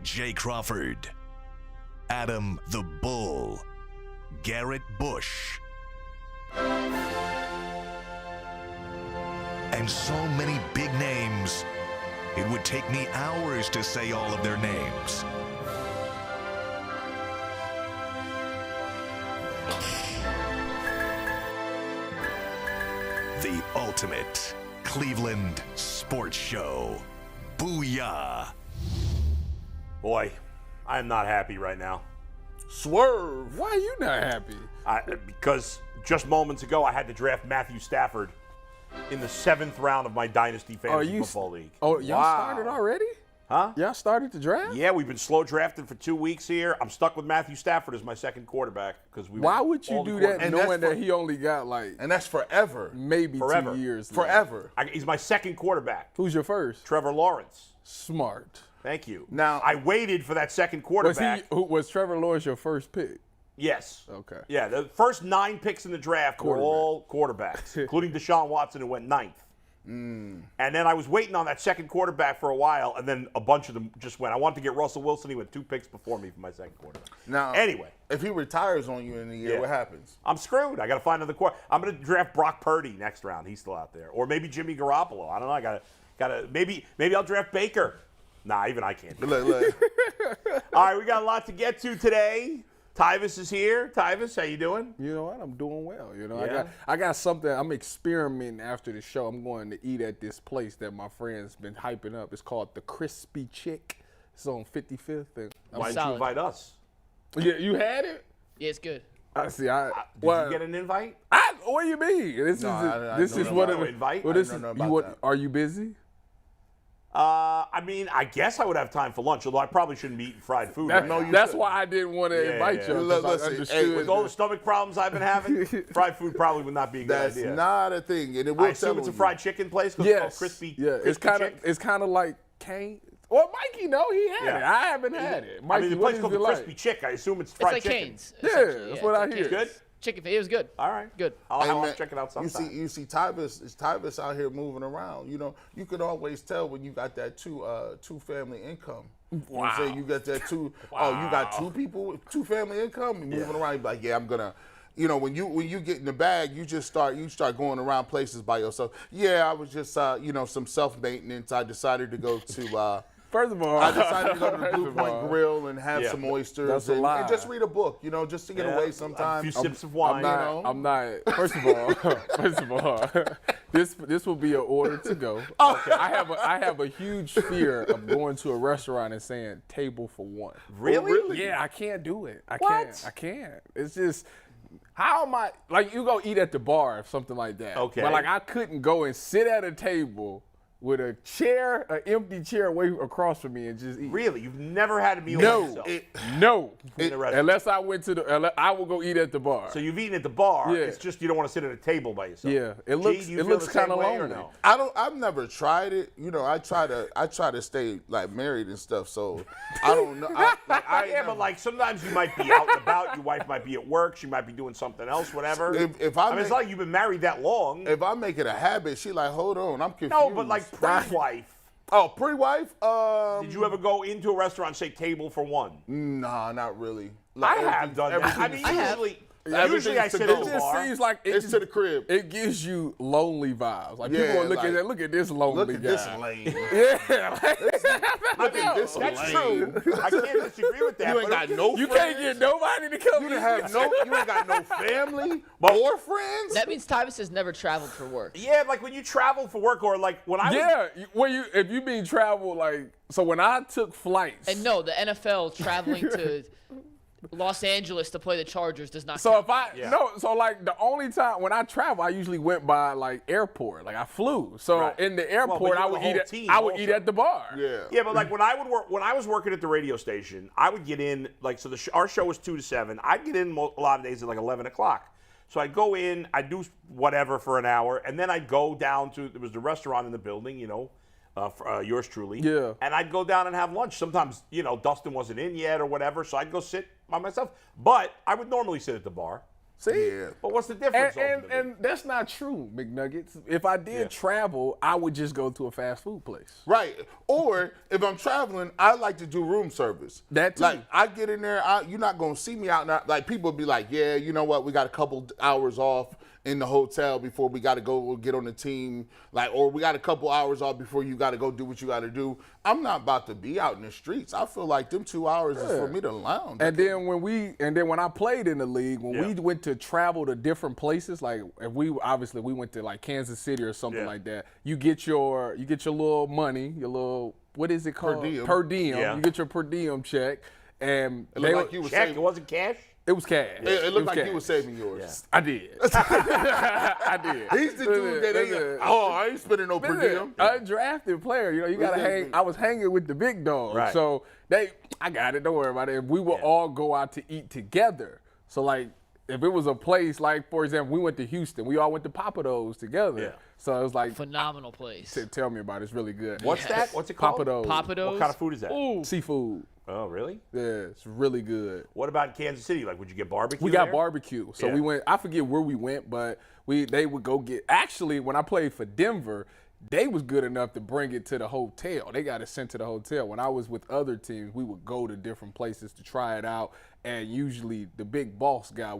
Jay Crawford, Adam the Bull, Garrett Bush, and so many big names, it would take me hours to say all of their names. The ultimate Cleveland sports show. Booyah. Boy, I am not happy right now. Swerve. Why are you not happy? Because just moments ago I had to draft Matthew Stafford in the 7th round of my Dynasty Fantasy Football League. Oh, y'all started already? Huh? Y'all started to draft? Yeah, we've been slow drafting for 2 weeks here. I'm stuck with Matthew Stafford as my second quarterback. Why would you do that knowing that he only got And that's forever. Maybe Forever. 2 years left? Forever. He's my second quarterback. Who's your first? Trevor Lawrence. Smart. Thank you. Now I waited for that second quarterback. Was Trevor Lawrence your first pick? Yes. Okay. Yeah, the first 9 picks in the draft were all quarterbacks, including Deshaun Watson, who went 9th. And then I was waiting on that second quarterback for a while, and then a bunch of them just went. I wanted to get Russell Wilson. He went 2 picks before me for my second quarterback. Now, anyway, if he retires on you in the year, what happens? I'm screwed. I got to find another quarterback. I'm going to draft Brock Purdy next round. He's still out there, or maybe Jimmy Garoppolo. I don't know. I got to. Maybe I'll draft Baker. Nah, even I can't. Look. All right, we got a lot to get to today. Tyvis is here. Tyvis, how you doing? You know what? I'm doing well. Yeah. I got something. I'm experimenting after the show. I'm going to eat at this place that my friend's been hyping up. It's called the Crispy Chick. It's on 55th. And Why didn't you invite us? Yeah, you had it? Yeah, it's good. I see. Did you get an invite? What do you mean? This is what an invite. Well, are you busy? I mean, I guess I would have time for lunch, although I probably shouldn't be eating fried food. That's why I didn't want to invite you. With all the stomach problems I've been having, fried food probably would not be a good idea. That's not a thing. And I assume it's a fried chicken place because it's called Crispy. Yeah, it's kind of like Kane. Well, Mikey, he had it. I haven't had it. Mikey, the place called the Crispy Chick. I assume it's fried chicken. Cane's. Yeah, that's what I hear. Good? Chicken. It was good. All right. Good. I'll check it out sometime. You see Tyvis out here moving around. You know, you can always tell when you got that two family income. Wow. You say you got that two. Oh, you got 2 people with 2 family income. And moving around. You're like, yeah, I'm gonna. You know, when you get in the bag, you start going around places by yourself. Yeah, I was just some self maintenance. I decided to go to. First of all, I decided to go to the Blue Point Grill and have some oysters and just read a book, just to get away sometimes. A few sips of wine. I'm not. First of all, this will be an order to go. Okay. I have a huge fear of going to a restaurant and saying table for one. Really? Yeah, I can't do it. I What? can't. It's just. How am I? Like, you go eat at the bar or something like that. Okay. But, I couldn't go and sit at a table with an empty chair away across from me and just eat. Really? You've never had a meal by yourself? No. In a restaurant. Unless I went to I will go eat at the bar. So you've eaten at the bar. Yeah. It's just you don't want to sit at a table by yourself. Yeah. It Gee, looks kind of lonely. lonely. No? I've never tried it. I try to stay married and stuff. So I don't know. But sometimes you might be out and about. Your wife might be at work. She might be doing something else. Whatever. If it's not like you've been married that long. If I make it a habit, she like, hold on, I'm confused. No, but pre-wife. Oh, pre-wife? Did you ever go into a restaurant and say table for one? Nah, not really. I have done that. I mean, usually I sit at the bar. It just seems like it's to the crib. It gives you lonely vibes. Like people are looking at look at this lonely guy. This lame. Yeah. Look at this That's lame. true. I can't disagree with that. You ain't got no You friends. can't get nobody to come. You ain't got no family or friends. That means Tyvis has never traveled for work. Yeah, like when you travel for work or like when I if you mean travel so when I took flights. And no, the NFL traveling to Los Angeles to play the Chargers does not So count. the only time when I travel, I usually went by airport. I flew. So in the airport, I would eat at the bar. Yeah. Yeah, but when I was working at the radio station, I would get in our show was 2 to 7. I'd get in a lot of days at 11 o'clock. So I'd go in, I'd do whatever for an hour, and then I'd go down to there was the restaurant in the building, for, yours truly. Yeah. And I'd go down and have lunch. Sometimes, Dustin wasn't in yet or whatever, so I'd go sit by myself. But I would normally sit at the bar. See? Yeah. But what's the difference? And that's not true, McNuggets. If I did travel, I would just go to a fast food place. Right. Or if I'm traveling, I like to do room service. That too. Like, I get in there, you're not going to see me out now. Like, people be like, yeah, you know what? We got a couple hours off in the hotel before we got to go get on the team. Like, or we got a couple hours off before you got to go do what you got to do. I'm not about to be out in the streets. I feel like them 2 hours is for me to lounge. And then when I played in the league, when we went to travel to different places, like if we went to like Kansas City or something like that, you get your little money, your little, what is it called? Per diem. Yeah. You get your per diem check, and It looked like you were Check. saving. It wasn't cash. it was cash. It looked like cash. you were saving yours. I did. I did. He's the dude that I ain't spending no per diem. Undrafted player, you gotta hang. I was hanging with the big dogs, Right. so I got it. Don't worry about it. We will all go out to eat together. So like, if it was a place like, for example, we went to Houston, we all went to Papados together. Yeah. So it was like, Phenomenal place. tell me about it. It's really good. What's that? What's it called? Papados. Papados. What kind of food is that? Ooh. Seafood. Oh, really? Yeah, it's really good. What about in Kansas City? Like, would you get barbecue? We got there? barbecue. So Yeah. we went, I forget where we went, but they would go get, actually, when I played for Denver, they was good enough to bring it to the hotel. They got it sent to the hotel. When I was with other teams, we would go to different places to try it out, and usually the big boss guy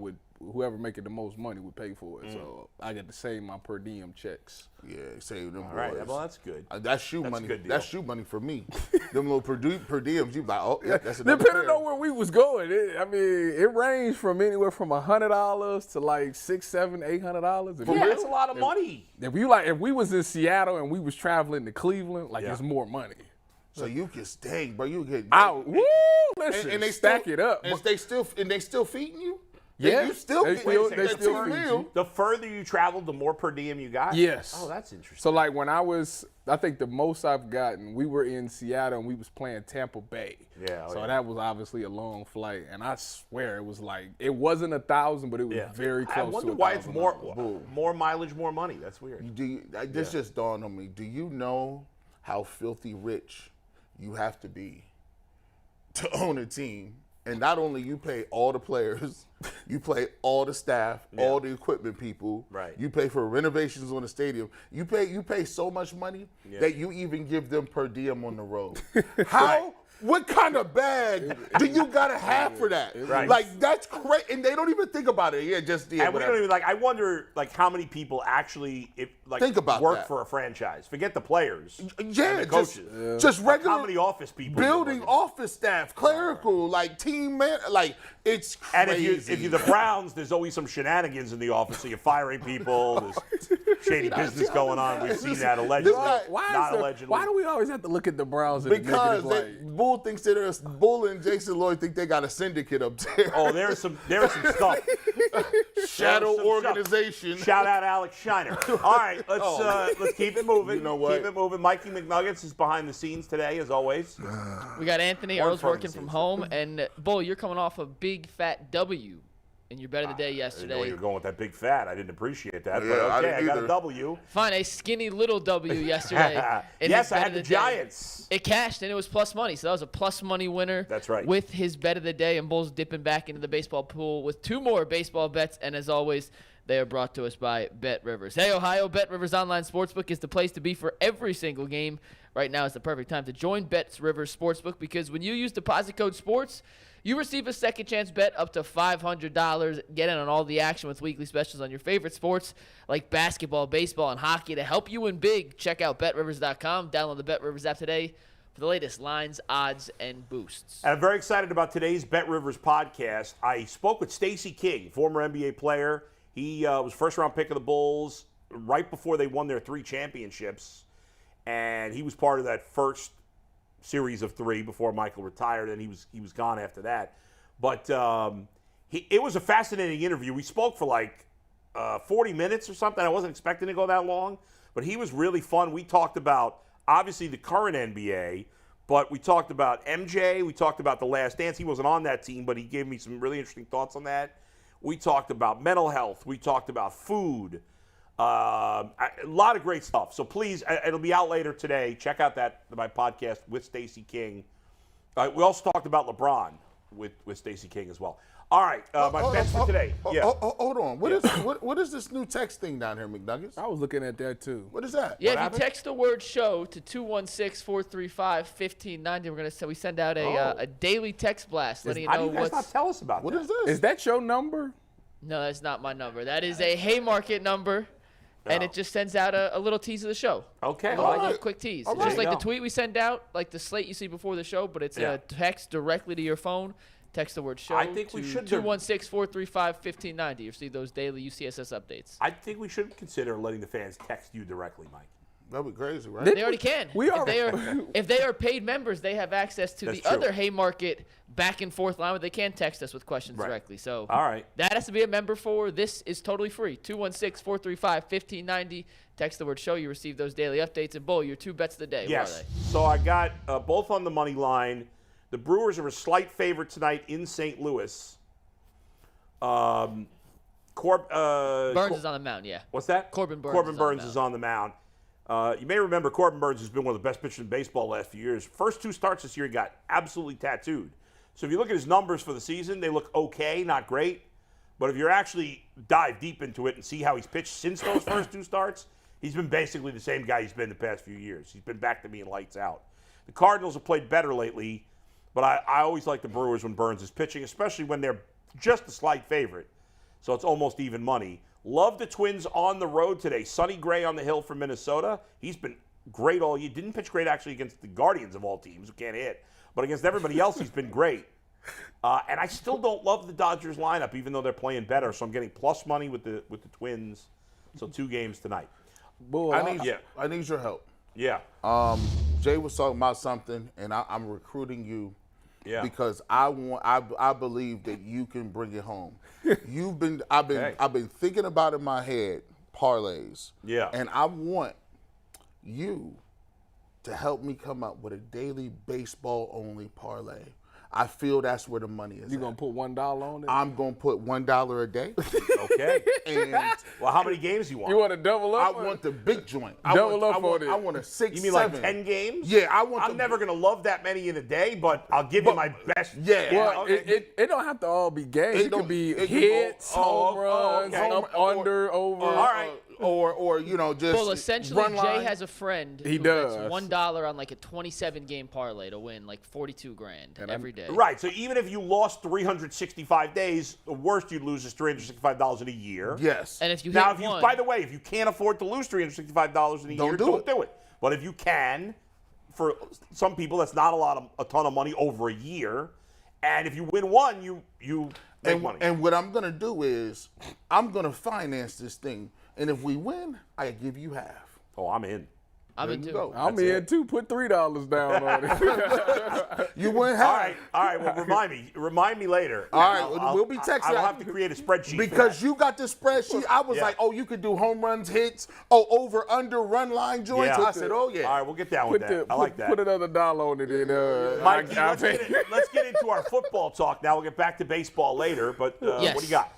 whoever making the most money would pay for it. So I get to save my per diem checks. Yeah, save them. All right. Well, that's good. That's shoe That's a money. good deal. That's shoe money for me. Them little per diems, you like, oh, yeah, that's another Depending pair. on where we was going, it ranged from anywhere from $100 to like $600, $700, $800. Yeah, that's a lot of money. If we was in Seattle and we was traveling to Cleveland, like it's more money. So you can stay, bro. You get Out. Woo! Listen, and they stack still, it up. And they still feeding you. Yeah. And you still They get still- that they still $2 feed meal. you. The further you traveled, the more per diem you got? Yes. Oh, that's interesting. So like when I think the most I've gotten, we were in Seattle and we was playing Tampa Bay. Yeah, So yeah. that was obviously a long flight, and I swear it was like, it wasn't 1,000, but it was very close to I wonder why it's $1,000. more mileage, more money. That's weird. This just dawned on me. Do you know how filthy rich you have to be to own a team? And not only you pay all the players, you pay all the staff, all the equipment people. Right. You pay for renovations on the stadium. You pay so much money that you even give them per diem on the road. How? What kind of bag do you gotta have for that? Right. Like, that's crazy, and they don't even think about it. And we don't even I wonder how many people actually Think about work that. for a franchise. Forget the players. Yeah, and the coaches. just regular. How many office people? Building office staff, clerical, like team man, like it's And crazy. if you're the Browns, there's always some shenanigans in the office. So you're firing people. There's shady business going on. We've seen that allegedly. Why do we always have to look at the Browns in because a negative light? Bull thinks that Bull and Jason Lloyd think they got a syndicate up there. Oh, there's some stuff. Shadow Some organization. Stuff. Shout out Alex Shiner. All right, let's keep it moving. You know what? Keep it moving. Mikey McNuggets is behind the scenes today, as always. We got Anthony Or Earl's working from pharmacies. home, and Bull, you're coming off a big fat W in your bet of the day I didn't know yesterday. you were going with that big fat. I didn't appreciate that. Yeah, but I okay, didn't I got either. a W. Fine, a skinny little W yesterday. in Yes, his I bet had of the day. Giants. It cashed, and it was plus money. So that was a plus money winner. That's right. With his bet of the day, and Bull's dipping back into the baseball pool with 2 more baseball bets. And as always, they are brought to us by Bet Rivers. Hey, Ohio, Bet Rivers Online Sportsbook is the place to be for every single game. Right now is the perfect time to join Bet Rivers Sportsbook because when you use deposit code SPORTS, you receive a second chance bet up to $500. Get in on all the action with weekly specials on your favorite sports like basketball, baseball, and hockey. To help you win big, check out BetRivers.com. Download the Bet Rivers app today for the latest lines, odds, and boosts. And I'm very excited about today's Bet Rivers podcast. I spoke with Stacey King, former NBA player. He was first-round pick of the Bulls right before they won their 3 championships. And he was part of that first series of 3 before Michael retired, and he was gone after that. But it was a fascinating interview. We spoke for like 40 minutes or something. I wasn't expecting to go that long, but he was really fun. We talked about, obviously, the current NBA, but we talked about MJ. We talked about The Last Dance. He wasn't on that team, but he gave me some really interesting thoughts on that. We talked about mental health. We talked about food. A lot of great stuff. So please, it'll be out later today. Check out my podcast with Stacey King. We also talked about LeBron with Stacey King as well. All right, my bets for today. Hold on. What is this new text thing down here, McNuggets? I was looking at that too. What is that? Yeah, if you text the word "show" to 216-435-1590, we send out a daily text blast letting you How know do you guys not tell us about What that? is this? Is that your number? No, that's not my number. That is a Haymarket number, and it just sends out a little tease of the show. Okay. A little quick tease. All It's just right. like the tweet we send out, like the slate you see before the show, but it's a text directly to your phone. Text the word "show" I think we to should 216-435-1590. You receive those daily UCSS updates. I think we should consider letting the fans text you directly, Mike. That'd be crazy, right? They already can. We If they are paid members, they have access to That's the true. other Haymarket back and forth line where they can text us with questions Right. directly. So All right. that has to be a member for. This is totally free. 216-435-1590. Text the word "show." You receive those daily updates. And Bull, your two bets of the day. Yes. What are they? So I got both on the money line. The Brewers are a slight favorite tonight in St. Louis. Burns is on the mound, yeah. What's that? Corbin Burns Corbin is on the Burns is on the mound. You may remember Corbin Burns has been one of the best pitchers in baseball the last few years. First two starts this year, he got absolutely tattooed. So if you look at his numbers for the season, they look okay, not great. But if you actually dive deep into it and see how he's pitched since those first two starts, he's been basically the same guy he's been the past few years. He's been back to being lights out. The Cardinals have played better lately, but I always like the Brewers when Burns is pitching, especially when they're just a slight favorite. So it's almost even money. Love the Twins on the road today. Sonny Gray on the hill for Minnesota. He's been great all year. Didn't pitch great actually against the Guardians of all teams who can't hit. But against everybody else, he's been great. And I still don't love the Dodgers lineup, even though they're playing better. So I'm getting plus money with the Twins. So 2 games tonight. Bull, I need your help. Yeah. Jay was talking about something, and I'm recruiting you. Yeah. Because I believe that you can bring it home. I've been thinking about in my head parlays. Yeah. And I want you to help me come up with a daily baseball only parlay. I feel that's where the money is. You gonna put $1 on it? I'm gonna put $1 a day. Okay. And Well, how many games you want? You want to double I up? want the big joint. Double up on it. I want a 6, You mean 7. like 10 games? Yeah, I want I'm never going to love that many in a day, but I'll give you my best. Yeah. Well, okay. it don't have to all be games. It It don't- could be it could hits, go- home runs, okay. under, over. All right. Or just Well, essentially, run Jay line. has a friend He who bets does. $1 on like a 27-game parlay to win like $42,000 every day. Right. So even if you lost 365 days, the worst you'd lose is $365 in a year. Yes. And if you Now, hit one, by the way, if you can't afford to lose $365 in a year, don't do it. But if you can, for some people, that's not a ton of money over a year. And if you win one, you make money. And what I'm gonna do is I'm gonna finance this thing, and if we win, I give you half. Oh, I'm in. I'm There in you too. go. I'm in too. Put $3 down on it. You win All half. right. Well, remind me later. All right, we'll be texting. I'll have to create a spreadsheet Because for you got the spreadsheet. I was Yeah. like, oh, you could do home runs, hits, over, under, run line joints. Yeah. I said, oh yeah. All right, we'll get down with that. I like that. Put another $1 on it. And, Mikey, let's get into our football talk now. We'll get back to baseball later, but Yes. what do you got?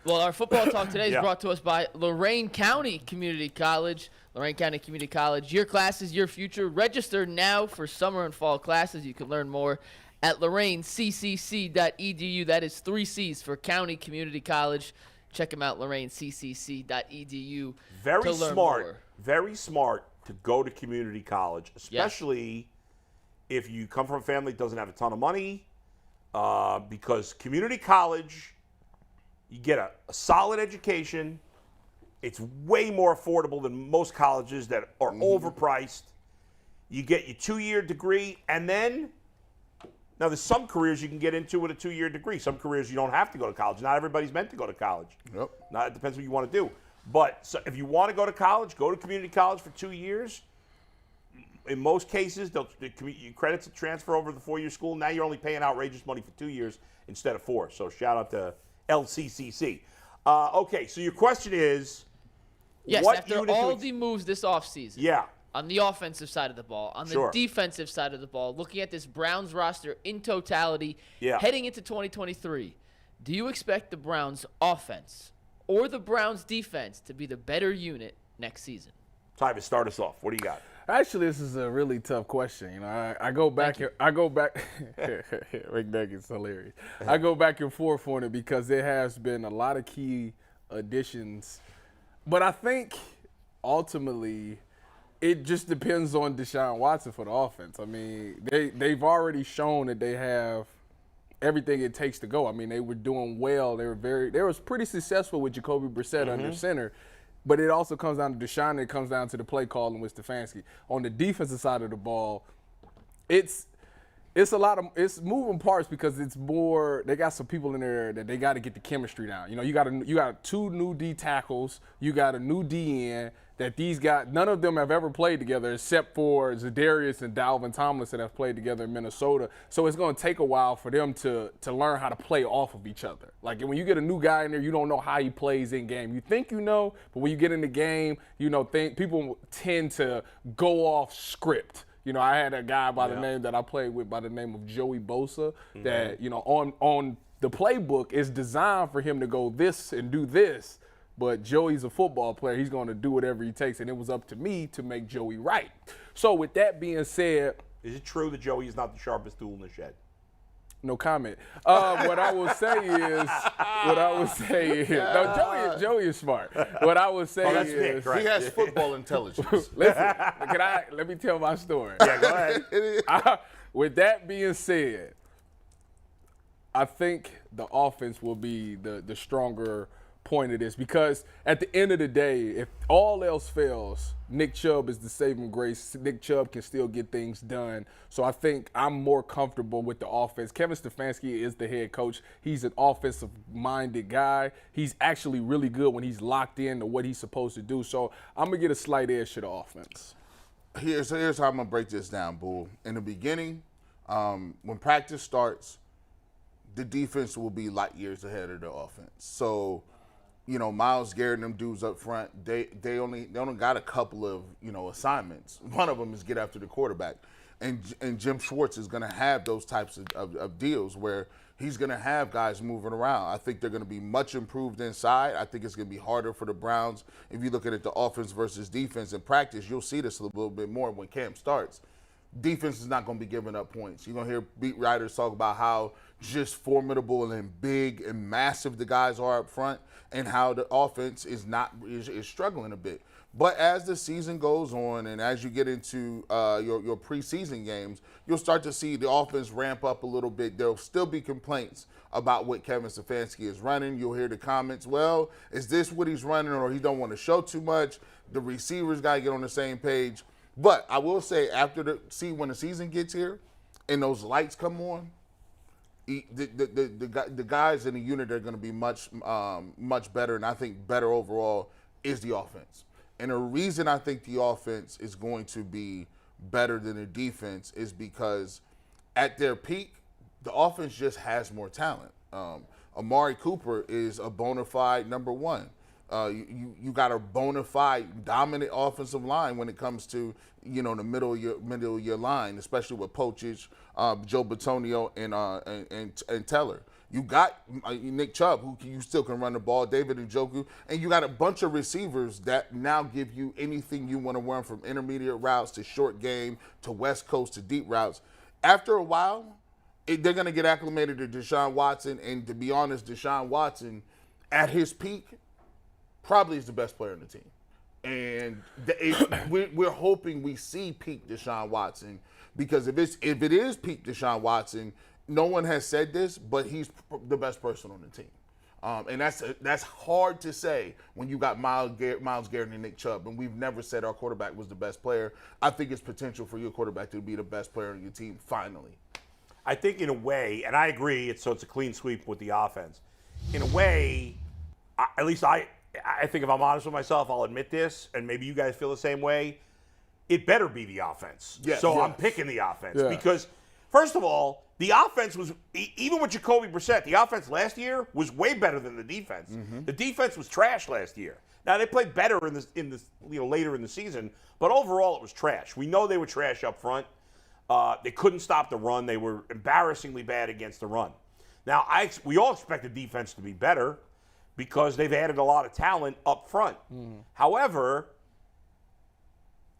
Well, our football talk today is Yeah. brought to us by Lorain County Community College. Lorain County Community College, your classes, your future. Register now for summer and fall classes. You can learn more at loraineccc.edu. That is 3 C's for County Community College. Check them out, loraineccc.edu. Very to learn smart. more. Very smart to go to community college, especially if you come from a family that doesn't have a ton of money, because community college, you get a solid education. It's way more affordable than most colleges that are overpriced. You get your 2-year degree, and then, now there's some careers you can get into with a 2-year degree. Some careers you don't have to go to college. Not everybody's meant to go to college. Yep. Now, it depends what you want to do. But so if you want to go to college, go to community college for 2 years. In most cases, your credits will transfer over to the 4-year school. Now you're only paying outrageous money for 2 years instead of 4. So shout out to LCCC. Okay, so your question is, Yes, what after unit all do the moves this offseason. Yeah. On the offensive side of the ball, on the defensive side of the ball, looking at this Browns roster in totality, heading into 2023, do you expect the Browns offense or the Browns defense to be the better unit next season? Tyvis, start us off. What do you got? Actually, this is a really tough question. You know, I go back. McNuggets is hilarious. I go back and forth on it because there has been a lot of key additions, but I think ultimately it just depends on Deshaun Watson for the offense. I mean, they've already shown that they have everything it takes to go. I mean, they were doing well. They was pretty successful with Jacoby Brissett under center. But it also comes down to Deshaun, and it comes down to the play calling with Stefanski. On the defensive side of the ball, it's it's moving parts because it's more. They got some people in there that they got to get the chemistry down. You know, you got 2 new D tackles, you got a new DN that these guys, none of them have ever played together except for Zadarius and Dalvin Tomlinson have played together in Minnesota. So it's going to take a while for them to learn how to play off of each other. Like when you get a new guy in there, you don't know how he plays in game. You think you know, but when you get in the game, you know, people tend to go off script. You know, I had a guy by the name that I played with by the name of Joey Bosa that, you know, on the playbook is designed for him to go this and do this. But Joey's a football player. He's going to do whatever he takes, and it was up to me to make Joey right. So with that being said, is it true that Joey is not the sharpest tool in the shed? No comment. What I will say is, no, Joey is smart. What I would say that's is, Nick, right? He has football intelligence. Listen, let me tell my story. Yeah, go ahead. With that being said, I think the offense will be the stronger point of this because at the end of the day, if all else fails, Nick Chubb is the saving grace. Nick Chubb can still get things done. So I think I'm more comfortable with the offense. Kevin Stefanski is the head coach. He's an offensive-minded guy. He's actually really good when he's locked in to what he's supposed to do. So I'm going to get a slight edge to the offense. Here's how I'm going to break this down, Bull. In the beginning, when practice starts, the defense will be light years ahead of the offense. So, you know, Myles Garrett and them dudes up front, they only got a couple of, you know, assignments. One of them is get after the quarterback. And Jim Schwartz is going to have those types of deals where he's going to have guys moving around. I think they're going to be much improved inside. I think it's going to be harder for the Browns. If you look at it, the offense versus defense in practice, you'll see this a little bit more when camp starts. Defense is not going to be giving up points. You're going to hear beat writers talk about how just formidable and big and massive the guys are up front and how the offense is struggling a bit. But as the season goes on and as you get into your preseason games, you'll start to see the offense ramp up a little bit. There'll still be complaints about what Kevin Stefanski is running. You'll hear the comments, well, is this what he's running or he don't want to show too much? The receivers got to get on the same page. But I will say when the season gets here and those lights come on, the guys in the unit are going to be much better, and I think better overall is the offense. And the reason I think the offense is going to be better than the defense is because at their peak, the offense just has more talent. Amari Cooper is a bona fide number one. You got a bona fide dominant offensive line when it comes to, you know, the middle of your line, especially with Pochich, Joe Bitonio, and Teller. You got Nick Chubb, who you still can run the ball, David Njoku, and you got a bunch of receivers that now give you anything you want to run from intermediate routes to short game to West Coast to deep routes. After a while, they're going to get acclimated to Deshaun Watson, and to be honest, Deshaun Watson, at his peak, probably is the best player on the team. And we're hoping we see peak Deshaun Watson because if it is peak Deshaun Watson, no one has said this, but he's the best person on the team. And that's hard to say when you got Myles Garrett and Nick Chubb, and we've never said our quarterback was the best player. I think it's potential for your quarterback to be the best player on your team finally. I think in a way, and I agree, it's a clean sweep with the offense. In a way, at least I think if I'm honest with myself, I'll admit this, and maybe you guys feel the same way. It better be the offense. Yes, so yes. I'm picking the offense because, first of all, the offense was, even with Jacoby Brissett, the offense last year was way better than the defense. Mm-hmm. The defense was trash last year. Now, they played better later in the season, but overall it was trash. We know they were trash up front. They couldn't stop the run. They were embarrassingly bad against the run. Now, we all expect the defense to be better because they've added a lot of talent up front. Mm. However,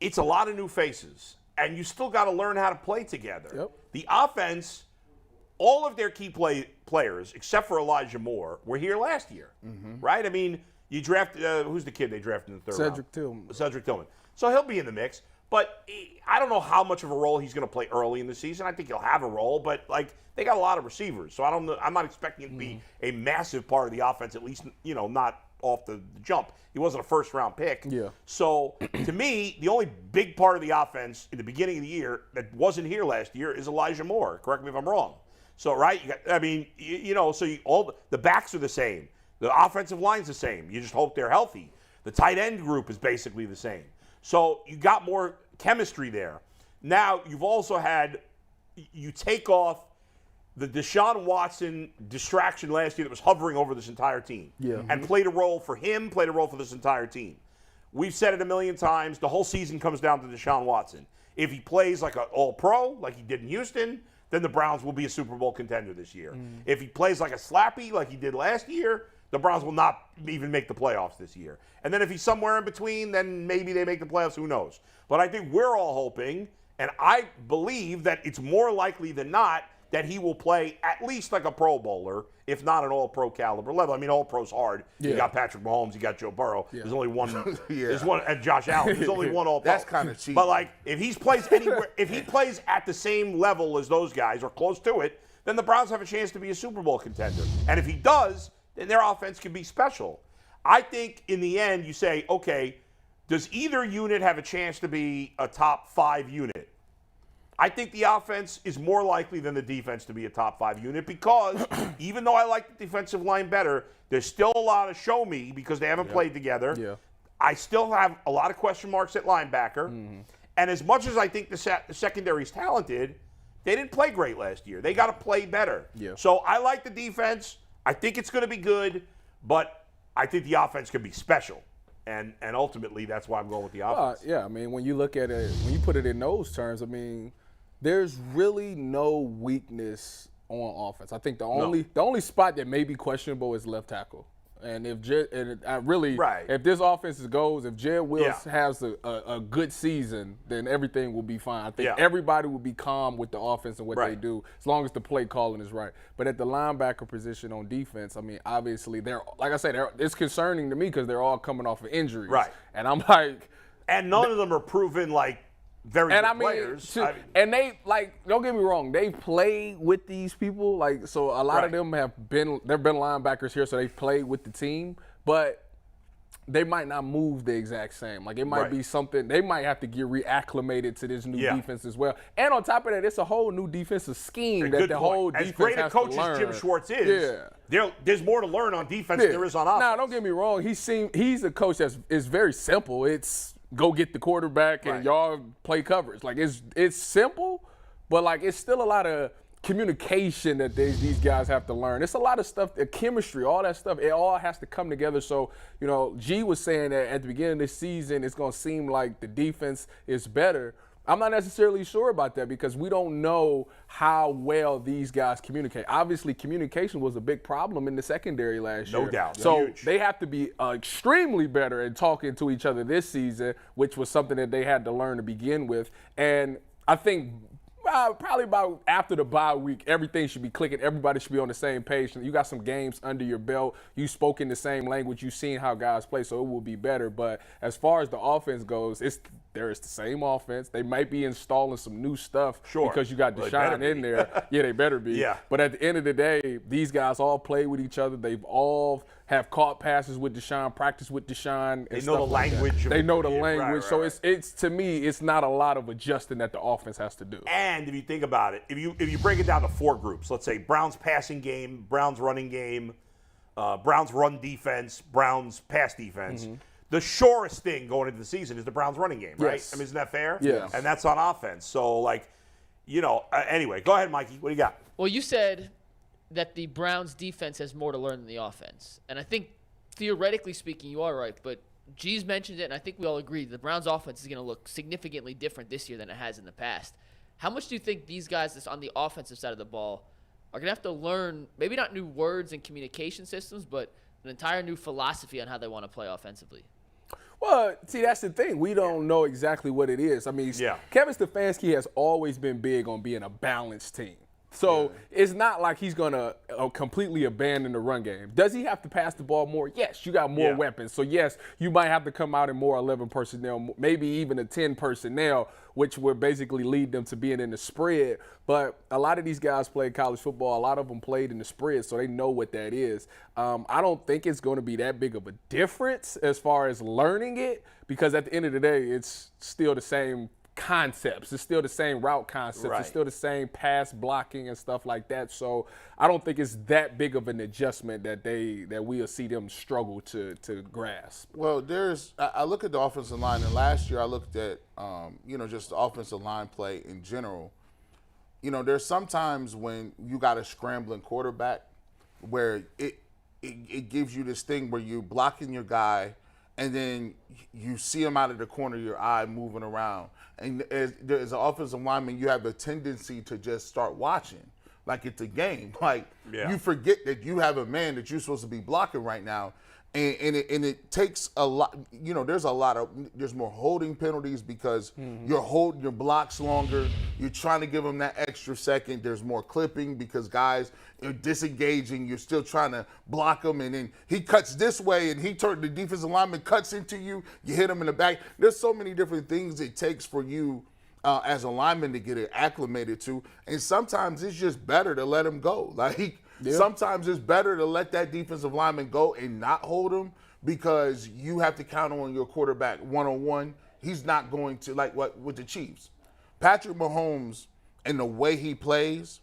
it's a lot of new faces, and you still got to learn how to play together. Yep. The offense, all of their key players, except for Elijah Moore, were here last year, right? I mean, you draft who's the kid they drafted in the third round? Cedric Tillman. So he'll be in the mix. But I don't know how much of a role he's going to play early in the season. I think he'll have a role, but like they got a lot of receivers, so I don't know. I'm not expecting him to be a massive part of the offense. At least not off the jump. He wasn't a first-round pick. Yeah. So to me, the only big part of the offense in the beginning of the year that wasn't here last year is Elijah Moore. Correct me if I'm wrong. So right, all the backs are the same. The offensive line's the same. You just hope they're healthy. The tight end group is basically the same. So you got more chemistry there. Now you've also you take off the Deshaun Watson distraction last year that was hovering over this entire team. Yeah. And played a role for him, played a role for this entire team. We've said it a million times. The whole season comes down to Deshaun Watson. If he plays like an all-pro, like he did in Houston, then the Browns will be a Super Bowl contender this year. If he plays like a slappy, like he did last year, the Browns will not even make the playoffs this year. And then if he's somewhere in between, then maybe they make the playoffs, who knows. But I think we're all hoping, and I believe that it's more likely than not that he will play at least like a Pro Bowler, if not an all-pro caliber level. I mean, all-pro's hard. Yeah. You got Patrick Mahomes, you got Joe Burrow. Yeah. There's only one. There's one, and Josh Allen. There's only one all-pro. That's kind of cheap. But like, if he plays anywhere, if he plays at the same level as those guys or close to it, then the Browns have a chance to be a Super Bowl contender. And if he does, then their offense can be special. I think in the end, you say, okay, does either unit have a chance to be a top 5 unit? I think the offense is more likely than the defense to be a top 5 unit because even though I like the defensive line better, there's still a lot of show me because they haven't played together. Yeah. I still have a lot of question marks at linebacker. And as much as I think the secondary is talented, they didn't play great last year. They got to play better. Yeah. So I like the defense. I think it's going to be good, but I think the offense could be special. And ultimately, that's why I'm going with the offense. Yeah, I mean, when you look at it, when you put it in those terms, I mean, there's really no weakness on offense. I think the only spot that may be questionable is left tackle. And if if this offense goes, if Jed Wills has a good season, then everything will be fine. I think everybody will be calm with the offense and what they do, as long as the play calling is right. But at the linebacker position on defense, I mean, obviously it's concerning to me because they're all coming off of injuries. Right. And I'm like, and none of them are proven like very good players. And they, like, don't get me wrong, they play with these people. Like, so a lot of them they've been linebackers here, so they played with the team, but they might not move the exact same. Like, it might be something, they might have to get reacclimated to this new defense as well. And on top of that, it's a whole new defensive scheme that the whole defense has to learn. As great a coach as Jim Schwartz is, there's more to learn on defense than there is on offense. Now, don't get me wrong, he's a coach is very simple. It's go get the quarterback and y'all play coverage. Like, it's simple, but like it's still a lot of communication that these guys have to learn. It's a lot of stuff, the chemistry, all that stuff. It all has to come together. So, G was saying that at the beginning of this season, it's going to seem like the defense is better. I'm not necessarily sure about that because we don't know how well these guys communicate. Obviously, communication was a big problem in the secondary last year. No doubt. So Huge. they have to be extremely better at talking to each other this season, which was something that they had to learn to begin with. And I think probably about after the bye week, everything should be clicking. Everybody should be on the same page. You got some games under your belt. You spoke in the same language. You've seen how guys play, so it will be better. But as far as the offense goes, there is the same offense. They might be installing some new stuff because you got Deshaun in there. Yeah, they better be. Yeah. But at the end of the day, these guys all play with each other. They've all have caught passes with Deshaun, practiced with Deshaun. They know the language. They know the language. So it's to me, it's not a lot of adjusting that the offense has to do. And if you think about it, if you break it down to 4 groups, let's say Browns passing game, Browns running game, Browns run defense, Browns pass defense. Mm-hmm. The surest thing going into the season is the Browns running game, right? Yes. I mean, isn't that fair? Yes. And that's on offense. So, anyway, go ahead, Mikey. What do you got? Well, you said that the Browns defense has more to learn than the offense. And I think, theoretically speaking, you are right. But G's mentioned it, and I think we all agree. The Browns offense is going to look significantly different this year than it has in the past. How much do you think these guys that's on the offensive side of the ball are going to have to learn, maybe not new words and communication systems, but an entire new philosophy on how they want to play offensively? Well, see, that's the thing. We don't know exactly what it is. I mean, Kevin Stefanski has always been big on being a balanced team. So it's not like he's going to completely abandon the run game. Does he have to pass the ball more? Yes, you got more weapons. So, yes, you might have to come out in more 11 personnel, maybe even a 10 personnel, which would basically lead them to being in the spread. But a lot of these guys play college football. A lot of them played in the spread, so they know what that is. I don't think it's going to be that big of a difference as far as learning it, because at the end of the day, it's still the same concepts. It's still the same route concepts. Right. It's still the same pass blocking and stuff like that. So I don't think it's that big of an adjustment that we'll see them struggle to grasp. Well, I look at the offensive line, and last year I looked at just the offensive line play in general. There's sometimes when you got a scrambling quarterback where it gives you this thing where you're blocking your guy, and then you see him out of the corner of your eye moving around. And as an offensive lineman, you have a tendency to just start watching like it's a game. Like you forget that you have a man that you're supposed to be blocking right now. And it takes a lot, there's more holding penalties because you're holding your blocks longer. You're trying to give them that extra second. There's more clipping because guys are disengaging. You're still trying to block them. And then he cuts this way and the defensive lineman cuts into you. You hit him in the back. There's so many different things it takes for you as a lineman to get it acclimated to. And sometimes it's just better to let him go. Sometimes it's better to let that defensive lineman go and not hold him because you have to count on your quarterback one-on-one. He's not going to, like what with the Chiefs. Patrick Mahomes and the way he plays,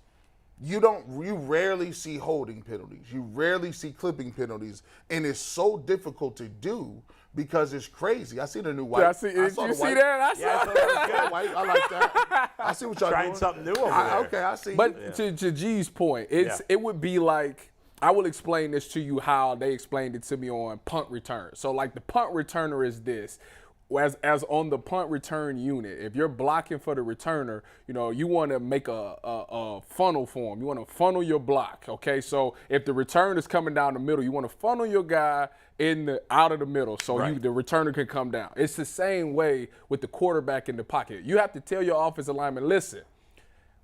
you rarely see holding penalties. You rarely see clipping penalties. And it's so difficult to do because it's crazy. I see the new white. Yeah, I saw that? I like that. I see what y'all trying doing. Something new over there. Okay, I see. But to G's point, it would be like, I will explain this to you how they explained it to me on punt return. So like the punt returner is this. As on the punt return unit, if you're blocking for the returner, you want to make a funnel for him. You want to funnel your block, okay? So if the return is coming down the middle, you want to funnel your guy out of the middle so the returner can come down. It's the same way with the quarterback in the pocket. You have to tell your offensive lineman, listen,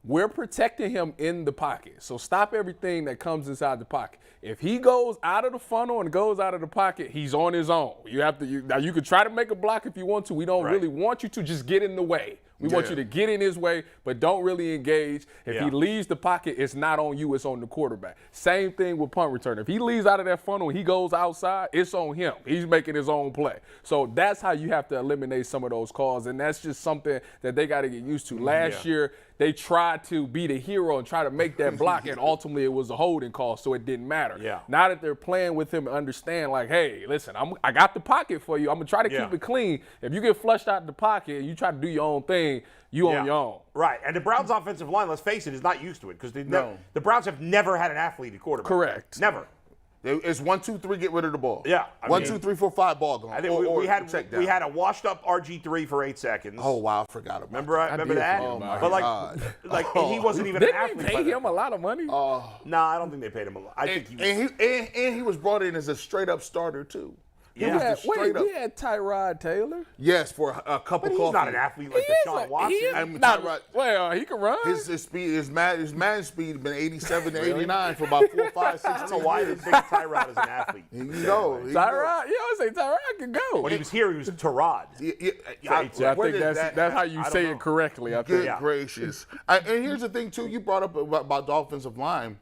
we're protecting him in the pocket. So stop everything that comes inside the pocket. If he goes out of the funnel and goes out of the pocket, he's on his own. Now you can try to make a block if you want to. We don't really want you to just get in the way. We want you to get in his way, but don't really engage. If he leaves the pocket, it's not on you, it's on the quarterback. Same thing with punt return. If he leaves out of that funnel and he goes outside, it's on him. He's making his own play. So that's how you have to eliminate some of those calls, and that's just something that they got to get used to. Last year, they tried to be the hero and try to make that block, and ultimately it was a holding call, so it didn't matter. Now that they're playing with him and understand, like, hey, listen, I got the pocket for you. I'm going to try to keep it clean. If you get flushed out the pocket and you try to do your own thing, you on your own. Right. And the Browns' offensive line, let's face it, is not used to it because the Browns have never had an athlete at quarterback. Correct. Never. It's 1, 2, 3, get rid of the ball. Yeah. 1, 2, 3, 4, 5, ball gone. I think we had a washed up RG3 for 8 seconds. Oh wow, I forgot about Remember that? Oh my but God. he wasn't even an athlete. Didn't they pay him a lot of money? No, I don't think they paid him a lot. I think he was brought in as a straight up starter too. We had Tyrod Taylor. Yes, for a cup of coffee. He's not an athlete like Deshaun Watson. He can run. His speed, his man speed has been 87 to 89 for about 4, 5, 6. I don't know why they think Tyrod is an athlete. Tyrod, you always say Tyrod can go. When he was here, he was Tyrod. I think that's how you say it correctly. I think. Good gracious. And here's the thing too. You brought up about the offensive line,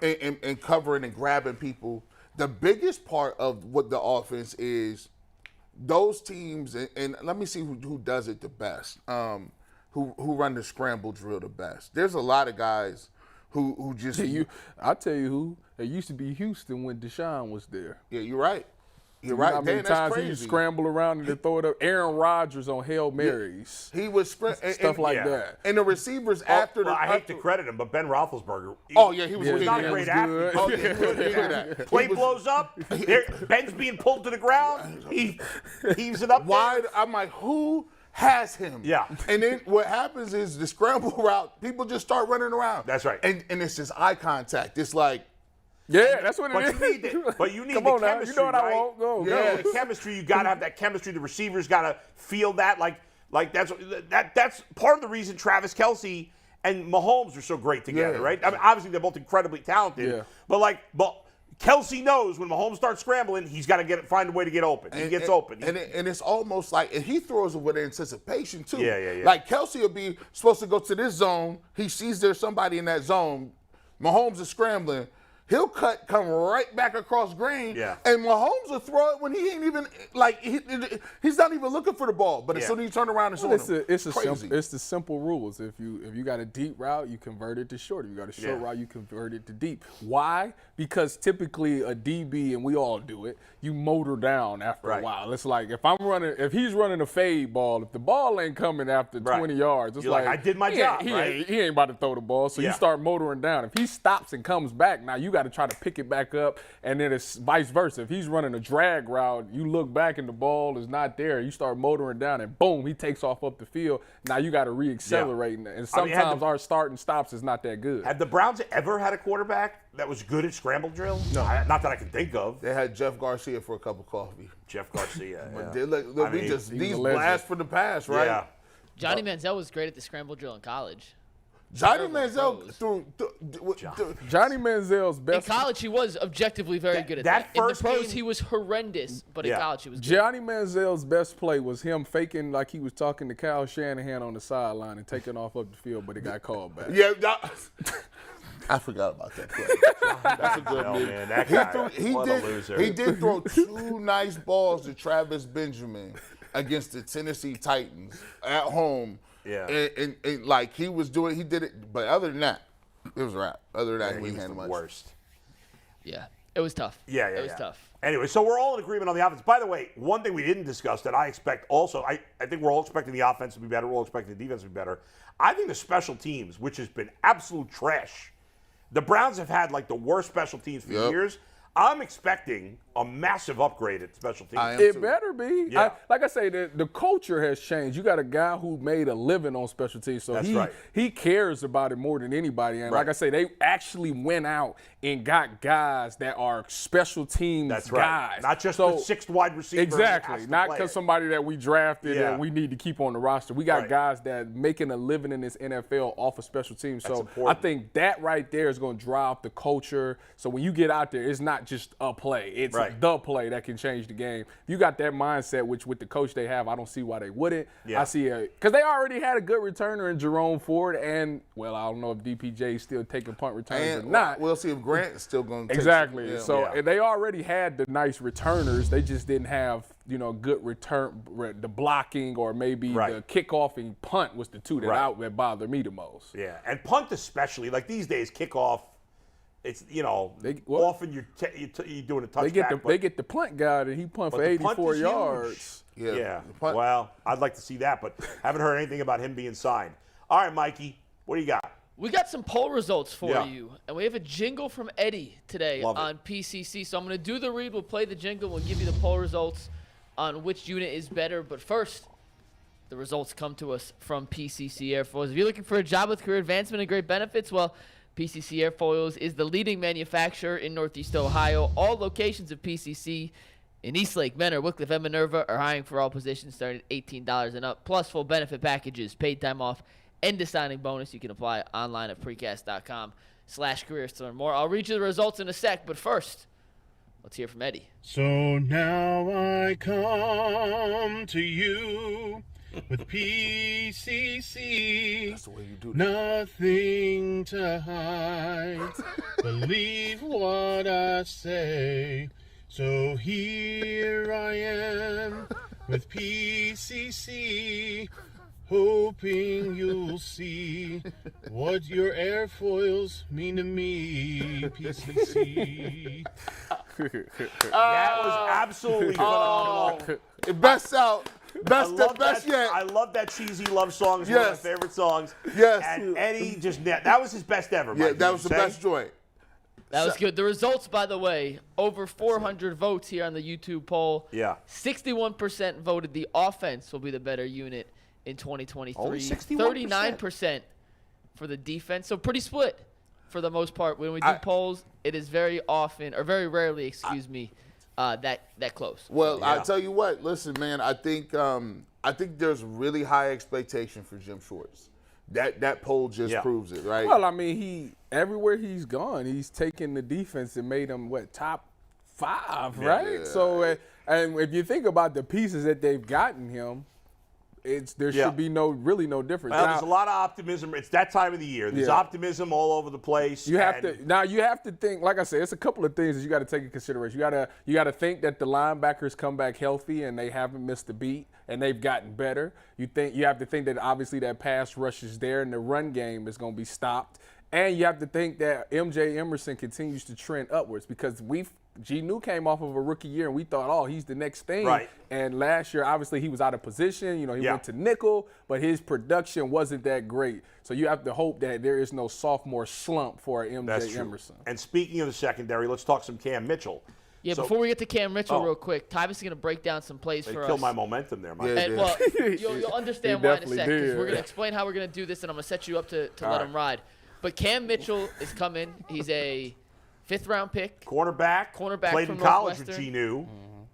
and covering and grabbing people. The biggest part of what the offense is, those teams, and let me see who does it the best, who run the scramble drill the best. There's a lot of guys who just. I'll tell you who. It used to be Houston when Deshaun was there. Yeah, you're right. You're right. How many times he would scramble around and then throw it up? Aaron Rodgers on Hail Marys. He was stuff like that. And the receivers after the. I hate to credit him, but Ben Roethlisberger. He was not a great athlete. Oh, yeah, he was good. Play blows up. Ben's being pulled to the ground. He heaves it up. Wide. I'm like, who has him? Yeah. And then what happens is the scramble route, people just start running around. That's right. And it's this eye contact. It's like, Yeah, that's what But it you is. need the Come on now, chemistry, you know what right? I want. Go. The chemistry. You got to have that chemistry. The receivers got to feel that. Like that's part of the reason Travis Kelce and Mahomes are so great together, right? I mean, obviously they're both incredibly talented, but Kelce knows when Mahomes starts scrambling, he's got to find a way to get open. He gets open. And it's almost like, and he throws it with anticipation too. Yeah. Like Kelce will be supposed to go to this zone. He sees there's somebody in that zone. Mahomes is scrambling. He'll come right back across green, and Mahomes will throw it when he ain't even he's not even looking for the ball. But as soon as you turn around, it's crazy. It's the simple rules. If you got a deep route, you convert it to short. If you got a short route, you convert it to deep. Why? Because typically a DB, and we all do it, you motor down after a while. It's like if he's running a fade ball, if the ball ain't coming after 20 yards, it's like I did my job. He ain't about to throw the ball, so you start motoring down. If he stops and comes back, now you got to try to pick it back up, and then it's vice versa. If he's running a drag route, you look back and the ball is not there. You start motoring down, and boom, he takes off up the field. Now you got to reaccelerate, and sometimes our start and stops is not that good. Have the Browns ever had a quarterback that was good at scramble drill? No, not that I can think of. They had Jeff Garcia for a cup of coffee. Jeff Garcia. These blasts from the past, right? Yeah. Johnny Manziel was great at the scramble drill in college. Johnny Manziel Johnny Manziel's best. In college, he was objectively very good at that. In the pros, he was horrendous, but in college, he was good. Johnny Manziel's best play was him faking like he was talking to Kyle Shanahan on the sideline and taking off up the field, but it got called back. Yeah, I forgot about that play. That's a good move. Man, that guy, he did throw 2 nice balls to Travis Benjamin against the Tennessee Titans at home. Yeah. And like he did it, but other than that, it was a wrap. Other than that, he he was had the much. worst. Yeah, it was tough. It was tough. Anyway, so we're all in agreement on the offense. By the way, one thing we didn't discuss that I expect also, I think we're all expecting the offense to be better. We're all expecting the defense to be better. I think the special teams, which has been absolute trash, the Browns have had like the worst special teams for years. I'm expecting a massive upgrade at special teams. It better be. Yeah. Like I say, the culture has changed. You got a guy who made a living on special teams, so he cares about it more than anybody. And like I say, they actually went out and got guys that are special teams guys. Not just the sixth wide receiver. Exactly. Not because somebody that we drafted and we need to keep on the roster. We got guys that making a living in this NFL off of special teams. That's so important. I think that right there is going to drive the culture. So when you get out there, it's not just a play. It's the play that can change the game. If you got that mindset, which with the coach they have, I don't see why they wouldn't. Yeah. I see because they already had a good returner in Jerome Ford, and well, I don't know if DPJ is still taking punt returns or not. We'll see if Grant is still going to exactly. take So they already had the nice returners. They just didn't have good return, the blocking or maybe the kickoff and punt was the two that bothered me the most. Yeah, and punt especially. Like these days, kickoff. It's often you're doing a touchback. They get the punt guy and he punt for 84 yards. Yeah. Well, I'd like to see that, but haven't heard anything about him being signed. All right, Mikey, what do you got? We got some poll results for you, and we have a jingle from Eddie today on PCC. So I'm going to do the read. We'll play the jingle. We'll give you the poll results on which unit is better. But first, the results come to us from PCC Airfoils. If you're looking for a job with career advancement and great benefits, well, PCC Airfoils is the leading manufacturer in Northeast Ohio. All locations of PCC in Eastlake, Menor, Wickliffe, and Minerva are hiring for all positions starting at $18 and up, plus full benefit packages, paid time off, and a signing bonus. You can apply online at precast.com/careers to learn more. I'll read you the results in a sec, but first, let's hear from Eddie. So now I come to you with PCC, That's the way you do that. Nothing to hide. Believe what I say. So here I am with PCC, hoping you'll see what your airfoils mean to me, PCC. That was absolutely phenomenal. Best out. Best yet. I love that cheesy love song. It's one of my favorite songs. Yes. And Eddie that was his best ever. Yeah, Mike, that was the best joint. That was good. The results, by the way, over 400 votes here on the YouTube poll. Yeah. 61% voted the offense will be the better unit in 2023. Only 61%. 39% for the defense. So pretty split. for the most part, when we do polls, it is very often, or very rarely, that close. Well, I tell you what. Listen, man. I think there's really high expectation for Jim Schwartz. That poll just proves it, right? Well, I mean, everywhere he's gone, he's taken the defense and made them top 5, right? Yeah. So, and if you think about the pieces that they've gotten him, there should be no difference. Well, there's a lot of optimism. It's that time of the year. There's optimism all over the place. You have to think. Like I said, it's a couple of things that you got to take into consideration. You got to think that the linebackers come back healthy and they haven't missed a beat and they've gotten better. You have to think that obviously that pass rush is there and the run game is going to be stopped. And you have to think that MJ Emerson continues to trend upwards because G-New came off of a rookie year, and we thought, he's the next thing. Right. And last year, obviously, he was out of position. He went to nickel, but his production wasn't that great. So you have to hope that there is no sophomore slump for MJ Emerson. And speaking of the secondary, let's talk some Cam Mitchell. Yeah, before we get to Cam Mitchell real quick, Tyvis is going to break down some plays for us. Killed my momentum there, Mike. And, well, you'll understand why in a sec, because we're going to did. explain how we're going to do this, and I'm going to set you up to let him ride. But Cam Mitchell is coming. He's a 5th-round pick. Cornerback played from in college with Northwestern. G-New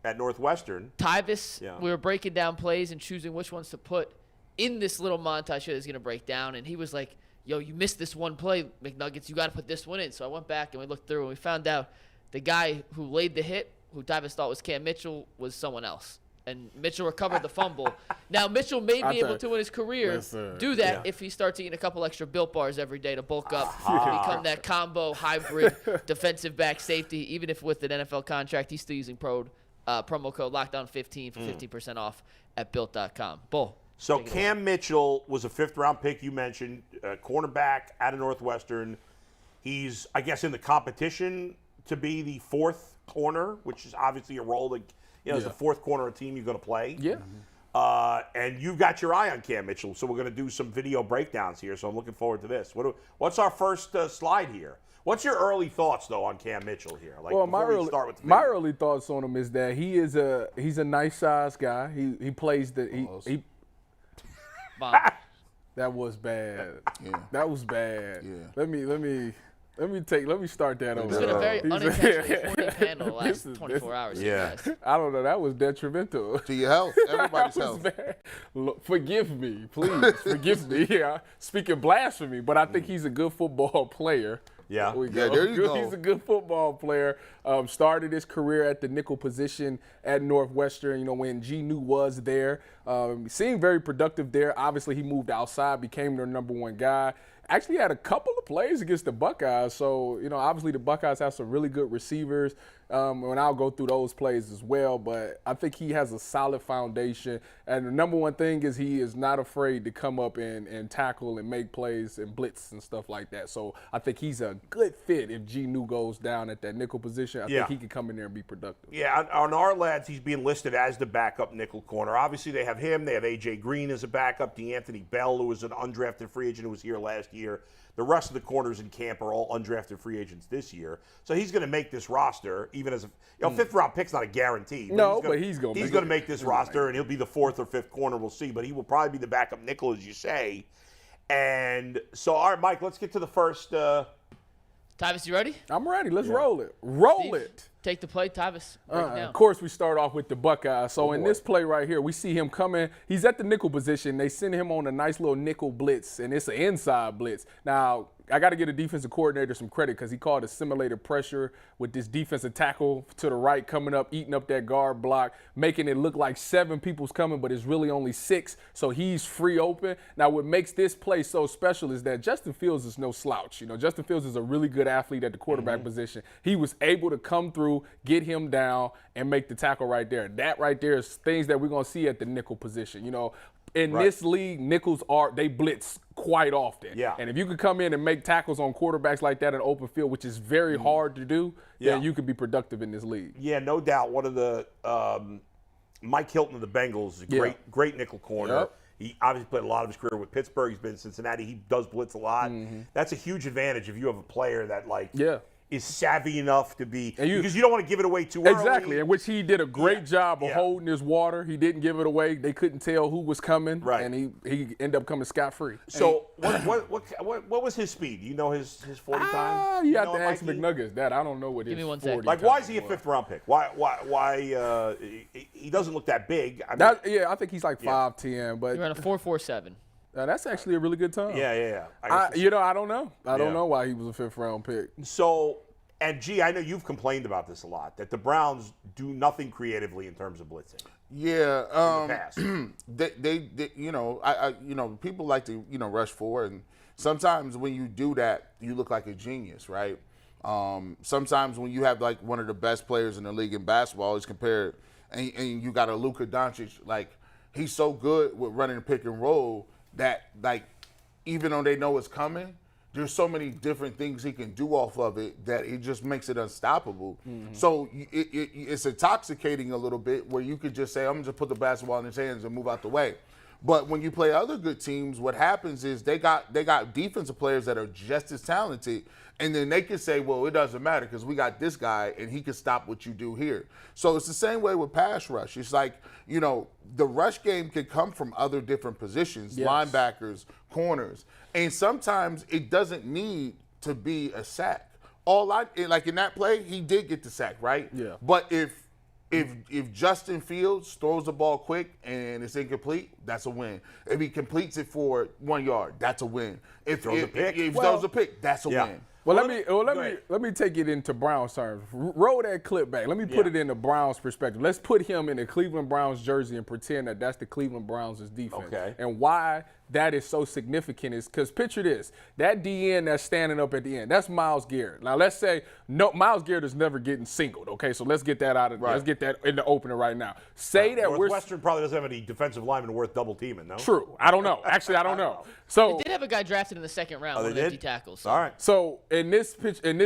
at Northwestern. Tyvis, we were breaking down plays and choosing which ones to put in this little montage that he's going to break down. And he was like, yo, you missed this one play, McNuggets. You got to put this one in. So I went back and we looked through and we found out the guy who laid the hit, who Tyvis thought was Cam Mitchell, was someone else. And Mitchell recovered the fumble. Now, Mitchell may be able to, in his career, do that if he starts eating a couple extra Built Bars every day to bulk up, become that combo hybrid defensive back safety. Even if with an NFL contract, he's still using promo code LOCKDOWN15 for 15% off at Built.com. Bull. So Cam Mitchell was a 5th-round pick, you mentioned, cornerback out of Northwestern. He's, I guess, in the competition to be the 4th corner, which is obviously a role that – as the 4th corner of a team you're going to play. Yeah. And you've got your eye on Cam Mitchell, so we're going to do some video breakdowns here, so I'm looking forward to this. What's our first slide here? What's your early thoughts, though, on Cam Mitchell here? My early thoughts on him is that he's a nice-sized guy. He plays the – That was bad. Yeah. That was bad. Yeah. Let me start that over. It's been a very unintentional 40 handle the last 24 hours. Yeah. I don't know. That was detrimental. To your health, everybody's health. Bad. Look, forgive me, please. Forgive me. Yeah, speaking blasphemy, but I think he's a good football player. Yeah. There you go. He's a good football player. Started his career at the nickel position at Northwestern, when G-New was there. Seemed very productive there. Obviously, he moved outside, became their number 1 guy. Actually had a couple of plays against the Buckeyes. So, obviously the Buckeyes have some really good receivers. And I'll go through those plays as well. But I think he has a solid foundation. And the number one thing is he is not afraid to come up and tackle and make plays and blitz and stuff like that. So I think he's a good fit if G-New goes down at that nickel position. I think he can come in there and be productive. Yeah, on our lads, he's being listed as the backup nickel corner. Obviously, they have him. They have A.J. Green as a backup, DeAnthony Bell, who was an undrafted free agent who was here last year. The rest of the corners in camp are all undrafted free agents this year. So he's going to make this roster, even as a 5th-round pick's not a guarantee. But he's going to make this roster, and he'll be the 4th or 5th corner. We'll see. But he will probably be the backup nickel, as you say. And so, all right, Mike, let's get to the first. Tyvis, you ready? I'm ready. Let's roll it. Roll it. Take the play, Tyvis. Of course, we start off with the Buckeyes. So in this play right here, we see him coming. He's at the nickel position. They send him on a nice little nickel blitz, and it's an inside blitz. Now, I got to give the defensive coordinator some credit because he called a simulated pressure with this defensive tackle to the right coming up, eating up that guard block, making it look like 7 people's coming, but it's really only 6. So he's free open. Now, what makes this play so special is that Justin Fields is no slouch. Justin Fields is a really good athlete at the quarterback position. He was able to come through, get him down, and make the tackle right there. That right there is things that we're going to see at the nickel position. In this league, nickels they blitz quite often. Yeah. And if you could come in and make tackles on quarterbacks like that in open field, which is very hard to do, then you could be productive in this league. Yeah, no doubt. One of the Mike Hilton of the Bengals is a great nickel corner. Yep. He obviously played a lot of his career with Pittsburgh. He's been in Cincinnati. He does blitz a lot. That's a huge advantage if you have a player that is savvy enough to be because you don't want to give it away too early. Exactly, in which he did a great job of holding his water. He didn't give it away. They couldn't tell who was coming, right. And he ended up coming scot-free. So what was his speed? Do you know his 40 time? You have to ask McNuggets that. I don't know what his 40 Like, why is he a 5th round pick? Why he doesn't look that big? I mean, I think he's like 5'10", but he ran a 4.47. That's actually a really good time. Yeah. I don't know. I don't know why he was a 5th round pick. So, and G, I know you've complained about this a lot, that the Browns do nothing creatively in terms of blitzing. Yeah, in the past. they people like to rush forward, and sometimes when you do that, you look like a genius, right? Sometimes when you have like one of the best players in the league in basketball, is compared, and you got a Luka Doncic, like he's so good with running a pick and roll that like even though they know it's coming, there's so many different things he can do off of it that it just makes it unstoppable. Mm-hmm. So it's intoxicating a little bit where you could just say, I'm going to put the basketball in his hands and move out the way. But when you play other good teams, what happens is they got defensive players that are just as talented, and then they can say, well, it doesn't matter because we got this guy and he can stop what you do here. So it's the same way with pass rush. It's like, the rush game can come from other different positions, linebackers, corners, and sometimes it doesn't need to be a sack. Like in that play, he did get the sack, right? Yeah. But if Justin Fields throws the ball quick and it's incomplete, that's a win. If he completes it for 1 yard, that's a win. If he throws a pick, that's a win. Well, let me take it into Browns terms. Roll that clip back. Let me put it in the Browns perspective. Let's put him in the Cleveland Browns jersey and pretend that that's the Cleveland Browns' defense. Okay. And why that is so significant is because picture this. That DN that's standing up at the end, that's Myles Garrett. Now, let's say Myles Garrett is never getting singled, okay? So let's get that out of Let's get that in the opener right now. Say that Northwestern probably doesn't have any defensive linemen worth double teaming, no? True. I don't know. Actually, I don't know. So they did have a guy drafted in the 2nd round with empty tackles. So. All right. So in this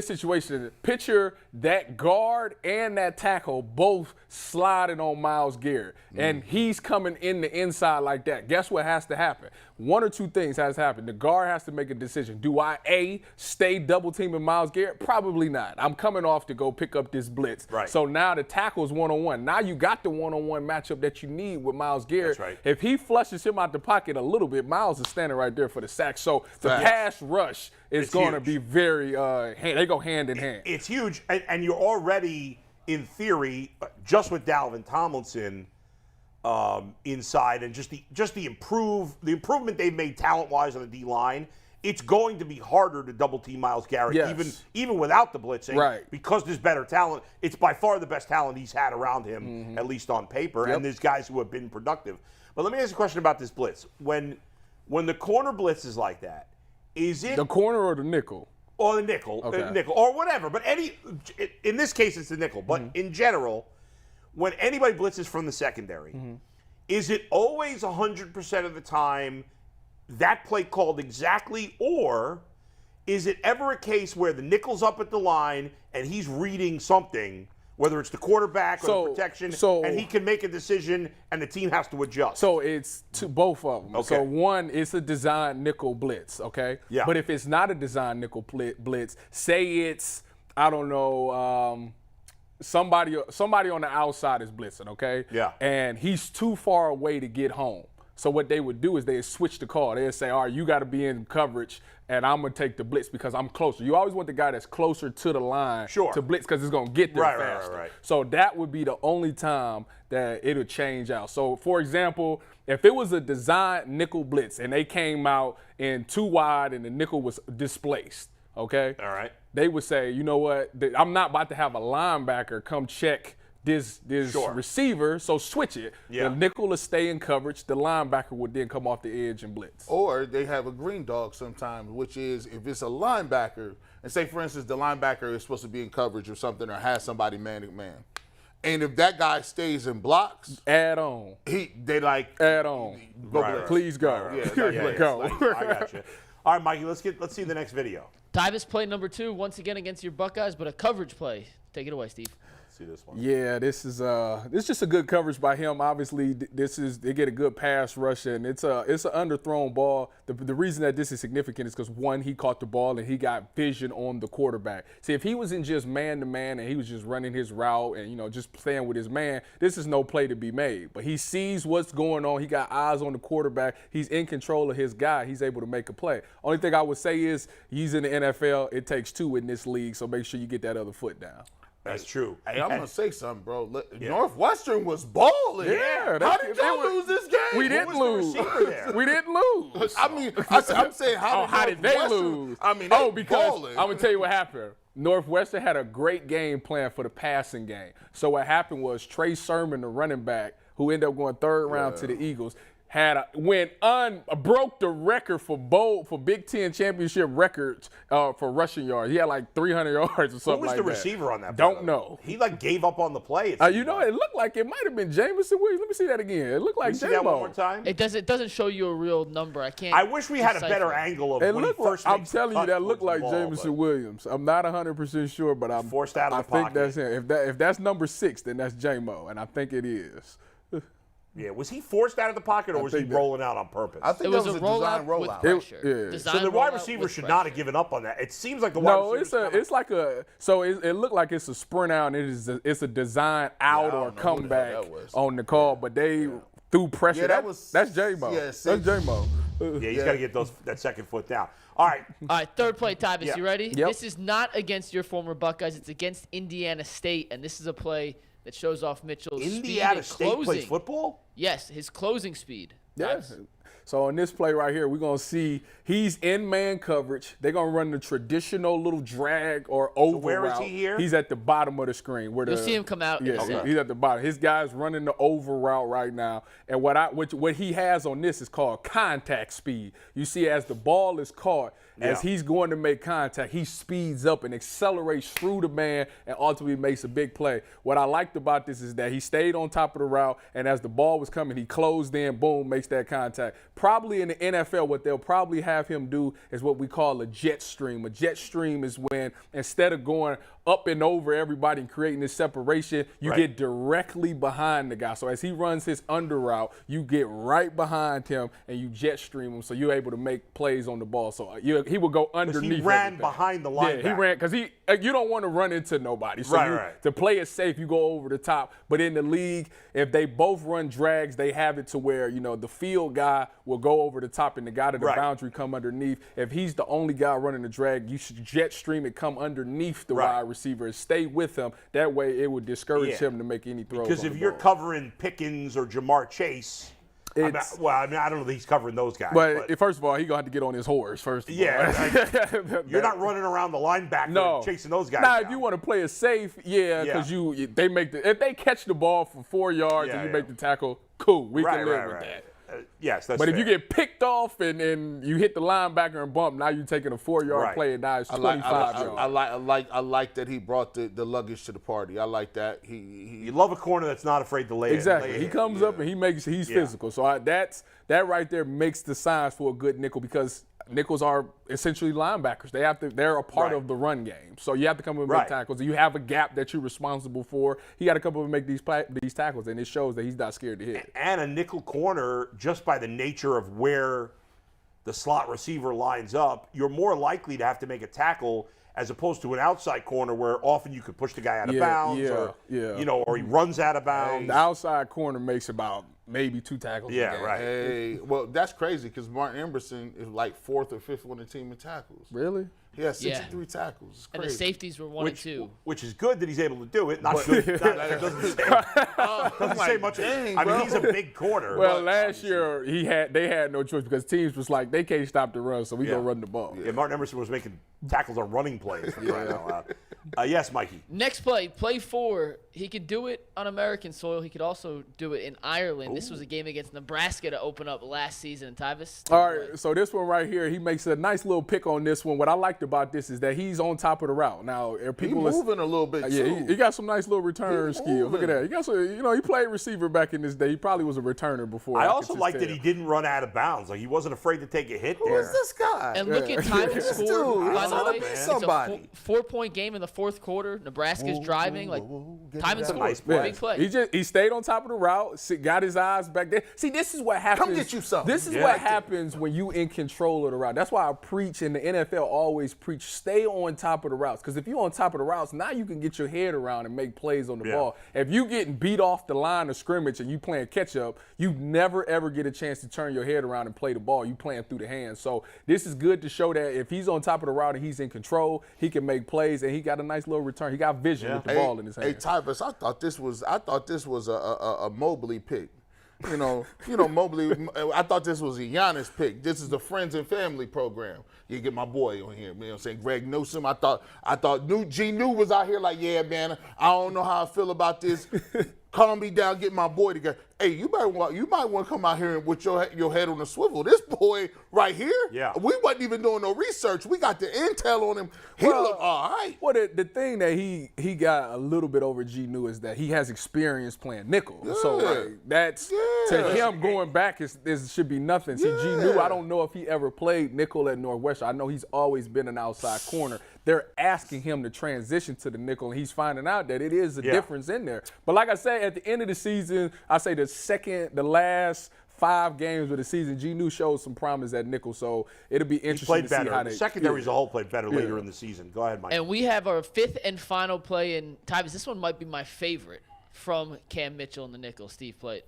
situation, picture that guard and that tackle both sliding on Myles Garrett, and he's coming in the inside like that. Guess what has to happen? One or two things has to happen. The guard has to make a decision. Do I, stay double teaming Myles Garrett? Probably not. I'm coming off to go pick up this blitz. Right. So now the tackle's one-on-one. Now you got the one-on-one matchup that you need with Myles Garrett. That's right. If he flushes him out the pocket a little bit, Myles is standing right there for the sack. So the pass rush is going to be very they go hand in hand. It's huge, and you're already, in theory, just with Dalvin Tomlinson inside, and just the improvement they've made talent-wise on the D-line, it's going to be harder to double-team Myles Garrett, even without the blitzing, right? Because there's better talent. It's by far the best talent he's had around him, at least on paper, and there's guys who have been productive. But let me ask you a question about this blitz. When the corner blitz is like that, is it the corner or the nickel? Or the nickel, or whatever. But in this case, it's the nickel. But in general, when anybody blitzes from the secondary, is it always 100% of the time that play called exactly, or is it ever a case where the nickel's up at the line and he's reading something, whether it's the quarterback or the protection, and he can make a decision and the team has to adjust? So it's both of them. Okay. So one, it's a design nickel blitz, okay? Yeah. But if it's not a design nickel blitz, say it's, I don't know, somebody on the outside is blitzing, okay? Yeah. And he's too far away to get home. So what they would do is they'd switch the call. They'd say, all right, you got to be in coverage, and I'm going to take the blitz because I'm closer. You always want the guy that's closer to the line to blitz because it's going to get there faster. Right. So that would be the only time that it'll change out. So, for example, if it was a design nickel blitz and they came out in too wide and the nickel was displaced, okay? All right. They would say, you know what, I'm not about to have a linebacker come check this receiver, so switch it. Yeah. The nickel will stay in coverage. The linebacker would then come off the edge and blitz. Or they have a green dog sometimes, which is if it's a linebacker, and say, for instance, the linebacker is supposed to be in coverage or something or has somebody man-to-man. And if that guy stays in blocks, add on. Add on. Please go. Go. I got you. All right, Mikey, let's see the next video. Tyvis play number 2 once again against your Buckeyes, but a coverage play. Take it away, Steve. see this one. Yeah, this is just a good coverage by him. Obviously, they get a good pass rush, and it's an underthrown ball. The reason that this is significant is because, one, he caught the ball and he got vision on the quarterback. See, if he was in just man-to-man and he was just running his route and, just playing with his man, this is no play to be made. But he sees what's going on. He got eyes on the quarterback. He's in control of his guy. He's able to make a play. Only thing I would say is he's in the NFL. It takes two in this league, so make sure you get that other foot down. That's true. Hey, I'm gonna say something, bro. Northwestern was balling. Yeah, how did y'all lose this game? We didn't lose. We didn't lose. I mean, I'm saying how did they lose? I mean, because balling. I'm gonna tell you what happened. Northwestern had a great game plan for the passing game. So what happened was Trey Sermon, the running back, who ended up going third round to the Eagles, broke the record for Big Ten championship records for rushing yards. He had like 300 yards or something like that. Who was the receiver on that? Don't know. He gave up on the play. It looked like it might have been Jameson Williams. Let me see that again. It looked like see that one more time. It doesn't show you a real number. I wish we had a better angle of when he first I'm telling you, that looked like ball, Jameson Williams. I'm not 100% sure, but I'm forced out of the pocket. pocket. I think that's him. If that's number 6, then that's J-Mo, and I think it is. Yeah, was he forced out of the pocket, or was he rolling out on purpose? I think it was that was a rollout with pressure. So the wide receiver should not have given up on that. It seems like the wide receiver. It looked like it's a sprint out, and it's a design out or comeback on the call, but they threw pressure. Yeah, that's J-Mo. Yeah, that's J-Mo. Yeah, he's got to get that second foot down. All right, third play, Tyvis. Yeah. You ready? Yep. This is not against your former Buckeyes. It's against Indiana State, and this is a play that shows off Mitchell's Indiana speed State closing. plays football? Yes, his closing speed. Yes. Yeah. So in this play right here, we're going to see he's in man coverage. They're going to run the traditional little drag or over where route. is he here? He's at the bottom of the screen. You'll see him come out. Yeah, he's at the bottom. His guy's running the over route right now. And what he has on this is called contact speed. You see, as the ball is caught, as he's going to make contact, he speeds up and accelerates through the man and ultimately makes a big play. What I liked about this is that he stayed on top of the route, and as the ball was coming, he closed in, boom, makes that contact. Probably in the NFL, what they'll probably have him do is what we call a jet stream. A jet stream is when instead of going up and over everybody and creating this separation, you get directly behind the guy. So as he runs his under route, you get right behind him and you jet stream him, so you're able to make plays on the ball. So he will go underneath. He ran everything. behind the linebacker. Yeah, he ran because you don't want to run into nobody. So to play it safe, you go over the top. But in the league, if they both run drags, they have it to where the field guy will go over the top and the guy to the boundary come underneath. If he's the only guy running the drag, you should jet stream it, come underneath the wide receiver, and stay with him. That way, it would discourage him to make any throws. Because if you're covering Pickens or Jamar Chase. I don't know that he's covering those guys. But first of all, he's going to have to get on his horse first of all. You're not running around the linebacker chasing those guys down. If you want to play it safe, because if they catch the ball for 4 yards and you make the tackle, cool, we can live with that. Yes, that's But fair. if you get picked off and you hit the linebacker and bump, now you're taking a 4-yard play and now it's 25 yards. I like that he brought the luggage to the party. I like that. You love a corner that's not afraid to lay it. Exactly. He comes up and he's physical. So that right there makes the signs for a good nickel, because nickels are essentially linebackers. They're a part of the run game. So you have to come and make tackles. You have a gap that you're responsible for. He got to come up and make these tackles, and it shows that he's not scared to hit. And a nickel corner, just by the nature of where the slot receiver lines up, you're more likely to have to make a tackle as opposed to an outside corner where often you could push the guy out of bounds or he runs out of bounds. The outside corner makes about maybe 2 tackles a game. Hey, well, that's crazy because Martin Emerson is like 4th or 5th on the team in tackles. Really? He has 63 tackles. It's crazy. And the safeties were 1 and 2. Which is good that he's able to do it. Not good. That doesn't say much. I mean, he's a big corner. Well, last year they had no choice because teams was like, they can't stop the run, so we gonna run the ball. Yeah, Martin Emerson was making tackles on running plays. Yes, Mikey. Next play 4. He could do it on American soil. He could also do it in Ireland. This was a game against Nebraska to open up last season. Tyvis? All right, so this one right here, he makes a nice little pick on this one. What I liked about this is that he's on top of the route. Now, people moving a little bit, too. Yeah, he got some nice little return skills. Look at that. He got some, he played receiver back in this day. He probably was a returner before. I also like that he didn't run out of bounds. Like, he wasn't afraid to take a hit there. Who is this guy? And look at Tyvis score. By the way, somebody. it's a 4-point game in the fourth quarter. Nebraska's driving. Time and score. nice Big play. He stayed on top of the route, got his eyes back there. See, this is what happens. Come get you something. This is what happens when you in control of the route. That's why I preach, and the NFL always preach, stay on top of the routes. Because if you're on top of the routes, now you can get your head around and make plays on the ball. If you getting beat off the line of scrimmage and you playing catch up, you never ever get a chance to turn your head around and play the ball. You playing through the hands. So this is good to show that if he's on top of the route and he's in control, he can make plays, and he got a nice little return. He got vision with the ball in his hand. Hey, Tyvis, I thought this was a Mobley pick. You know, Mobley. I thought this was a Giannis pick. This is the Friends and Family program. You get my boy on here. You know what I'm saying? Greg Newsom. I thought G New was out here like, yeah, man. I don't know how I feel about this. Calm me down, get my boy together. Hey, you might want to come out here with your head on a swivel. This boy right here, we wasn't even doing no research. We got the intel on him. He looked all right. Well, the thing that he got a little bit over G New is that he has experience playing nickel. Yeah. So that's to him going back should be nothing. See, G New, I don't know if he ever played nickel at Northwestern. I know he's always been an outside corner. They're asking him to transition to the nickel, and he's finding out that it is a difference in there. But like I say, at the end of the season, I say the last 5 games of the season, G New showed some promise at nickel, so it'll be interesting to see how they. The secondary as a whole played better later in the season. Go ahead, Mike. And we have our 5th and final play in Tyvis. This one might be my favorite from Cam Mitchell in the nickel. Steve played.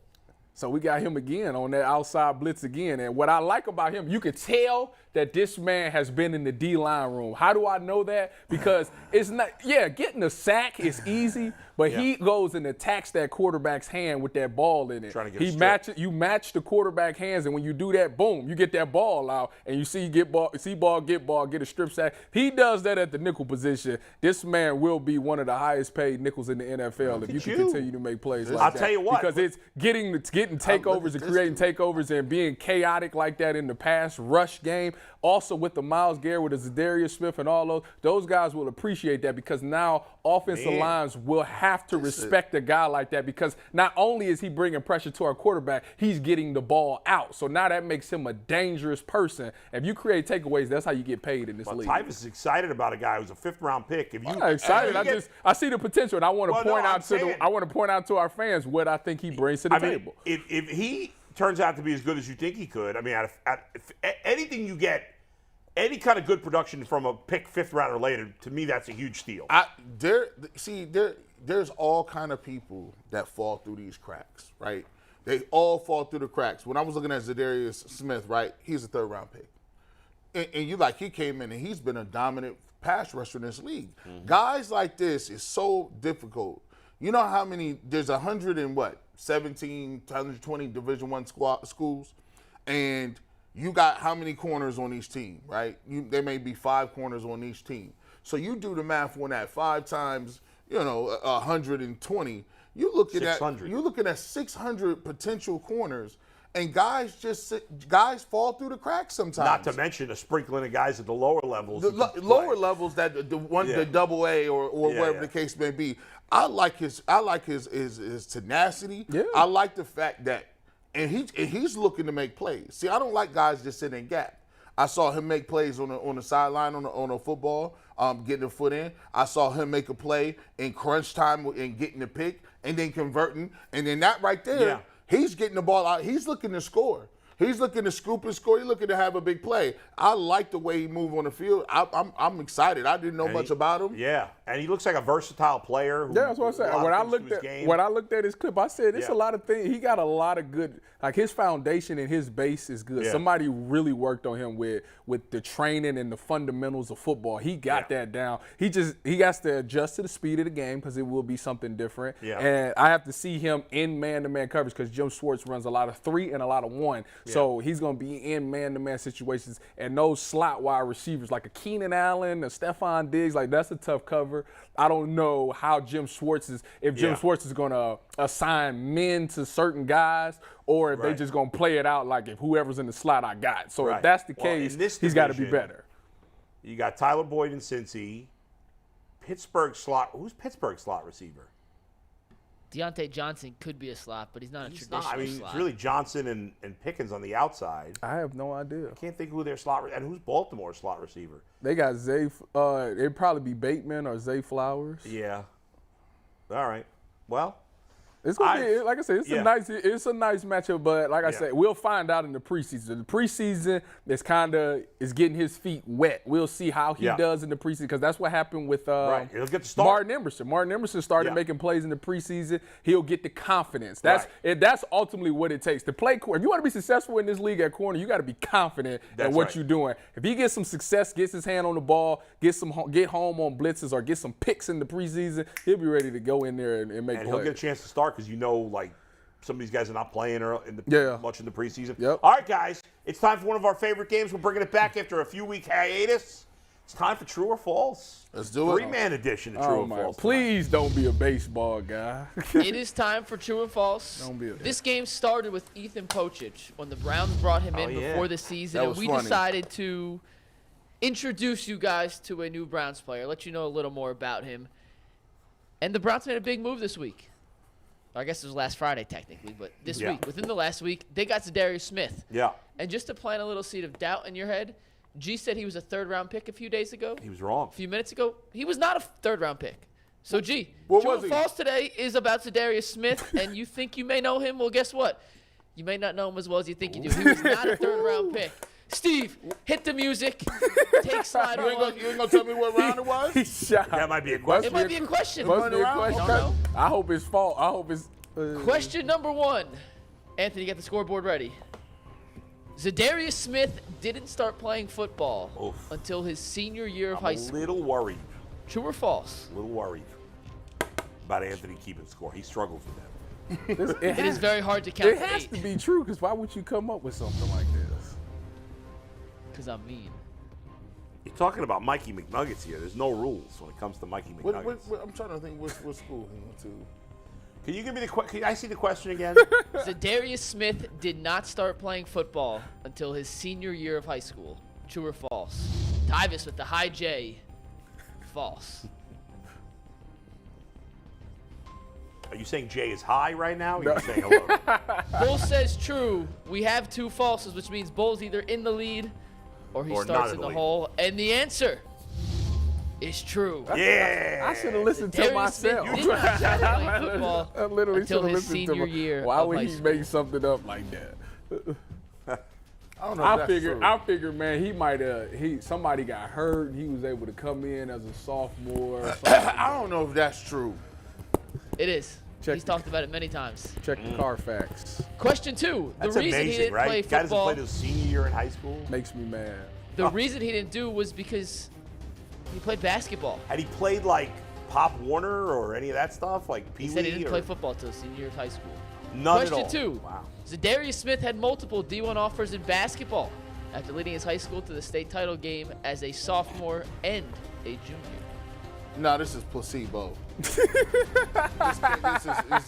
So we got him again on that outside blitz again. And what I like about him, you can tell that this man has been in the D-line room. How do I know that? Because it's not, getting a sack is easy, but he goes and attacks that quarterback's hand with that ball in it. Trying to get you match the quarterback hands, and when you do that, boom, you get that ball out, and you see get a strip sack. He does that at the nickel position. This man will be one of the highest paid nickels in the NFL if you can continue to make plays like that. I'll tell you what. Because it's getting takeovers and creating takeovers and being chaotic like that in the pass rush game. Also with the Myles Garrett, with the Zadarius Smith and all those guys will appreciate that, because now offensive lines will have to respect a guy like that, because not only is he bringing pressure to our quarterback, he's getting the ball out. So now that makes him a dangerous person. If you create takeaways, that's how you get paid in this league. Tyvis is excited about a guy who's a 5th-round pick. I'm excited. I see the potential, and I want to point out to our fans what I think he brings to the table. If he turns out to be as good as you think he could, I mean, anything you get, any kind of good production from a pick 5th round or later, to me, that's a huge steal. There's all kind of people that fall through these cracks, right? They all fall through the cracks. When I was looking at Zadarius Smith, right, he's a 3rd-round pick. And he came in and he's been a dominant pass rusher in this league. Mm-hmm. Guys like this is so difficult. You know how many, there's 117, 120 Division I schools, and you got how many corners on each team, right? There may be 5 corners on each team. So you do the math on that 5 times, 120. You're looking at 600 potential corners, and guys fall through the cracks sometimes. Not to mention a sprinkling of guys at the lower levels. Lower levels that the double A or whatever the case may be. I like his tenacity. Yeah. I like the fact that he's looking to make plays. See, I don't like guys just sitting in gap. I saw him make plays on the sideline on a football, getting a foot in. I saw him make a play in crunch time and getting the pick and then converting. And then that right there, he's getting the ball out. He's looking to score. He's looking to scoop and score. He's looking to have a big play. I like the way he moves on the field. I'm excited. I didn't know much about him. Yeah, and he looks like a versatile player. That's what I said. When I looked at his clip, I said it's a lot of things. He got a lot of good. Like, his foundation and his base is good. Yeah. Somebody really worked on him with the training and the fundamentals of football. He got that down. He has to adjust to the speed of the game, because it will be something different. Yeah. And I have to see him in man-to-man coverage, because Jim Schwartz runs a lot of 3 and a lot of 1. Yeah. So he's going to be in man-to-man situations. And those slot wide receivers like a Keenan Allen, a Stephon Diggs, like, that's a tough cover. I don't know how Jim Schwartz is going to assign men to certain guys, or if they just going to play it out like, if whoever's in the slot, I got. So if that's the case, he's got to be better. You got Tyler Boyd in Cincy. Pittsburgh slot. Who's Pittsburgh slot receiver? Deontay Johnson could be a slot, but he's not a traditional I mean, slot. it's really Johnson and Pickens on the outside. I have no idea. I can't think who their slot and who's Baltimore's slot receiver. They got Zay. It'd probably be Bateman or Zay Flowers. Yeah. All right. Well, It's gonna be, like I said, it's a nice matchup. But like I said, we'll find out in the preseason. The preseason is getting his feet wet. We'll see how he does in the preseason because that's what happened with He'll get the start. Martin Emerson. Martin Emerson started making plays in the preseason. He'll get the confidence. That's ultimately what it takes to play corner. If you want to be successful in this league at corner, you got to be confident in what you're doing. If he gets some success, gets his hand on the ball, get home on blitzes or get some picks in the preseason, he'll be ready to go in there and make plays. He'll get a chance to start because like some of these guys are not playing much in the preseason. Yep. All right, guys, it's time for one of our favorite games. We're bringing it back after a few-week hiatus. It's time for True or False. Let's do it. 3-man edition of True or False. Please don't be a baseball guy. It is time for True or False. Don't be a This game started with Ethan Pocic when the Browns brought him in before the season, and we decided to introduce you guys to a new Browns player, let you know a little more about him. And the Browns made a big move this week. I guess it was last Friday technically, but this week, within the last week, they got Zadarius Smith. Yeah. And just to plant a little seed of doubt in your head, G said he was a third-round pick a few days ago. He was wrong. A few minutes ago, he was not a third-round pick. So, G, What True was or he? False today is about Zadarius Smith, and you think you may know him. Well, guess what? You may not know him as well as you think you do. He was not a third-round pick. Steve, hit the music. Take slide You ain't gonna tell me what round it was? He's shot. That might be a question. It might be a question. Must be a I question. don't know. I hope it's false. I hope it's. Question number 1. Anthony, get the scoreboard ready. Zadarius Smith didn't start playing football until his senior year of high I'm a school. little worried. True or false? A little worried about Anthony keeping score. He struggles with that. It is very hard to count It has to to 8. be true, because why would you come up with something like this? Because I'm mean. You're talking about Mikey McNuggets here. There's no rules when it comes to Mikey McNuggets. I'm trying to think what school he went to. Can you give me can I see the question again? Zadarius Smith did not start playing football until his senior year of high school. True or false? Tyvis with the high J. False. Are you saying Jay is high right now? Or are you saying hello? Bull says true. We have 2 falses, which means Bull's either in the lead or he Or starts not in in the the lead. hole. And the answer is true. Yeah. I should have listened to Darius Smith myself. did not start playing football I literally until should have his listened to senior my, year Why of would high he school. make something up like that? I don't know. If that's true. I figured, man, he might have. Somebody got hurt. He was able to come in as a sophomore. Or something. I don't know if that's true. It is. Check He's the- talked about it many times. Check the Carfax. Question 2. That's the reason he amazing, didn't right? play Guy doesn't football. play till senior year in high school. Makes me mad. The reason he didn't do was because he played basketball. Had he played like Pop Warner or any of that stuff, like Pee He Wee? said he didn't play football until his senior year of high school. None at all. Question 2. Wow. Zadarius Smith had multiple D1 offers in basketball after leading his high school to the state title game as a sophomore and a junior. No, this is placebo. this is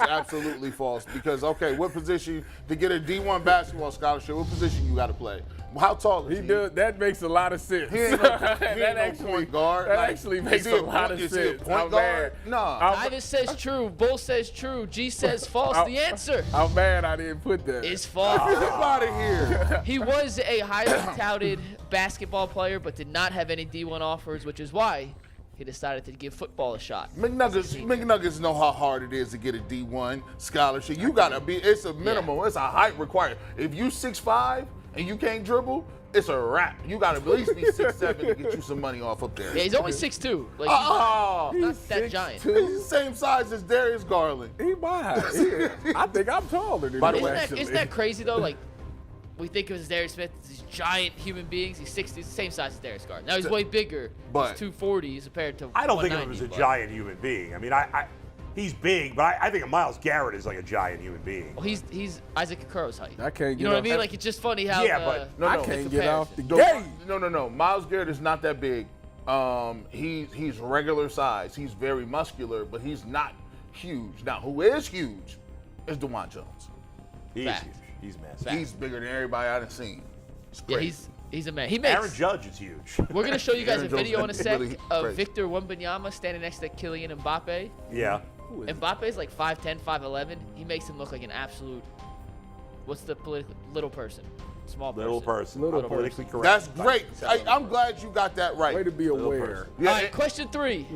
absolutely false because, okay, what position to get a D1 basketball scholarship, what position you got to play? How tall is he? That makes a lot of sense. He ain't no point guard. That Like, actually is makes he a lot of is he a sense. point I'm guard? mad. Nah. Tyvis says true. Bull says true. G says false. The answer I'm mad I didn't put that. is false. Get out of here. He was a highly touted basketball player, but did not have any D1 offers, which is why he decided to give football a shot. McNuggets know how hard it is to get a D1 scholarship. You gotta be. It's a minimum. It's a height required. If you 6'5" and you can't dribble, it's a wrap. You gotta at least be 6'7" to get you some money off up there. Yeah, he's only 6'2". Like, he's not that giant. He's the same size as Darius Garland. He my height. I think I'm taller than By the him, way, actually. Isn't that crazy, though? Like, we think of Zadarius Smith as these giant human beings. He's 60, he's the same size as Darius Garland. Now, he's way bigger. But- He's 240 as compared to I don't think of him as 190, a but- giant human being. I mean, he's big, but I think of Myles Garrett as like a giant human being. Well, he's Isaac Okoro's height. I can't You get know what I off mean? that- Like, it's just funny how Yeah, but No, I no. can't get off the No, gate. no. Myles Garrett is not that big. He's regular size. He's very muscular, but he's not huge. Now, who is huge is DeJuan Jones. He's Fact. huge. He's massive. Fact. He's bigger than everybody I've seen. It's Yeah, crazy. he's a man. He makes. Aaron Judge is huge. We're gonna show you guys a Aaron Jones video in a is sec really of crazy. Victor Wembanyama standing next to Kylian Mbappe. Yeah. Mbappe's like 5'10", 5'11". He makes him look like an absolute. What's the little person? Small person. Little person. Little Politically correct. That's great. I'm glad you got that right. Way to be aware. person. Yeah, All right, question 3.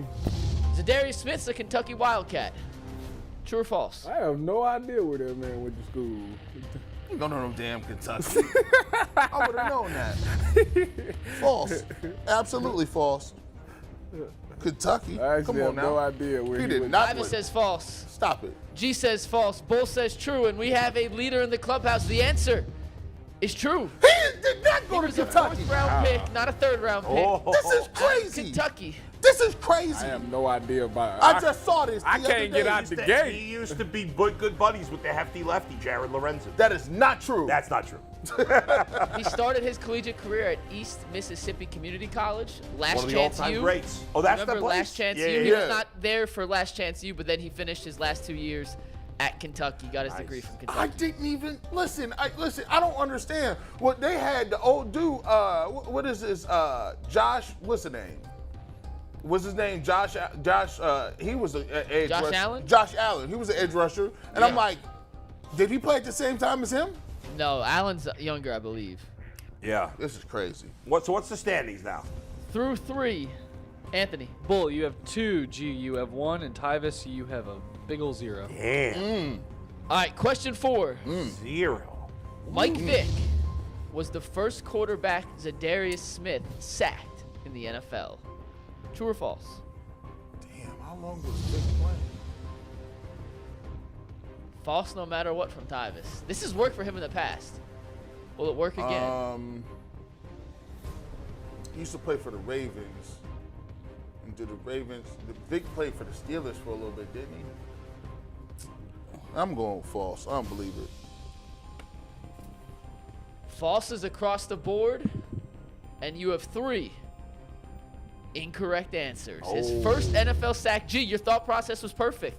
Zadarius Smith's a Kentucky Wildcat. True or false? I have no idea where that man went to school. You don't know no damn Kentucky. I would have known that. False. Absolutely false. Kentucky. I actually Come on have now. no idea where He he did went. not. Tyvis says false. Stop it. G says false. Bull says true. And we have a leader in the clubhouse. The answer is true. He did not He go to was a Kentucky. 4th round pick, not a 3rd round pick. Oh. This is Out of crazy. Kentucky. This is crazy. I have no idea about it. I just saw this. I the other can't get day. out the He gate. used to be good buddies with the hefty lefty, Jared Lorenzen. That is not true. That's not true. He started his collegiate career at East Mississippi Community College. Last One of the Chance all-time U. greats. Oh, that's Remember the place? Last Chance Yeah, U? yeah, He yeah. was not there for Last Chance U, but then he finished his last 2 years at Kentucky. Got his Nice. degree from I Kentucky. didn't even listen. I don't understand what they had. The old dude. What is this? Josh. What's his name? Was his name Josh? He was an edge Josh rusher. Allen? Josh Allen. He was an edge rusher, and I'm Yeah. like, did he play at the same time as him? No, Allen's younger, I believe. Yeah. This is crazy. So what's the standings now? Through 3. Anthony. Bull, you have 2. G, you have 1. And Tyvis, you have a big ol' 0. Damn. All right, question 4. 0. Mike Vick was the first quarterback Zadarius Smith sacked in the NFL. True or false? Damn, how long was Vic playing? False no matter what from Tyvis. This has worked for him in the past. Will it work again? He used to play for the Ravens. And did the Ravens? The Vic played for the Steelers for a little bit, didn't he? I'm going false. I don't believe it. False is across the board, and you have 3 incorrect answers. His first NFL sack, G, your thought process was perfect,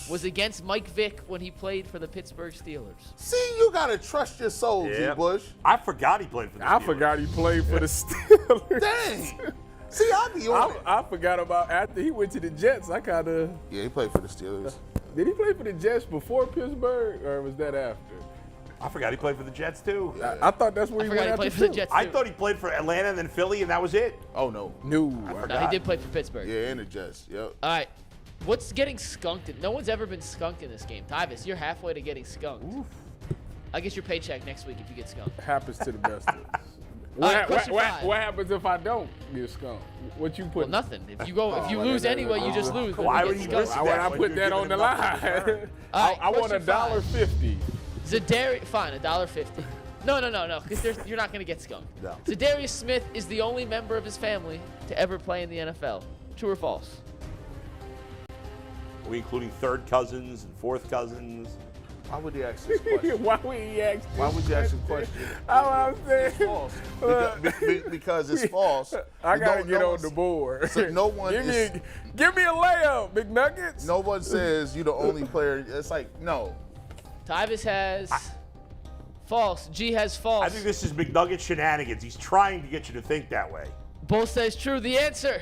was against Mike Vick when he played for the Pittsburgh Steelers. See, you gotta trust your soul, G. Bush. I forgot he played for the I Steelers. forgot he played for the Steelers. Dang. See, I be on it. I forgot about after he went to the Jets. I kind of. Yeah, he played for the Steelers. Did he play for the Jets before Pittsburgh, or was that after? I forgot he played for the Jets too. I thought that's where I he forgot went he after played for the too. Jets. I too. thought he played for Atlanta and then Philly, and that was it. Oh no. No. No, he did play for Pittsburgh. Yeah, and the Jets. Yep. All right. What's getting skunked? No one's ever been skunked in this game. Tyvis, you're halfway to getting skunked. I'll get your paycheck next week if you get skunked. Happens to the best of us. All right, question 5. What happens if I don't get skunked? What you put? Well, nothing. If you lose anyway, you just lose. Why Then would you you get risk skunked. Why would I when put you're that giving on the him nothing in line? return? All right, I want question 5. $1.50. Zadarius, fine, $1.50. No, because you're not going to get skunked. No. Zadarius Smith is the only member of his family to ever play in the NFL. True or false? Are we including third cousins and fourth cousins? Why would he ask this question? Why would he ask? Why would you ask a question? I'm saying. False. Because it's false. I gotta get no on the board. So no one give is- me a layup, Big Nuggets. No one says you're the only player. It's like, no. Tyvis has false. G has false. I think this is McNugget shenanigans. He's trying to get you to think that way. Bull says true. The answer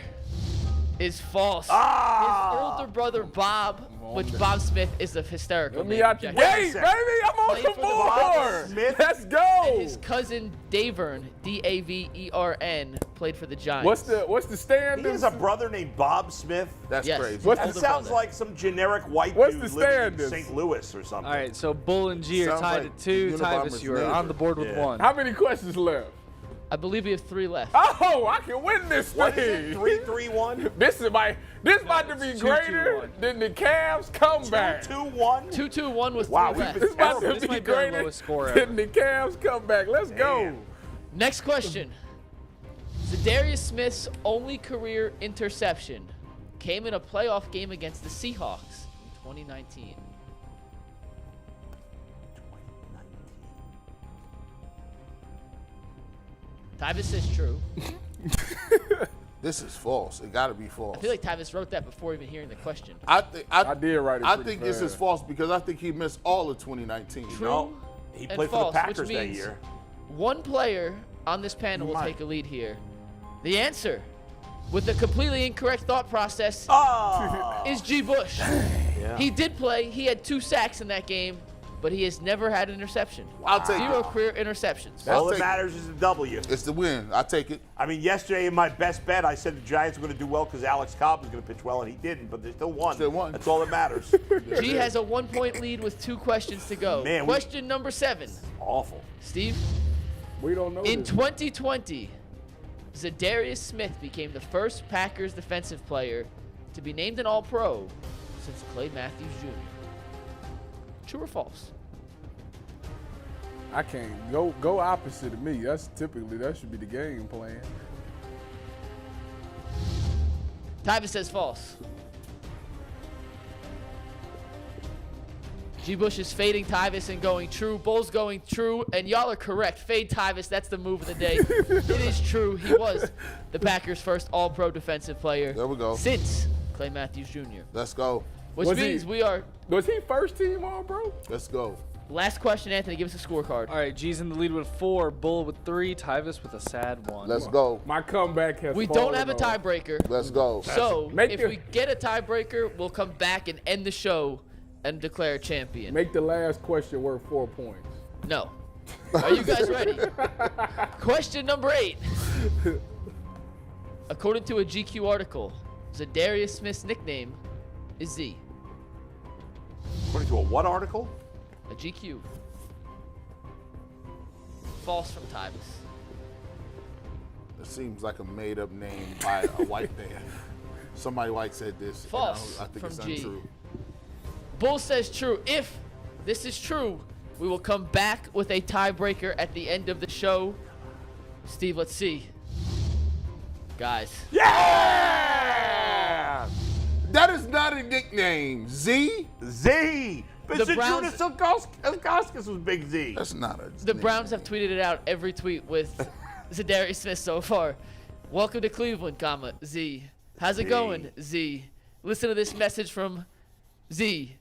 is false. Ah! His older brother Bob, which Bob Smith is a hysterical Let me name. out the Jack. gate, baby. I'm on Play the for the Bob board. Smith. Let's go. And his cousin Davern, Davern, played for the Giants. What's the He standard? has a brother named Bob Smith. That's Yes. crazy. What's That older sounds brother. like some generic white What's dude the living in standards? St. Louis or something. All right, so Bull and G are Sounds tied like at 2. Unabomber's Tyvis, you are neighbor. on the board with Yeah. 1. How many questions left? I believe we have 3 left. Oh, I can win this What is it? thing. 3-3-1? This about to be it's greater 2-2-1. than the Cavs comeback. 2-1? 2-2-1 with Wow, 3 we've left. been This about terrible. to This be might be our greater lowest score than ever. the Cavs comeback. Let's go. Damn. Next question. Zadarius Smith's only career interception came in a playoff game against the Seahawks in 2019. Tyvis says true. This is false. It got to be false. I feel like Tyvis wrote that before even hearing the question. I did write it I pretty think this is fast. false because I think he missed all of 2019. True No. He and played for false, the which Packers that means year. one player on this panel will Might. take a lead here. The answer, with a completely incorrect thought process, Oh! is G. Bush. Yeah. He did play. He had 2 sacks in that game, but he has never had an interception. I'll take 0 it. career interceptions. All that take it. matters is the W. It's the win. I take it. I mean, yesterday in my best bet, I said the Giants were going to do well because Alex Cobb was going to pitch well, and he didn't, but they still won. Still won. That's all that matters. G has a 1-point lead with 2 questions to go. Man, Question number 7. Awful. Steve, We don't know. in this. 2020, Zadarius Smith became the first Packers defensive player to be named an All-Pro since Clay Matthews Jr. True or false? I can't go opposite of me. That should be the game plan. Tyvis says false. G. Bush is fading Tyvis and going true. Bull's going true, and y'all are correct. Fade Tyvis. That's the move of the day. It is true. He was the Packers' first All-Pro defensive player. There we go. Since Clay Matthews Jr. Let's go. Which means we are. Was he first team all, bro? Let's go. Last question, Anthony. Give us a scorecard. All right, G's in the lead with 4, Bull with 3, Tyvis with a sad 1. Let's go. My comeback has. We fallen don't have a off. tiebreaker. Let's go. So Make if the- we get a tiebreaker, we'll come back and end the show and declare a champion. Make the last question worth 4 points. No. Are you guys ready? Question number 8. According to a GQ article, Zadarius Smith's nickname is Z. According to a what article? A GQ. False from Tyvis. It seems like a made-up name by a white man. Somebody white said this. and False I think from it's G. untrue. Bull says true. If this is true, we will come back with a tiebreaker at the end of the show. Steve, let's see. Guys. Yeah! That is not a nickname. Z? Z. But The Browns- Ilgauskas was Big Z. That's not a The Browns have tweeted it out every tweet with Zadarius Smith so far. Welcome to Cleveland, comma, Z. How's it going, Z? Listen to this message from Z.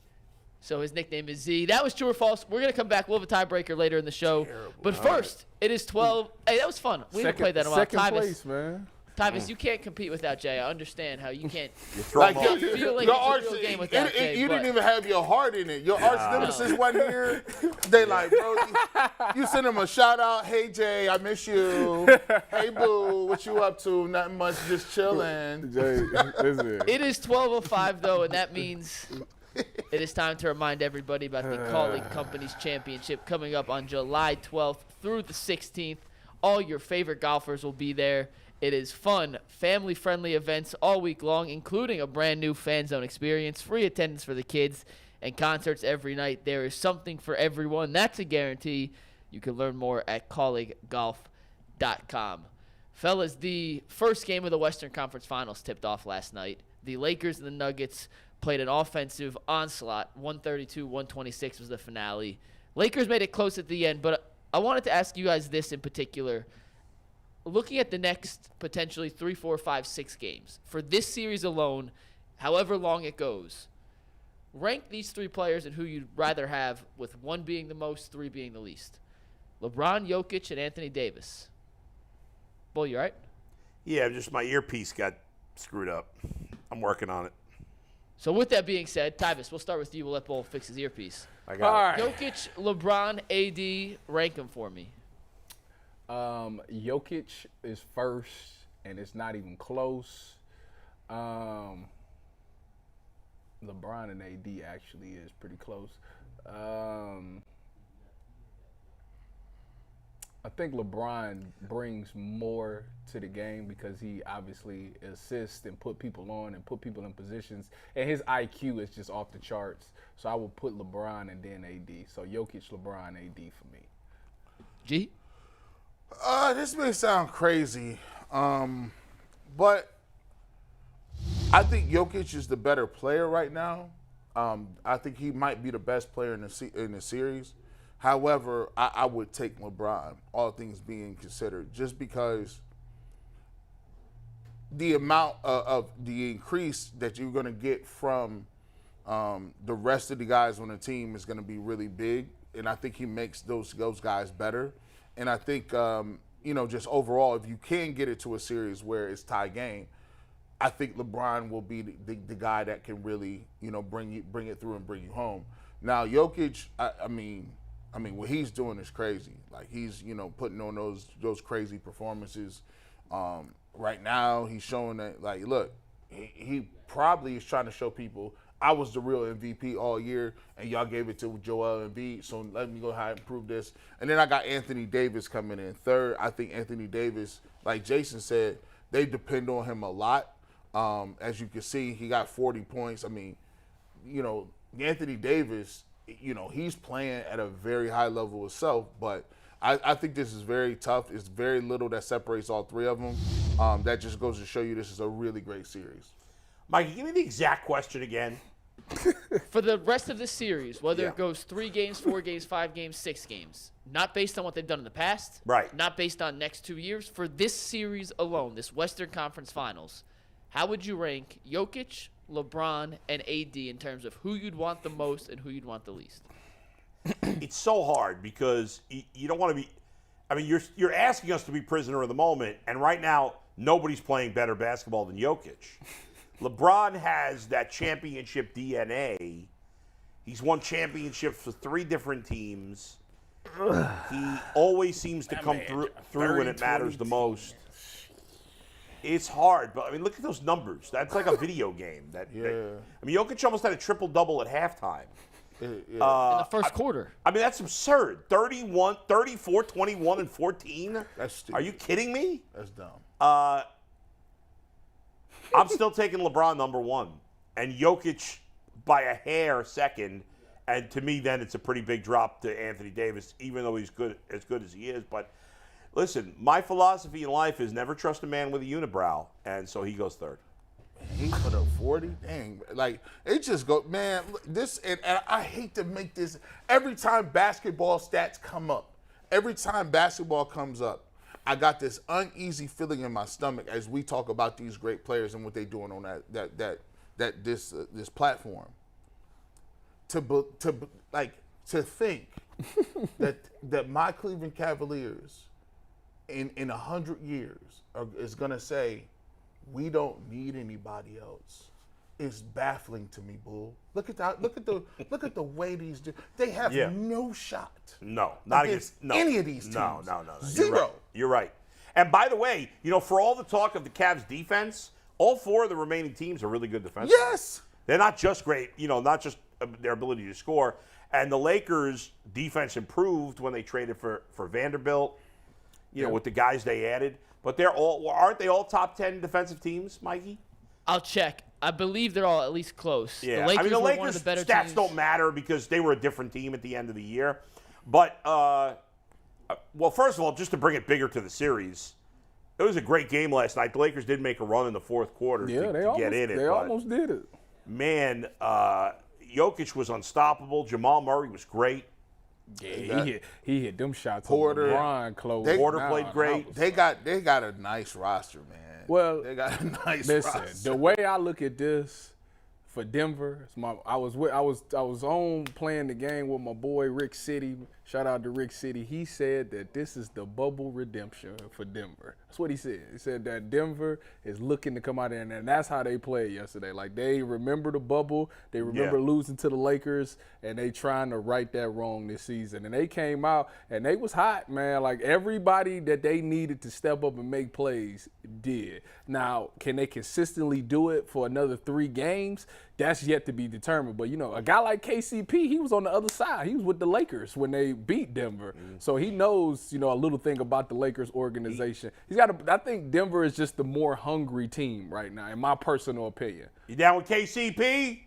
So his nickname is Z. That was true or false. We're going to come back. We'll have a tiebreaker later in the show. But first, it is 12. Hey, that was fun. We haven't played that in a while. Second place, man. Tyvis, you can't compete without Jay. I understand how you can't. Like, Throw 'em off. feel like your it's a arch, real game without Jay, you but- didn't even have your heart in it. Your arch nemesis wasn't here. They like, bro, you send him a shout out. Hey Jay, I miss you. Hey boo, what you up to? Nothing much, just chilling. Jay, listen. It is 12:05 though, and that means it is time to remind everybody about the Calling Companies Championship coming up on July 12th through the 16th. All your favorite golfers will be there. It is fun, family-friendly events all week long, including a brand new fan zone experience, free attendance for the kids, and concerts every night. There is something for everyone. That's a guarantee. You can learn more at callinggolf.com. Fellas, the first game of the Western Conference Finals tipped off last night. The Lakers and the Nuggets played an offensive onslaught. 132-126 was the finale. Lakers made it close at the end, but I wanted to ask you guys this in particular. Looking at the next potentially 3, 4, 5, 6 games, for this series alone, however long it goes, rank these 3 players and who you'd rather have, with 1 being the most, 3 being the least. LeBron, Jokic, and Anthony Davis. Bull, you all right? Yeah, just my earpiece got screwed up. I'm working on it. So with that being said, Tyvis, we'll start with you. We'll let Bull fix his earpiece. I got it. Jokic, LeBron, AD, rank them for me. Jokic is first, and it's not even close. LeBron and AD actually is pretty close. I think LeBron brings more to the game because he obviously assists and put people on and put people in positions, and his IQ is just off the charts. So I will put LeBron and then AD. So Jokic, LeBron, AD for me. G? This may sound crazy, but I think Jokic is the better player right now. I think he might be the best player in the series. However, I would take LeBron, all things being considered, just because the amount of the increase that you're going to get from the rest of the guys on the team is going to be really big, and I think he makes those guys better. And I think, just overall, if you can get it to a series where it's tie game, I think LeBron will be the guy that can really, bring it through and bring you home. Now, Jokic, I mean, what he's doing is crazy. Like, he's, putting on those crazy performances. Right now, he's showing that, like, look, he probably is trying to show people I was the real MVP all year, and y'all gave it to Joel Embiid, so let me go ahead and prove this. And then I got Anthony Davis coming in third. I think Anthony Davis, like Jason said, they depend on him a lot. As you can see, he got 40 points. I mean, Anthony Davis, he's playing at a very high level himself, but I think this is very tough. It's very little that separates all three of them. That just goes to show you this is a really great series. Mike, give me the exact question again. For the rest of the series, whether it goes 3 games, 4 games, 5 games, 6 games, not based on what they've done in the past, right? Not based on next 2 years. For this series alone, this Western Conference Finals, how would you rank Jokic, LeBron, and AD in terms of who you'd want the most and who you'd want the least? It's so hard because you don't want to be. I mean, you're asking us to be prisoner of the moment, and right now nobody's playing better basketball than Jokic. LeBron has that championship DNA. He's won championships for 3 different teams. He always seems to come through when it matters the most. It's hard, but I mean, look at those numbers. That's like a video game. Jokic almost had a triple-double at halftime. In the first quarter. I mean, that's absurd. 31, 34, 21, and 14. That's stupid. Are you kidding me? That's dumb. I'm still taking LeBron number 1, and Jokic by a hair second. And to me, then it's a pretty big drop to Anthony Davis, even though he's as good as he is. But listen, my philosophy in life is never trust a man with a unibrow, and so he goes third. He put up 40? Dang. Like, it just go, man, this, and I hate to make this, every time basketball stats come up, every time basketball comes up, I got this uneasy feeling in my stomach as we talk about these great players and what they're doing on this platform. To think that my Cleveland Cavaliers in 100 years is gonna say we don't need anybody else. It's baffling to me, Bull. Look at that. Look at the way these do. They have no shot. No, not against any of these teams. No. Zero. You're right. And by the way, for all the talk of the Cavs defense, all 4 of the remaining teams are really good defense. Yes. They're not just great, not just their ability to score. And the Lakers' defense improved when they traded for Vanderbilt, with the guys they added. But aren't they all top 10 defensive teams, Mikey? I'll check. I believe they're all at least close. Yeah, the Lakers the were Lakers one of the better stats teams. don't matter because they were a different team at the end of the year. But, well, first of all, just to bring it bigger to the series, it was a great game last night. The Lakers did make a run in the fourth quarter to get in it. They almost did it. Man, Jokic was unstoppable. Jamal Murray was great. Yeah, he hit them shots. Porter, LeBron closed. Porter played great. They got a nice roster, man. Well, they got a nice listen, roster. the way I look at this for Denver, I was on playing the game with my boy Rick City. Shout out to Rick City. He said that this is the bubble redemption for Denver. That's what he said. He said that Denver is looking to come out there, and that's how they played yesterday. Like, they remember the bubble. They remember losing to the Lakers, and they trying to right that wrong this season. And they came out, and they was hot, man. Like, everybody that they needed to step up and make plays did. Now, can they consistently do it for another 3 games? That's yet to be determined. But, a guy like KCP, he was on the other side. He was with the Lakers when they beat Denver. So he knows, a little thing about the Lakers organization. I think Denver is just the more hungry team right now, in my personal opinion. You down with KCP?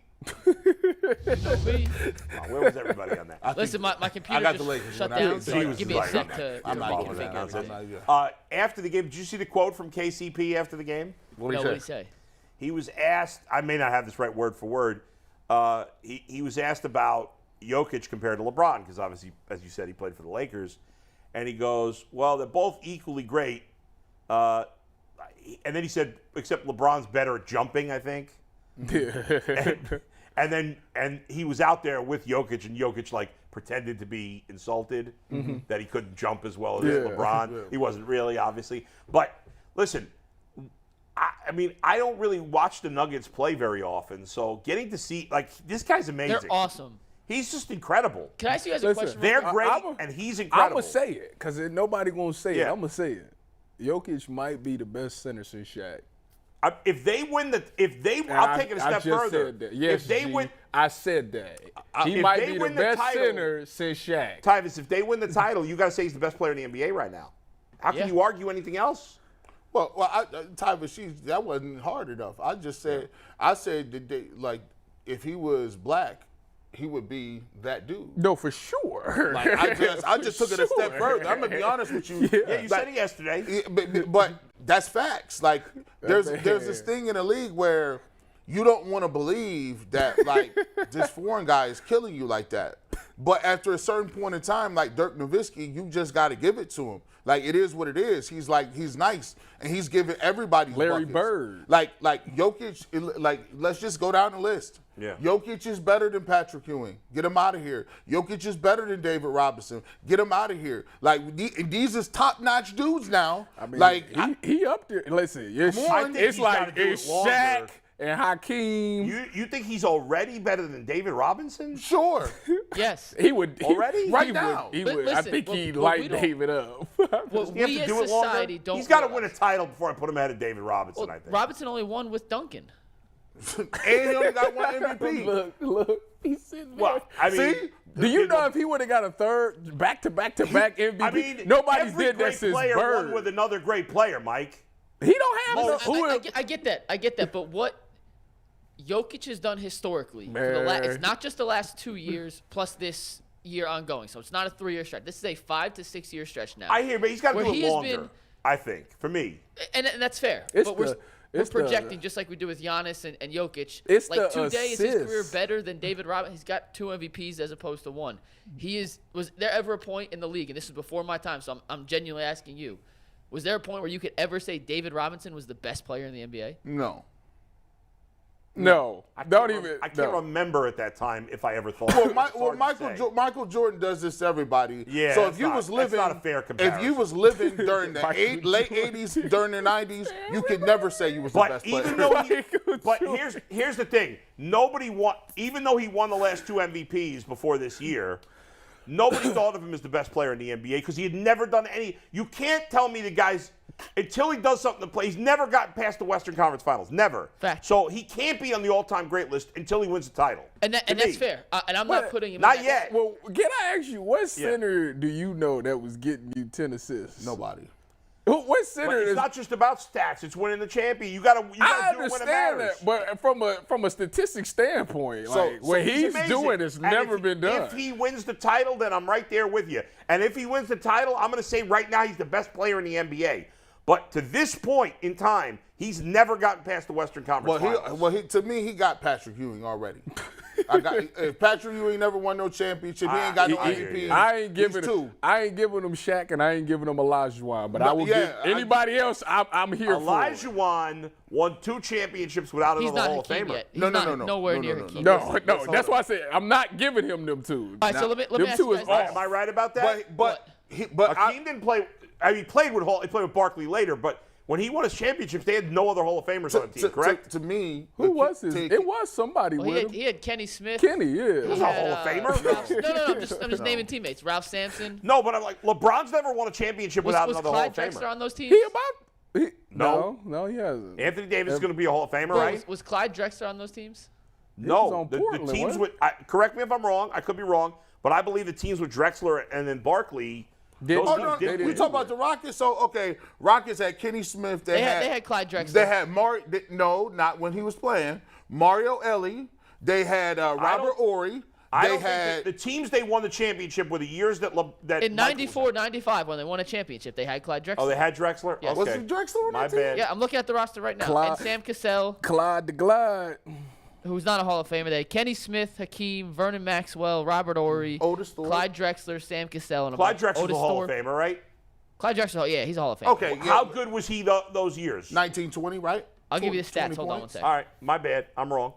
Where was everybody on that? Listen, my computer I got just the Lakers shut when I down, was- so he was give me a right sec on to I'm not going reconfigure to everything. After the game, did you see the quote from KCP after the game? What did he say? He was asked, I may not have this right word for word, he was asked about Jokic compared to LeBron, because obviously, as you said, he played for the Lakers. And he goes, well, they're both equally great. And then he said, except LeBron's better at jumping, I think. and he was out there with Jokic, and Jokic pretended to be insulted that he couldn't jump as well as LeBron. He wasn't really, obviously. But listen, mean, I don't really watch the Nuggets play very often, so getting to see, like, this guy's amazing. They're awesome. He's just incredible. Can I ask you guys a question? They're great, I'm and he's incredible. I'm going to say it because nobody going to say it. Yeah. I'm going to say it. Jokic might be the best center since Shaq. If they win I'll take it a step further. Said that. Yes, if they G, win, I said that. He if might they be the win the best title- center since Shaq. Tyvis, if they win the title, you got to say he's the best player in the NBA right now. How can Yeah. you argue anything else? Well, Tyvis, that wasn't hard enough. I just said, if he was black, he would be that dude. No, for sure. Like, I just took it a step further. I'm gonna be honest with you. Yeah, you said it yesterday. But that's facts. Like there's this thing in the league where you don't want to believe that like this foreign guy is killing you like that. But after a certain point in time, like Dirk Nowitzki, you just got to give it to him. Like it is what it is. He's nice and he's giving everybody Larry buckets. Bird. Like Jokic. Like let's just go down the list. Yeah. Jokic is better than Patrick Ewing. Get him out of here. Jokic is better than David Robinson. Get him out of here. Like these is top-notch dudes now. I mean, like he up there. Listen, it's he's gotta do it it's longer. Shaq and Hakeem. You think he's already better than David Robinson? sure. Yes. He would Already? He Right would, now. He But would. I listen, think but- he'd but we light don't- David up. What Does he have we to as do it society longer? don't He's got to win a realize. title before I put him ahead of David Robinson, I think. Robinson only won with Duncan. And he only got one MVP. look, he's sitting there. Well, I mean, See? Do you know if he would have got a third back-to-back MVP? I mean, nobody's every did that great since player Bird. won with another great player, Mike. He don't have no. I get that. But what Jokic has done historically, for the Man. it's not just the last 2 years plus this year ongoing. So it's not a 3-year stretch. This is a 5 to 6 year stretch now. I hear, but he's got to Where do he it has longer, been- I think, for me. and that's fair. It's but we're the- it's the- projecting just like we do with Giannis and Jokic. It's like the today is his career assists. better than David Robinson. He's got 2 MVPs as opposed to 1. Was there ever a point in the league, and this is before my time, so I'm genuinely asking you, was there a point where you could ever say David Robinson was the best player in the NBA? No. No, I don't can't even. I can't no. remember at that time if I ever thought. Michael Jordan does this to everybody. Yeah, So that's if you not- was that's living, not a fair if comparison. you was living during the Michael late '80s, during the '90s, you could never say you was the But best even player. though he, Michael but Jordan. here's the thing: nobody won. Even though he won the last 2 MVPs before this year, nobody thought of him as the best player in the NBA because he had never done any. You can't tell me the guy's until he does something to play. He's never gotten past the Western Conference Finals. Never. Fact. So he can't be on the all-time great list until he wins the title. And To that's me. fair. And I'm But not putting him Not in that- yet. Well, can I ask you, what center do you know that was getting you 10 assists? Nobody. What But center it's is? not just about stats. It's winning the champion. You gotta I do it when it understand matters. that, but from a statistics standpoint, like So what he's he's amazing. doing has And never if- been done. If he wins the title, then I'm right there with you. And if he wins the title, I'm going to say right now he's the best player in the NBA. But to this point in time, he's never gotten past the Western Conference Finals. To me, he got Patrick Ewing already. If Patrick Ewing never won no championship, he ain't got no I hear MVP. you. I ain't giving He's two. I ain't giving him Shaq and I ain't giving him Olajuwon, but I No, will yeah, give anybody else. I'm here for. Olajuwon won 2 championships without He's another not Hall of Hakeem Famer. yet. He's No, not no. nowhere No, near no, no, Hakeem. No, that's why I said I'm not giving him them two. All right, so let me them ask two you is guys off. Am I right about that? But Hakeem didn't play. I mean, he played with Barkley later, but when he won his championships, they had no other Hall of Famers on the team, correct? To me, Who was his? It was somebody Well, with him. he had Kenny Smith. Kenny, yeah. He was a had, Hall of Famer? Ralph- no. I'm just naming teammates. Ralph Sampson. No, but I'm like, LeBron's never won a championship Was without another Hall Clyde of Drexler Famer. on those teams? He about No. no, he hasn't. Anthony Davis is going to be a Hall of Famer, Bro, right? was Clyde Drexler on those teams? was No, on the Portland, teams wasn't with. Correct me if I'm wrong. I could be wrong, but I believe the teams with Drexler and then Barkley. Did- those Oh teams no, didn't we win. talk about the Rockets. So okay, Rockets had Kenny Smith. They had Clyde Drexler. They had no, not when he was playing. Mario Elie. They had Robert Ory. I They don't had think the teams they won the championship were the years that that In Michael- 94, 95, when they won a championship, they had Clyde Drexler. Oh, they had Drexler. Yes. was Okay. it Drexler on My that team? bad. Yeah, I'm looking at the roster right now. Clyde- And Sam Cassell, Clyde the Glide. who's not a Hall of Famer. They had Kenny Smith, Hakeem, Vernon Maxwell, Robert Ory, Otis Thorpe. Clyde Drexler, Sam Cassell, and Clyde Drexler's Otis a Hall of Thorpe. Famer, right? Clyde Drexler, yeah, he's a Hall of Famer. Okay, yeah. How good was he those years? 1920, right? I'll give you the 20 stats. Hold on one points. second. All right, my bad. I'm wrong.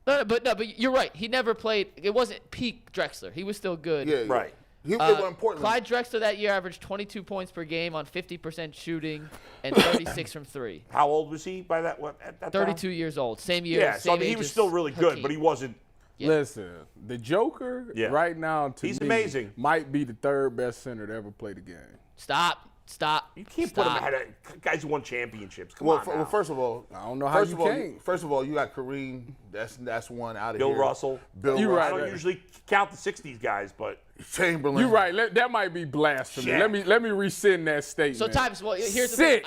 No, but you're right. He never played. It wasn't peak Drexler. He was still good. Yeah, yeah. Right. They were important. Clyde Drexler that year averaged 22 points per game on 50% shooting and 36 from 3. How old was he by that? At that 32 time? years old. Same year. Yeah, so I same mean, he age was as still really good, Hakeem. but he wasn't. Yeah. Listen, the Joker right now to He's me amazing. might be the third best center to ever play the game. Stop. You can't put him ahead of guys who won championships. Come on now. Well, first of all, I don't know how you can't. First of all, you got Kareem. That's one out of Bill here. Russell. Bill You Russell. I don't usually count the 60s guys, but Chamberlain. You're right. That might be blasphemy. Shaq. Let me rescind that statement. So, Tyvis, well, here's the thing.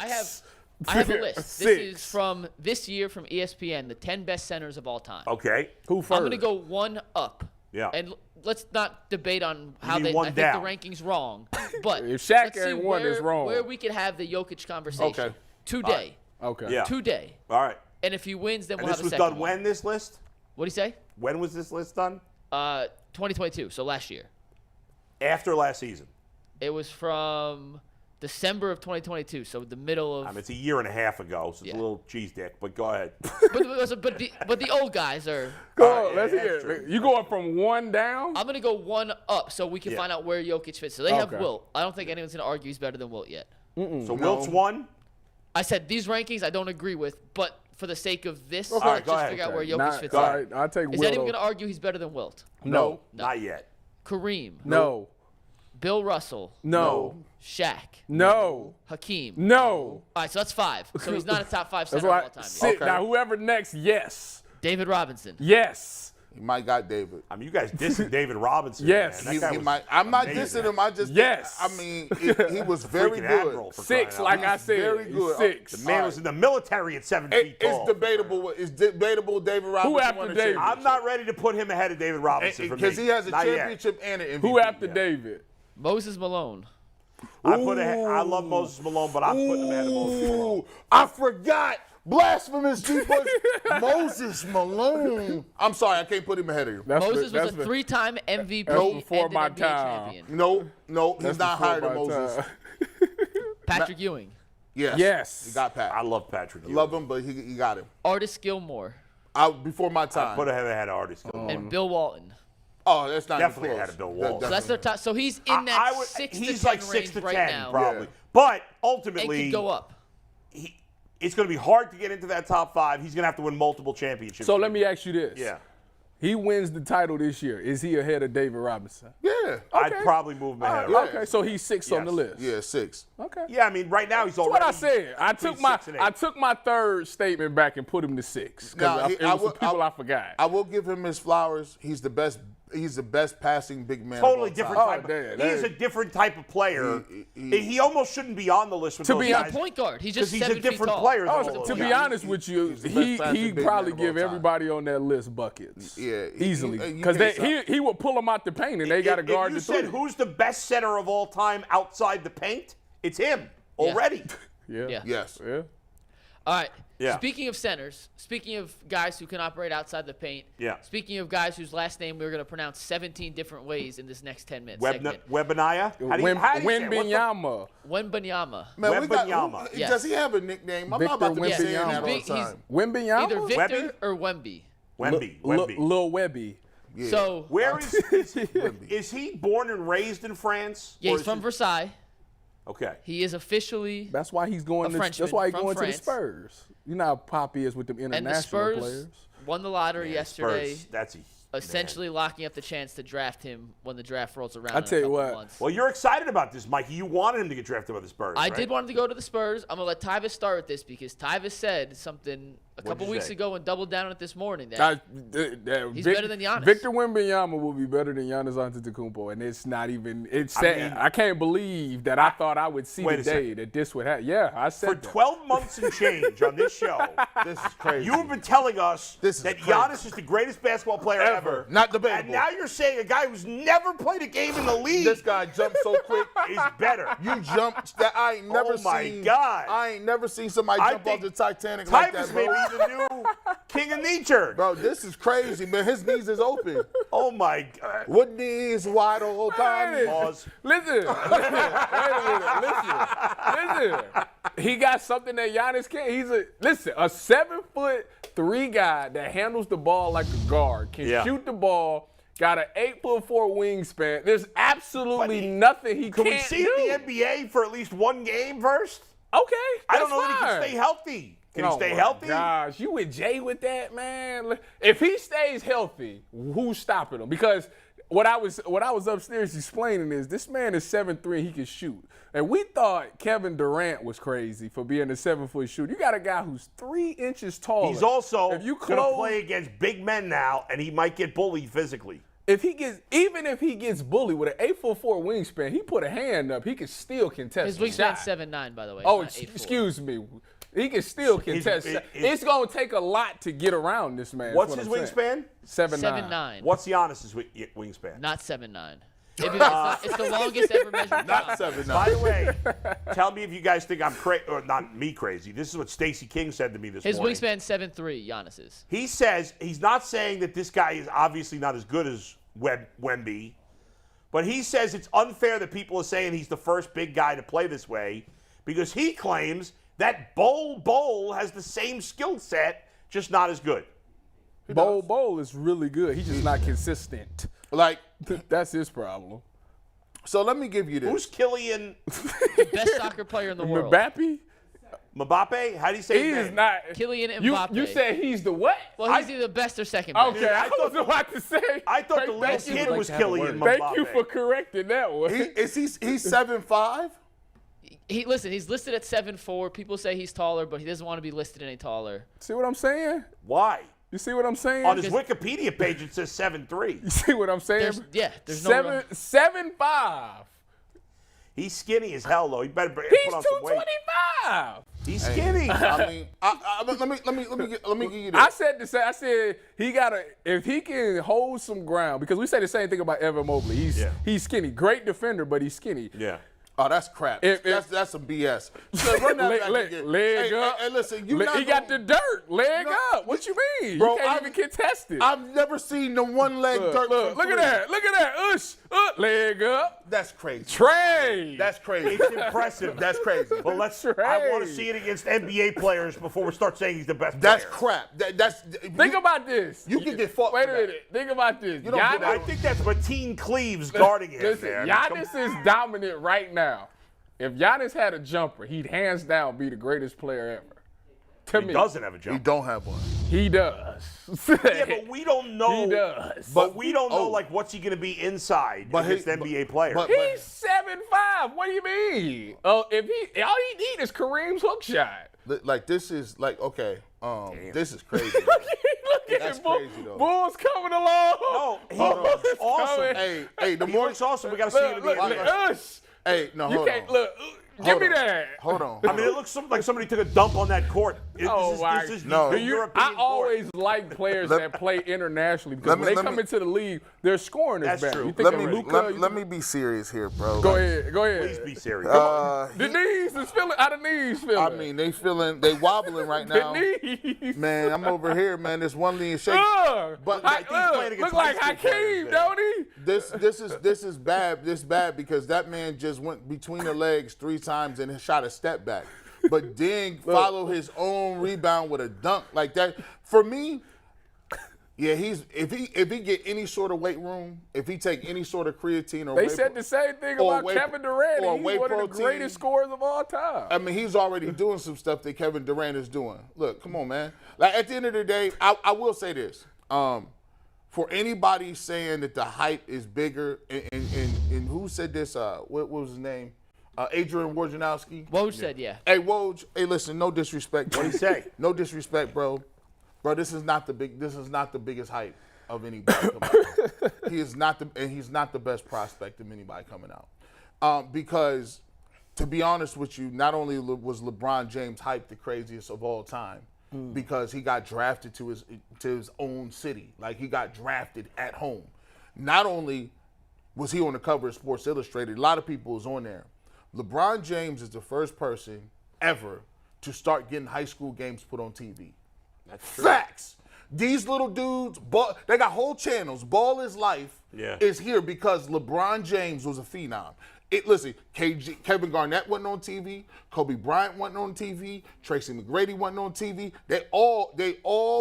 I have a list. This is Six. from this year from ESPN, the 10 best centers of all time. okay. Who first? I'm going to go one up. Yeah. And let's not debate on how mean I one think down. the ranking's wrong. But If Shaq let's see ain't one, it's wrong. where we could have the Jokic conversation. Okay. Today. Okay. Yeah. Today. All right. And if he wins, then And we'll this have a was second done one. when, this list? What do you say? When was this list done? 2022, so last year. After last season. It was from December of 2022, so the middle of. I mean, it's a year and a half ago, so it's Yeah. a little cheese dick, but go ahead. but the old guys are. Go, yeah, let's that's hear true. it. You going from one down? I'm gonna go one up so we can Yeah. find out where Jokic fits. So they have Okay. Wilt. I don't think anyone's gonna argue he's better than Wilt yet. So Wilt's one? I said these rankings I don't agree with, but for the sake of this, right, let's go just ahead. figure out where Jokic Not- fits all in. right, I'll take Is Wilt. anyone gonna argue he's better than Wilt? No. Not yet. Kareem, No. Bill Russell, No. Shaq, No. Hakeem. No. All right, so that's 5. So he's not a top 5 That's center of why. all time. Sit. Okay. Now, whoever next, yes. David Robinson. Yes. He might got David. I mean, you guys dissing David Robinson. Yes. Man. That guy He was might. I'm not amazing. dissing him. I just. Yes. I mean, he was very Freaking good. admiral for crying 6, out like loud. I said. very He's good. 6. The man was in the military at 7 feet It's tall. debatable. It's debatable. David Robinson. after won a David? championship. I'm not ready to put him ahead of David Robinson for me. Because he has a Not yet. championship and an MVP. Who after David? Moses Malone. I love Moses Malone, but I'm putting him ahead of Moses Malone. Ooh, I forgot. Blasphemous people. Moses Malone. I'm sorry, I can't put him ahead of you. Moses was a 3-time MVP That's before and my an NBA time. champion. No, he's That's not before higher than my Moses. time. Patrick Ewing. Yes. Yes. He got Pat. I love Patrick Ewing. Love him, but he got him. Artis Gilmore. Before my I time. put him ahead of Artis. And Bill Walton. Oh, that's not Definitely even close. ahead of Bill Walton. So that's their top. So he's in that 6 to 10 he's like range 6 to 10 right now. probably. Yeah. But And ultimately, could go up. it's going to be hard to get into that top 5. He's going to have to win multiple championships. So let me ask you this. Yeah. He wins the title this year. Is he ahead of David Robinson? Yeah. I'd Okay. probably move him ahead. of Yeah. Okay, so he's 6 on the Yes. list. Yeah, 6. Okay. Yeah, I mean, right now he's That's already. what I said. I took my third statement back and put him to 6 Now, because it was some people I forgot. I will give him his flowers. He's the best. He's the best passing big man. Totally of all different time. type. damn, He is a different type of player. He- He almost shouldn't be on the list with To those be He's a guys a point guard. He's because just he's 7 a feet different tall. player. Than Oh, all to those be guys. honest with you, he's the best passing he'd big probably man of all give time. everybody on that list buckets. Yeah, easily you because can't he would pull them out the paint and they got to guard If the you said three. who's the best center of all time outside the paint, it's him already. Yeah. Yes. Yeah. All right. Yeah. Speaking of centers, speaking of guys who can operate outside the paint, Yeah. speaking of guys whose last name we're going to pronounce 17 different ways in this next 10-minute segment. Wembanyama? How do you say it? What's the- Wembanyama. Wembanyama. Man, Wembanyama. Yes. Does he have a nickname? I'm Victor not about to be saying Wembanyama. that all He's the big- time. Wembanyama. Either Victor Webby? or Wemby. Wemby. Lil Webby. Yeah. So, Where is he born and raised in France? yeah, Or he's is from he- Versailles. Okay. He is officially, That's why he's going. A Frenchman That's why he's from going to the France. Spurs. You know how Poppy is with them and the international Spurs players. won the lottery yesterday, Spurs. That's essentially locking up the chance to draft him when the draft rolls around. I in a tell you couple what. months. Well, you're excited about this, Mikey. You wanted him to get drafted by the Spurs. I right? did want him to go to the Spurs. I'm going to let Tyvis start with this because Tyvis said something a couple you weeks say? ago and doubled down on it this morning. That He's better than Giannis. Victor Wembanyama will be better than Giannis Antetokounmpo, and it's not even. It's sad. I can't believe that I thought I would see Wait the a day second. that this would happen. Yeah, I said For that. 12 months and change on this show, This is crazy. you've been telling us This is that crazy. Giannis is the greatest basketball player ever. Not debatable. And now you're saying a guy who's never played a game in the league This guy jumped so quick. is better. You jumped that I ain't never seen. Oh, my God. I ain't never seen somebody I jump off think the Titanic like Tyvis that, may bro. be the new king of nature. Bro, this is crazy, man. His knees is open. Oh, my God. What knees wide open? Pause. Listen, wait a minute, listen. He got something that Giannis can't. He's a 7'3" guy that handles the ball like a guard, can Yeah. shoot the ball, got an 8'4" wingspan. There's absolutely nothing he Can can't we see do. it in the NBA for at least one game first? Okay, I don't know that's that he can fine. stay healthy. Can he stay my healthy? Gosh, you with Jay with that, man? If he stays healthy, who's stopping him? Because what I was upstairs explaining is this man is 7'3", he can shoot. And we thought Kevin Durant was crazy for being a 7-foot shooter. You got a guy who's 3 inches taller. He's also if you going to play against big men now, and he might get bullied physically. Even if he gets bullied with an 8'4" wingspan, he put a hand up, he can still contest. His the wingspan's shot. 7'9", by the way. Oh, not 8'4". excuse me. He can still contest. It's going to take a lot to get around this man. What's his wingspan? 7'9". 7'9". What's Giannis's wingspan? Not 7'9". It's the longest ever measured. Not 7'9". By the way, tell me if you guys think I'm crazy, or not me crazy. This is what Stacey King said to me this His morning. wingspan's 7'3", Giannis's. He says he's not saying that this guy is obviously not as good as Wemby, but he says it's unfair that people are saying he's the first big guy to play this way because he claims that Bol has the same skill set, just not as good. Bol is really good. He's just not consistent. Like, That's his problem. so let me give you this. Who's Kylian Best soccer player in the world. Mbappe? Mbappe? How do you say He his is name? not. Kylian You, Mbappe. you said he's the what? Well, he's either best or second best. Okay, I was about to say. I thought the Thank little you. kid was Kylian Thank Mbappe. you for correcting that one. He's 7'5"? He's listed at 7'4". People say he's taller, but he doesn't want to be listed any taller. See what I'm saying? Why? You see what I'm saying? On his Wikipedia page, it says 7'3". You see what I'm saying? There's no 7'5". He's skinny as hell, though. He better put He's on some weight. 225. He's skinny. I mean, let me give you this. I said he gotta, if he can hold some ground, because we say the same thing about Evan Mobley. He's skinny, great defender, but he's skinny. Yeah. Oh, that's crap. That's some BS. So run that back again. Leg up. Hey, listen, He got the dirt. Leg up. What you mean? Bro, you can't even contest it. I've never seen the one leg dirt. Look at that. Look at that. Ush. Leg up. That's crazy. Trade. That's crazy. It's impressive. That's crazy. But I want to see it against NBA players before we start saying he's the best That's player. crap. Think about this. You can get fought. Wait for a that. minute. Think about this. You don't get I think that's Mateen Cleaves guarding him. Listen, there. Giannis is dominant right now. If Giannis had a jumper, he'd hands down be the greatest player ever. To He me, doesn't have a We jump. don't have one. he does. Yeah, but we don't know. He does. But we don't know, Oh. like, what's he going to be inside But against he- NBA players. but- He's 7'5". What do you mean? Oh, all he need is Kareem's hook shot. Like this is like okay. This is crazy. Look at That's it, crazy, though. Bull's coming along. No, he Hold on. looks awesome. coming. hey, the He more looks awesome. We got to see him in the Look, NBA. Ush. hey, no, You hold can't on. look. Give Hold me on. that. Hold on. I mean, it looks like somebody took a dump on that court. Oh, my- This is No. the Do European I always like players that play internationally because Let me- when they let come me- into the league, their scoring is That's better. true. You think Let of me Luka, let me be serious here, bro. Go Like, ahead. Go ahead. Please be serious. The knees is feeling. How the knees feeling? I mean, they wobbling right now. the knees. Man, I'm over here, man. This one lean shake. But I think he's playing against look like high school players Hakeem, there. don't he? This is bad. This is bad because that man just went between the legs 3 times and shot a step back. But then follow his own rebound with a dunk like that. For me, yeah, if he get any sort of weight room, if he take any sort of creatine or They whey said the same thing or about whey- Kevin Durant. or He's whey one of the protein. greatest scorers of all time. I mean, he's already doing some stuff that Kevin Durant is doing. Look, come on, man. Like at the end of the day, I will say this. For anybody saying that the hype is bigger, and who said this? What was his name? Adrian Wojnarowski. Woj said, yeah. Hey, Woj. Hey, listen. No disrespect. What'd he say? No disrespect, bro. Bro, this is not the biggest hype of anybody coming out. He's not the best prospect of anybody coming out. Because, to be honest with you, not only was LeBron James hyped the craziest of all time, because he got drafted to his own city, like he got drafted at home. Not only was he on the cover of Sports Illustrated, a lot of people was on there. LeBron James is the first person ever to start getting high school games put on TV. That's true. Facts. These little dudes, they got whole channels. Ball is Life is here because LeBron James was a phenom. Listen, Kevin Garnett wasn't on TV. Kobe Bryant wasn't on TV. Tracy McGrady wasn't on TV. They all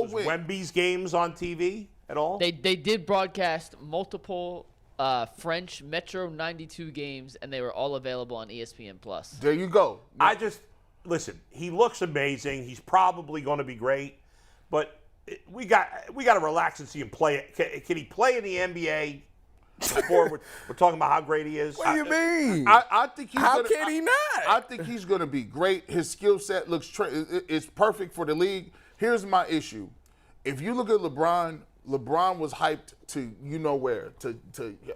Was went. Wemby's games on TV? at all? They did broadcast multiple French Metro 92 games, and they were all available on ESPN Plus. There you go. Listen. He looks amazing. He's probably going to be great, but we got to relax and see him play. Can he play in the NBA? Before we're talking about how great he is. What do you mean? I think he's How gonna, can he not? I think he's going to be great. His skill set looks it's perfect for the league. Here's my issue. If you look at LeBron was hyped to where.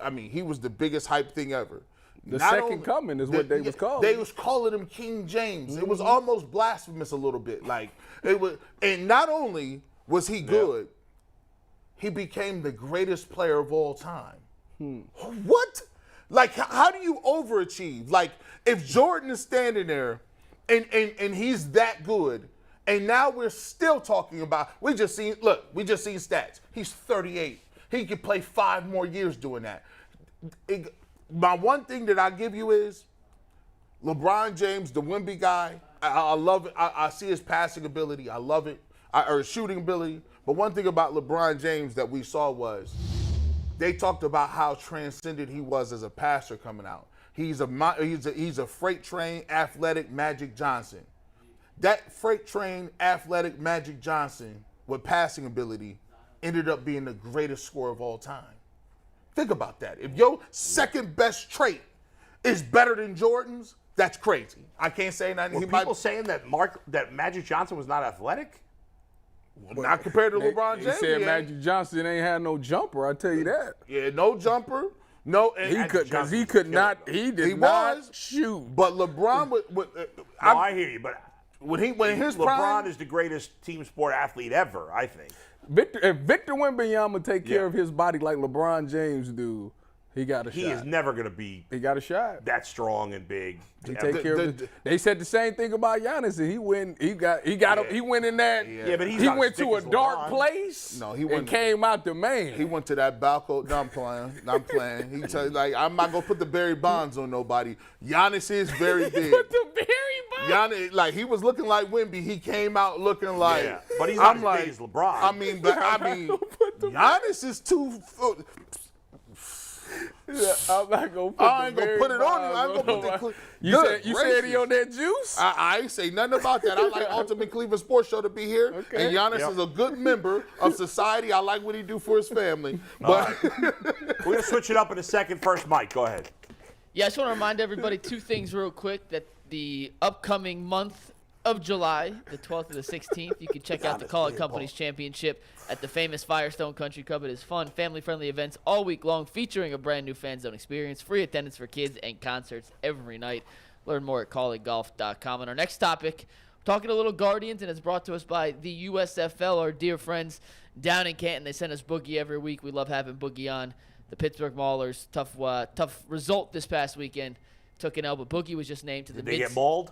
I mean, he was the biggest hype thing ever. The second coming is what they was calling. They was calling him King James. It was almost blasphemous a little bit. Like it was, and not only was he good, he became the greatest player of all time. What? Like, how do you overachieve? Like, if Jordan is standing there and he's that good, and now we're still talking about, we just seen stats. He's 38. He could play 5 more years doing that. My one thing that I give you is LeBron James, the Wemby guy, I love it. I see his passing ability. I love it. Or his shooting ability. But one thing about LeBron James that we saw was they talked about how transcendent he was as a passer coming out. He's a freight train, athletic Magic Johnson. That freight train, athletic Magic Johnson with passing ability ended up being the greatest scorer of all time. Think about that. If your second best trait is better than Jordan's, that's crazy. I can't say nothing. Were people saying that Magic Johnson was not athletic? Not compared to LeBron James. He said Magic Johnson ain't had no jumper. I tell you that. Yeah, no jumper. No, and He did not shoot. But LeBron I hear you, but when his LeBron prime, is the greatest team sport athlete ever, I think. If Victor Wembanyama take care of his body like LeBron James do, he got a shot. He is never going to be He got a shot. that strong and big. He take care of it. They said the same thing about Giannis, and he went in that. Yeah, but he went to a dark place. No, he and went. came out the man. He went to that balcony. No, I'm playing. He tell you, like, I'm not gonna put the Barry Bonds on nobody. Giannis is very big. Put the Barry Bonds. Giannis, like, he was looking like Wemby. He came out looking like. Yeah, but he's not as big as LeBron. I mean, Giannis is 2 foot. Yeah, I'm not gonna put I ain't gonna put it on you. I ain't gonna put the. You said he on that juice? I ain't say nothing about that. I like Ultimate Cleveland Sports Show to be here. Okay. And Giannis is a good member of society. I like what he do for his family. But We're going to switch it up in a second. First, Mike, go ahead. Yeah, I just want to remind everybody 2 things real quick, that the upcoming month of July, the 12th to the 16th, you can check out the Call It Companies Championship at the famous Firestone Country Club. It is fun, family-friendly events all week long featuring a brand-new fan zone experience, free attendance for kids, and concerts every night. Learn more at callitgolf.com. And our next topic, talking a little Guardians, and it's brought to us by the USFL, our dear friends down in Canton. They send us Boogie every week. We love having Boogie on. The Pittsburgh Maulers, tough result this past weekend. Took an L, but Boogie was just named to the Did they get mauled?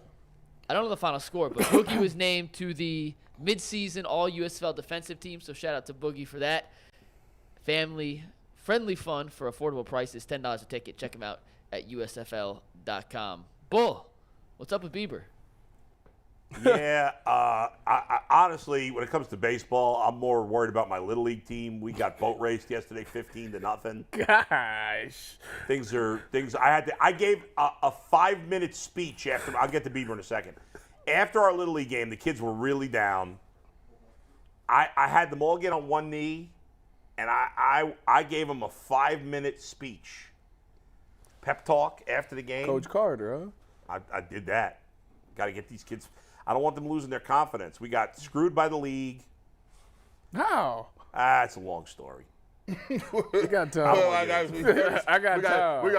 I don't know the final score, but Boogie was named to the midseason All-USFL defensive team, so shout out to Boogie for that. Family-friendly fun for affordable prices, $10 a ticket. Check them out at usfl.com. Bull, what's up with Bieber? Yeah, I honestly, when it comes to baseball, I'm more worried about my Little League team. We got boat raced yesterday, 15-0. Gosh. I gave a 5-minute speech after. I'll get to Bieber in a second. After our Little League game, the kids were really down. I had them all get on one knee, and I gave them a 5-minute speech. Pep talk after the game. Coach Carter, huh? I did that. Got to get these kids. I don't want them losing their confidence. We got screwed by the league. How? It's a long story. We got time. I got time. We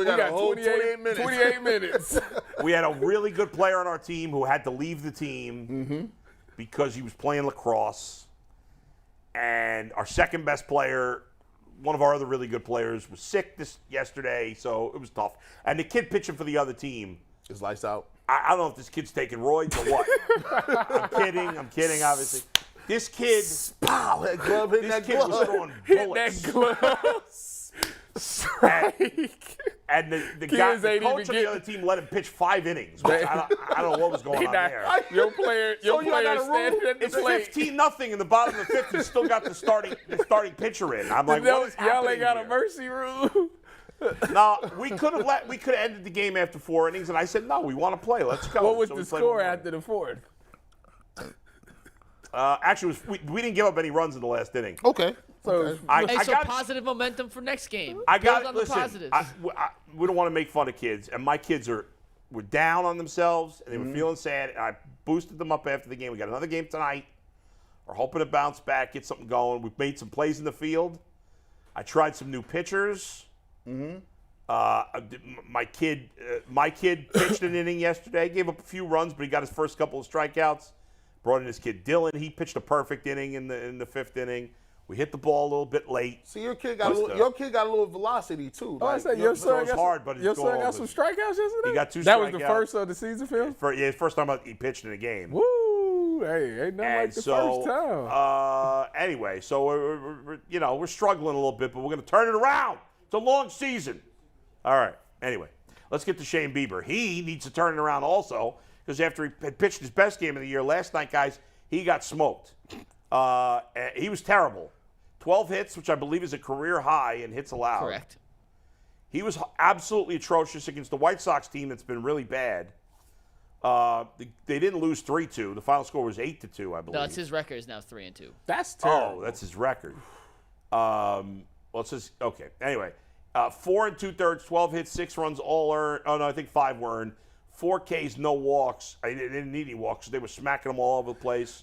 got a whole 28 minutes. 28 minutes. We had a really good player on our team who had to leave the team because he was playing lacrosse. And our second best player, one of our other really good players, was sick yesterday, so it was tough. And the kid pitching for the other team. His lights out. I don't know if this kid's taking roids or what. I'm kidding, obviously. This kid, Pow, that glove hit that kid glove. was throwing Hit bullets. that glove. Strike. And the Kids guy, ain't the coach even on the other team let him pitch 5 innings. Which I don't know what was going on there. Your player standing at the It's plate. 15-0 in the bottom of the 5th. He's still got the starting pitcher in. I'm like, what is happening Y'all ain't got here? a mercy rule. No, we could have ended the game after 4 innings, and I said, no, we want to play. Let's go. What was So the we played score 1 after the 4th? Actually, we didn't give up any runs in the last inning. Okay. So Hey, positive momentum for next game. I Build got on listen. the positives. We don't want to make fun of kids, and my kids were down on themselves, and they were feeling sad. And I boosted them up after the game. We got another game tonight. We're hoping to bounce back, get something going. We've made some plays in the field. I tried some new pitchers. My kid pitched an inning yesterday. Gave up a few runs, but he got his first couple of strikeouts. Brought in his kid Dylan. He pitched a perfect inning in the 5th inning. We hit the ball a little bit late. See, your kid got a little velocity too. I said your son got hard, but your son got some strikeouts yesterday. He got 2 strikeouts. That was the first of the season, Phil. First time he pitched in a game. Woo! Hey, ain't nothing like the first time. Anyway, so we're struggling a little bit, but we're going to turn it around. It's a long season. All right. Anyway, let's get to Shane Bieber. He needs to turn it around also because after he had pitched his best game of the year last night, guys, he got smoked. He was terrible. 12 hits, which I believe is a career high in hits allowed. Correct. He was absolutely atrocious against the White Sox team that's been really bad. They didn't lose 3-2. The final score was 8-2, I believe. No, it's his record is now 3-2. That's terrible. Oh, that's his record. Well, it says, okay. Anyway, 4 2/3, 12 hits, 6 runs, all earned. Oh, no, I think 5 were earned. 4 Ks, no walks. They didn't need any walks. They were smacking them all over the place.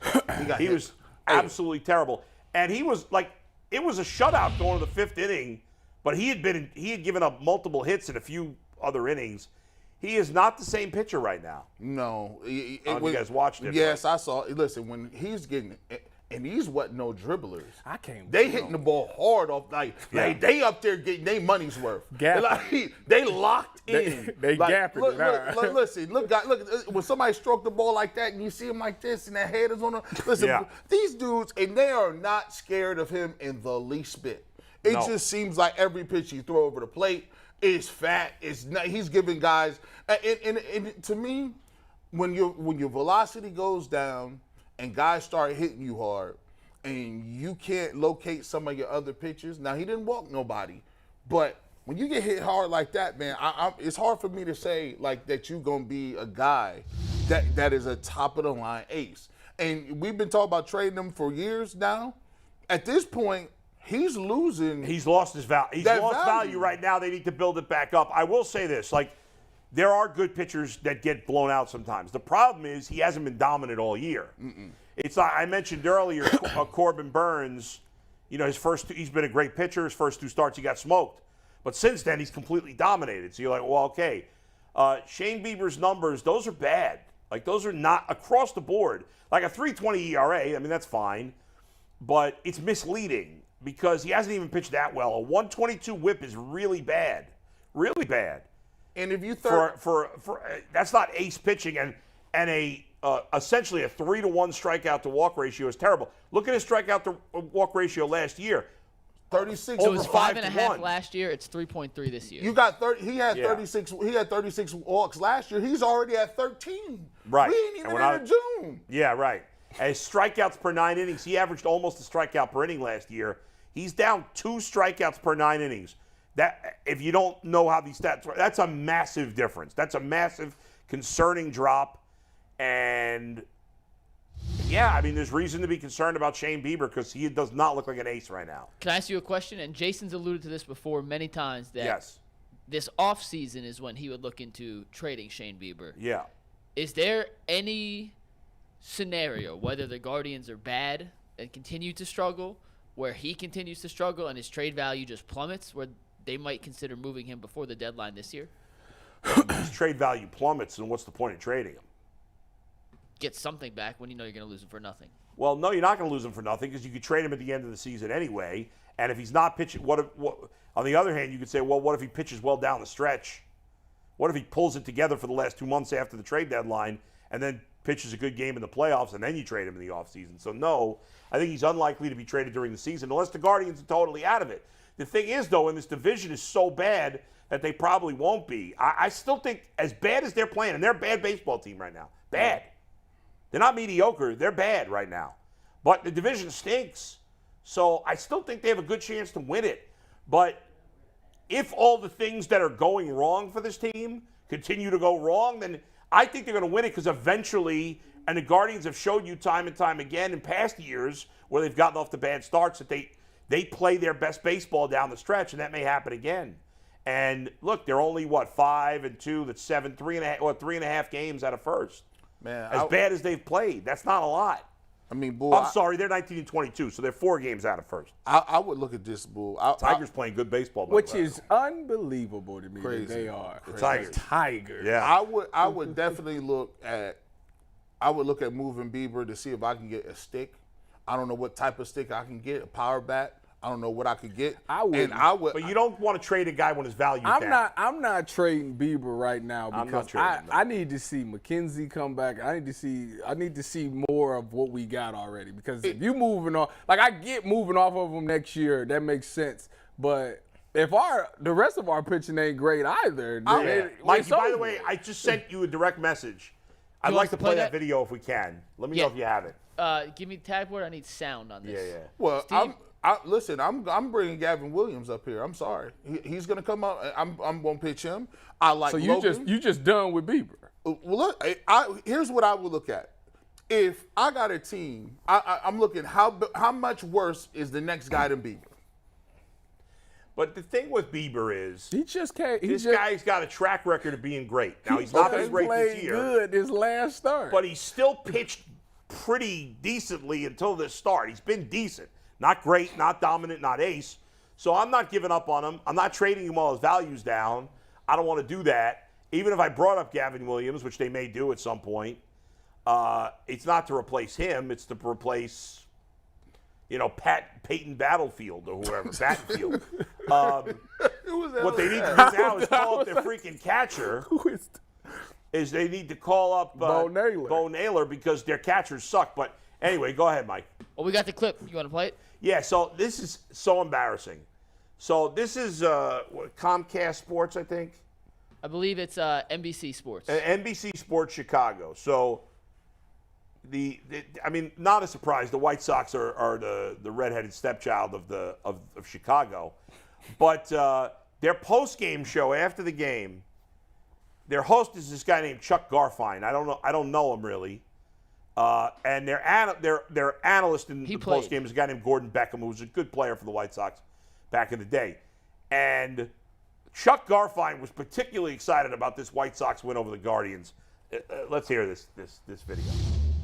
He was absolutely terrible. And he was like, it was a shutout going to the 5th inning, but he had given up multiple hits in a few other innings. He is not the same pitcher right now. No. You guys watched it. Yes, I saw. Listen, when he's getting, and these wasn't no dribblers. I can't. They hitting the ball hard off. Like they up there getting their money's worth. Gapping. They locked in. They gapping it out. Listen, look, when somebody stroke the ball like that and you see him like this and that head is on him. Listen, these dudes, and they are not scared of him in the least bit. It just seems like every pitch you throw over the plate is fat. It's not, he's giving guys, and to me, when your velocity goes down and guys start hitting you hard, and you can't locate some of your other pitches. Now he didn't walk nobody, but when you get hit hard like that, man, it's hard for me to say like that you're gonna be a guy that is a top of the line ace. And we've been talking about trading him for years now. At this point, he's losing. He's lost his value. He's lost value right now. They need to build it back up. I will say this, like, there are good pitchers that get blown out sometimes. The problem is he hasn't been dominant all year. It's like I mentioned earlier, Corbin Burns, he's been a great pitcher. His first 2 starts, he got smoked. But since then, he's completely dominated. So you're like, well, okay. Shane Bieber's numbers, those are bad. Like, those are not across the board. Like a 3.20 ERA, I mean, that's fine. But it's misleading because he hasn't even pitched that well. A 1.22 whip is really bad. Really bad. And if you for that's not ace pitching, and a essentially a 3-to-1 strikeout to walk ratio is terrible. Look at his strikeout to walk ratio last year. 36. So it was over 5.5 last year. It's 3.3 this year. You got 30. He had 36. He had 36 walks last year. He's already at 13. Right. We ain't even in June. Yeah, right. As strikeouts per 9 innings, he averaged almost a strikeout per inning last year. He's down 2 strikeouts per 9 innings. That, if you don't know how these stats work, that's a massive difference. That's a massive, concerning drop. And, yeah, I mean, there's reason to be concerned about Shane Bieber because he does not look like an ace right now. Can I ask you a question? And Jason's alluded to this before many times that this offseason is when he would look into trading Shane Bieber. Yeah. Is there any scenario, whether the Guardians are bad and continue to struggle, where he continues to struggle and his trade value just plummets, where they might consider moving him before the deadline this year? His trade value plummets, and what's the point of trading him? Get something back when you know you're going to lose him for nothing. Well, no, you're not going to lose him for nothing because you could trade him at the end of the season anyway. And if he's not pitching, on the other hand, you could say, well, what if he pitches well down the stretch? What if he pulls it together for the last 2 months after the trade deadline and then pitches a good game in the playoffs and then you trade him in the offseason? So, no, I think he's unlikely to be traded during the season unless the Guardians are totally out of it. The thing is, though, in this division is so bad that they probably won't be. I still think as bad as they're playing, and they're a bad baseball team right now. Bad. They're not mediocre. They're bad right now. But the division stinks. So I still think they have a good chance to win it. But if all the things that are going wrong for this team continue to go wrong, then I think they're going to win it because eventually, and the Guardians have showed you time and time again in past years where they've gotten off to bad starts that they play their best baseball down the stretch, and that may happen again. And look, they're only, 5-2, that's 3.5 games out of first. Man, as bad as they've played, that's not a lot. I mean, Bull. I'm sorry, they're 19-22, so they're 4 games out of first. I would look at this, Bull. Tigers playing good baseball, which is unbelievable to me. Crazy. That they are the Tigers. Tigers. Yeah, I would definitely look at moving Bieber to see if I can get a stick. I don't know what type of stick I can get, a power bat. I don't know what I could get. I would. But you don't want to trade a guy when his value's down. I'm not trading Bieber right now because I need to see McKenzie come back. I need to see more of what we got already. Because if you moving on, like I get moving off of him next year, that makes sense. But if the rest of our pitching ain't great either, Mikey, by the way, I just sent you a direct message. I'd like to play that video if we can. Let me know if you have it. Give me tag word. I need sound on this. Yeah. Well, Steve? Listen, I'm bringing Gavin Williams up here. I'm sorry, he's gonna come up. I'm gonna pitch him. I like. So Logan. you just done with Bieber? Well, look, here's what I would look at. If I got a team, I'm looking how much worse is the next guy than Bieber. But the thing with Bieber is He just can't. this guy's got a track record of being great. Now he's not been great this year, good his last start, but he still pitched pretty decently until this start. He's been decent. Not great, not dominant, not ace. So I'm not giving up on him. I'm not trading him while his value's down. I don't want to do that. Even if I brought up Gavin Williams, which they may do at some point, it's not to replace him. It's to replace, Peyton Battlefield or whoever, Battenfield. What they need to do now is call up their freaking catcher. Is they need to call up Bo Naylor because their catchers suck. But anyway, go ahead, Mike. Well, we got the clip. You want to play it? Yeah, so this is so embarrassing. So this is Comcast Sports, I think. I believe it's NBC Sports. NBC Sports Chicago. So not a surprise. The White Sox are the redheaded stepchild of Chicago, but their post-game show after the game, their host is this guy named Chuck Garfien. I don't know him really. And their analyst in the postgame is a guy named Gordon Beckham, who was a good player for the White Sox back in the day. And Chuck Garfien was particularly excited about this White Sox win over the Guardians. Let's hear this video.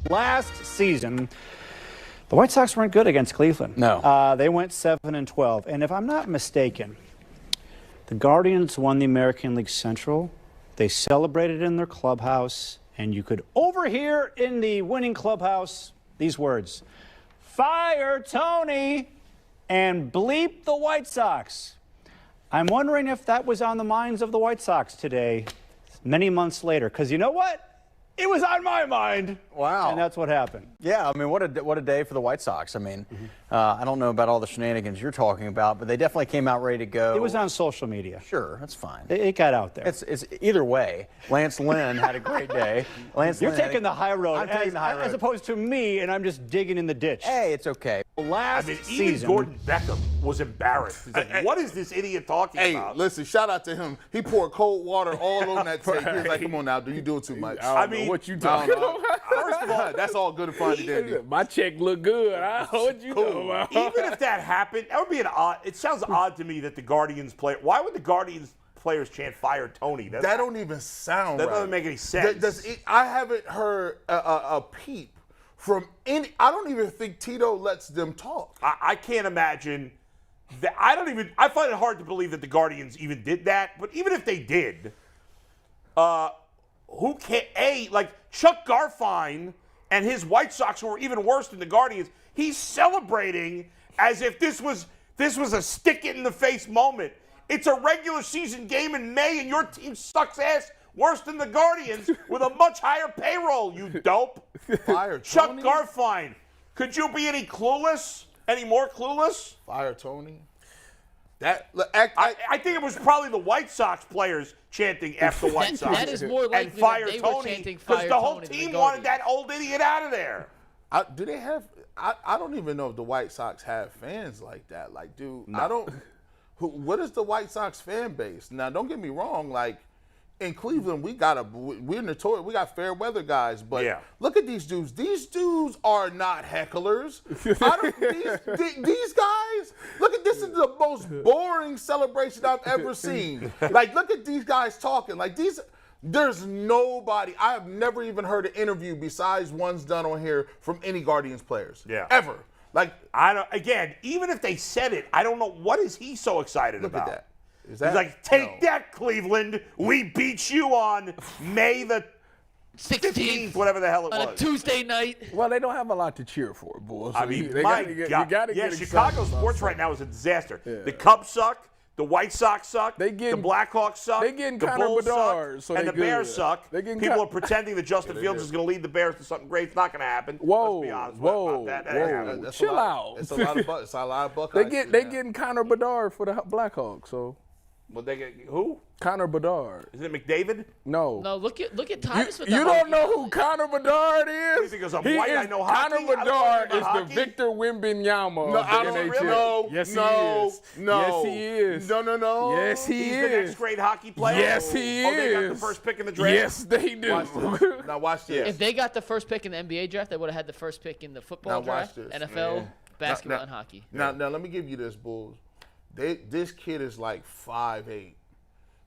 Last season, the White Sox weren't good against Cleveland. No. They went 7-12. And if I'm not mistaken, the Guardians won the American League Central. They celebrated in their clubhouse. And you could overhear in the winning clubhouse these words: "Fire Tony," and bleep the White Sox. I'm wondering if that was on the minds of the White Sox today, many months later. Because you know what? It was on my mind. Wow. And that's what happened. Yeah, I mean, what a day for the White Sox. I mean, I don't know about all the shenanigans you're talking about, but they definitely came out ready to go. It was on social media. Sure, that's fine. It got out there. It's either way. Lance Lynn had a great day. You're taking the high road. I'm taking the high road. As opposed to me, and I'm just digging in the ditch. Hey, it's okay. Last even season, Gordon Beckham was embarrassed. He's like, what is this idiot talking about? Hey, listen, shout out to him. He poured cold water all on that tape. He was like, come on now, you doing too much. I don't know what you talking about. First of all, that's all good and fine today. My check look good. What you know about? Even if that happened, that would be it sounds odd to me that the Guardians play. Why would the Guardians players chant "Fire Tony"? That don't even sound that right. doesn't make any sense. I haven't heard a peep from any. I don't even think Tito lets them talk. I can't imagine that. I find it hard to believe that the Guardians even did that. But even if they did, who can Chuck Garfien and his White Sox, who were even worse than the Guardians, he's celebrating as if this was a stick it in the face moment. It's a regular season game in May, and your team sucks ass worse than the Guardians with a much higher payroll. You dope. Fire Chuck Tony? Garfien. Could you be any more clueless? Fire Tony. I think it was probably the White Sox players chanting F the White Sox. That is more likely and fire that they Tony, were chanting because fire the whole Tony team than wanted Guardians. that old idiot out of there. Do they have? I don't even know if the White Sox have fans like that. Like, dude, I don't. What is the White Sox fan base? Now, don't get me wrong. Like, in Cleveland, we're notorious. We got fair weather guys, but look at these dudes. These dudes are not hecklers. These guys. Look at this. Is the most boring celebration I've ever seen. Like, look at these guys talking. Like these. There's nobody. I have never even heard an interview besides ones done on here from any Guardians players. Yeah. Ever. Like, I don't. Again, even if they said it, I don't know what is he so excited look about. at that. Is He's like, take that, Cleveland. We beat you on May the 15th, whatever the hell it was. On a Tuesday night. Well, they don't have a lot to cheer for, boys. I mean, they my gotta God. get Yeah, excited Chicago about sports something. right now is a disaster. Yeah. The Cubs suck. The White Sox suck. The Blackhawks suck. they getting the Connor Bulls Bedard, suck, so and they the Bears good. suck. They getting People are pretending that Justin Fields is going to lead the Bears to something great. It's not going to happen. Let's be honest about that. That ain't happening. That's Chill a lot, out. It's a lot of it's a lot of Buckeyes. They getting Connor Bedard for the Blackhawks. So Well, they get who? Connor Bedard. Is it McDavid? No. No, look at Tyvis with the You don't hockey. know who Connor Bedard is? Because I'm white, I know hockey. Connor I don't know Bedard anything is about the hockey. Victor Wembanyama No, of the I don't NHL. really know. Yes, No, he is. no. Yes, he is. No. Yes, he He's is. the next great hockey player. Yes, he Oh, they got the is. first pick in the draft. Yes, they do. Watch this. Now watch this. If they got the first pick in the NBA draft, they would have had the first pick in the football Now watch draft, this. NFL, basketball, Now- and hockey. Now let me give you this, Bulls. This kid is like 5'8".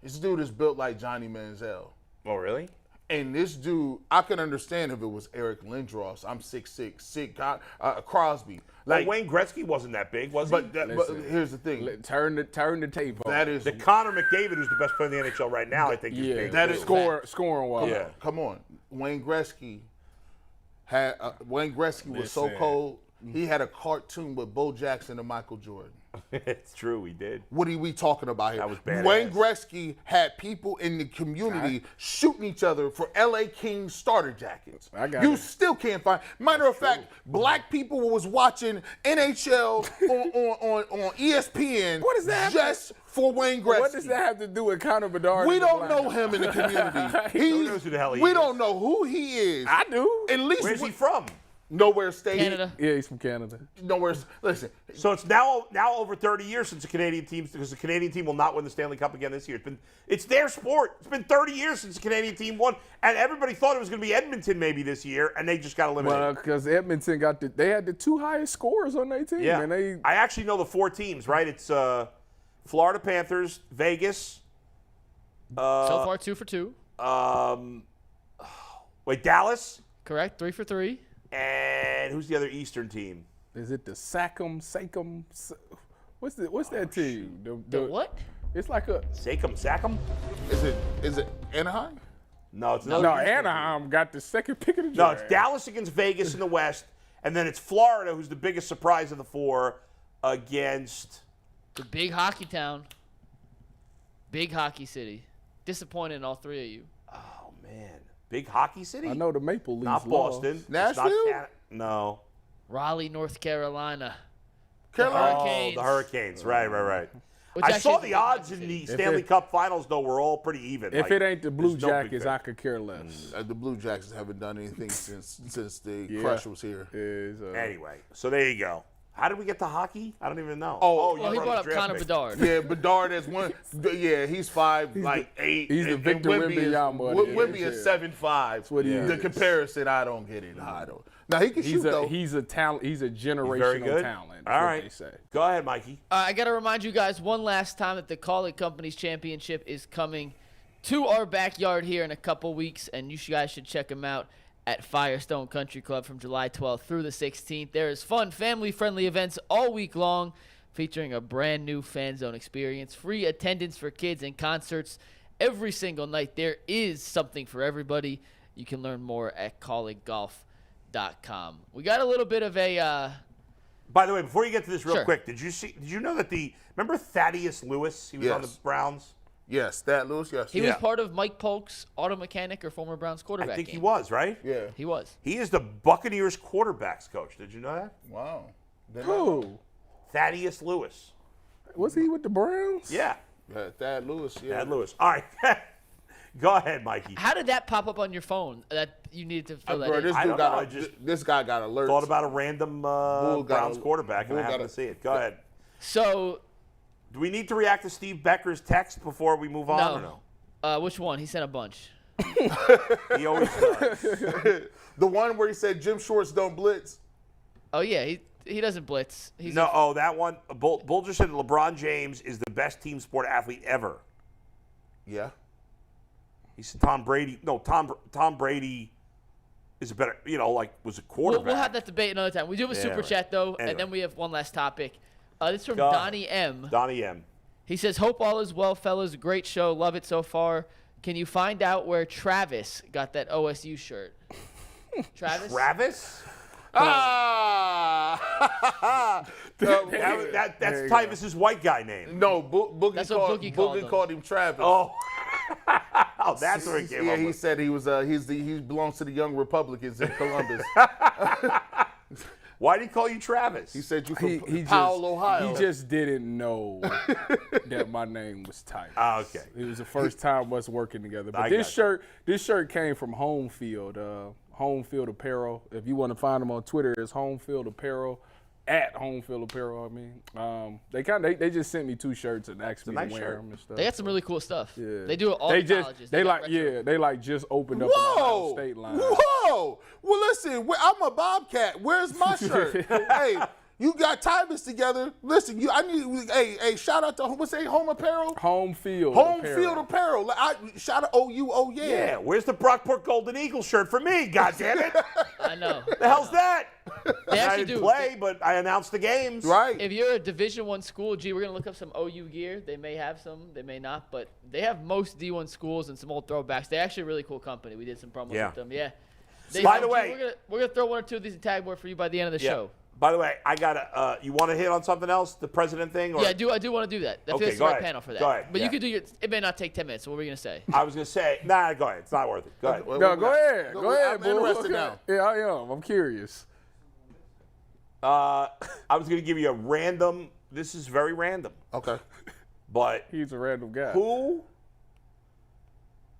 This dude is built like Johnny Manziel. Oh, really? And this dude, I can understand if it was Eric Lindros. I'm 6'6", Crosby. Like Wayne Gretzky wasn't that big, was he? But here's the thing. Turn the tape on. That is The Connor McDavid, who's the best player in the NHL right now, I think is big. that too. is scoring wise. Yeah. Come on, Wayne Gretzky was so Listen. cold. He had a cartoon with Bo Jackson and Michael Jordan. It's true, he did. What are we talking about here? That was badass. Wayne Gretzky had people in the community shooting each other for LA Kings starter jackets. I got you it. still can't find. Matter of fact, black people was watching NHL on ESPN. What does that just for Wayne Gretzky? What does that have to do with Connor Bedard? We and the don't know Blackhawks? him in the community. Who knows who the hell he we is? don't know who he is. I do. At least Where's he from? Nowhere state. Canada. Yeah, he's from Canada. Nowhere. Listen. So it's now over 30 years since the Canadian team, because the Canadian team will not win the Stanley Cup again this year. It's their sport. It's been 30 years since the Canadian team won, and everybody thought it was going to be Edmonton maybe this year, and they just got eliminated. Well, because Edmonton they had the two highest scores on their team. Yeah, And I actually know the four teams, right? It's Florida Panthers, Vegas. So far, 2 for 2. Dallas, Correct. 3 for 3. and who's the other Eastern team? is it the Sachem? What's that team? The what? It's like a Sachem? Is it Anaheim? No, it's no. not. Anaheim got the second pick of the No, draft. it's Dallas against Vegas in the West, and then it's Florida, who's the biggest surprise of the four, against. The big hockey town. Big hockey city. Disappointed in all three of you. Oh man, big hockey city. I know the Maple Leafs. Not Boston. It's not Nashville? No. Raleigh, North Carolina. Carolina. Hurricanes. Oh, the Hurricanes. Right. Which I actually saw is a the big odds hockey in city. the Stanley Cup Finals, though, were all pretty even. If it ain't the Blue there's no big Jackets, thing. I could care less. The Blue Jackets haven't done anything since the Crush was here. Anyway, so there you go. How did we get to hockey? I don't even know. Oh, Well, he brought up Connor Bedard. Yeah, Bedard is one. Yeah, he's 5'8". He's the Victor Wembanyama of the Wemby is NHL. 7'5". what he The is. comparison, I don't get it. I don't. Now he can shoot though. He's a talent. He's a generational Very good. talent. All All right. They say. Go ahead, Mikey. I got to remind you guys one last time that the Call It Companies Championship is coming to our backyard here in a couple weeks, and you guys should check them out at Firestone Country Club from July 12th through the 16th. There is fun, family-friendly events all week long featuring a brand new fan zone experience, free attendance for kids, and concerts every single night. There is something for everybody. You can learn more at callitgolf.com. We got a little bit of a By the way, before you get to this real Sure. quick, did you know that remember Thaddeus Lewis? He was on the Yes. Browns. Yes, that Lewis. Yes. he was part of Mike Polk's auto mechanic or former Browns I quarterback think he game. was, right? Yeah. He was. He is the Buccaneers quarterbacks coach. Did you know that? Wow. Who? Thaddeus Lewis. Was he with the Browns? Yeah. Thad Lewis. Yeah. Thad Lewis. All right. Go ahead, Mikey. How did that pop up on your phone that you needed to fill that Bro, in? this guy got alerts. Thought about a random Browns quarterback, and I happened to see it. Go ahead. So, do we need to react to Steve Becker's text before we move on or no? Which one? He sent a bunch. He always does. The one where he said Jim Schwartz don't blitz. Oh, yeah. He doesn't blitz. That one. Bulger said LeBron James is the best team sport athlete ever. Yeah. He said Tom Brady. No, Tom Brady is a better, was a quarterback. We'll have that debate another time. We do have a super chat, though, and then we have one last topic. This is from Donnie M. Donnie M. He says, hope all is well, fellas. Great show. Love it so far. Can you find out where Travis got that OSU shirt? Travis? Travis? Ah! That's Tyvis' white guy name. No, Boogie called him Travis. Oh. Oh, that's where he came up. He said he belongs to the Young Republicans in Columbus. Why did he call you Travis? He said you from Powell, Ohio. He just didn't know that my name was Tyvis. Ah, okay. It was the first time us working together. But this shirt came from Home Field Apparel. If you want to find them on Twitter, it's Home Field Apparel. At Home Field Apparel, they just sent me 2 shirts and asked me to wear them and stuff. They got some really cool stuff. Yeah. They do it all the colleges. They just opened up an Ohio State line. Whoa! Well, listen, I'm a Bobcat. Where's my shirt? Hey, you got Tyvis together. Listen, hey, shout out to Home Apparel? Home Field Apparel. Shout out OU, oh yeah. Yeah, where's the Brockport Golden Eagle shirt for me, goddammit? I know. The hell's that? They I didn't play, but I announced the games. Right. If you're a Division I school, we're going to look up some OU gear. They may have some, they may not, but they have most D1 schools and some old throwbacks. They're actually a really cool company. We did some promos with them. Yeah. By the way, we're going to throw 1 or 2 of these in tag board for you by the end of the show. By the way, I got you want to hit on something else, the president thing? Or? Yeah, I do want to do that. I feel it's the right panel for that. Go ahead. But you could do it may not take 10 minutes. So what were you going to say? I was going to say, go ahead. It's not worth it. Go ahead. No, go ahead. Go ahead, I'm interested now. Yeah, I am. I'm curious. I was going to give you a random. This is very random. Okay. But he's a random guy. Who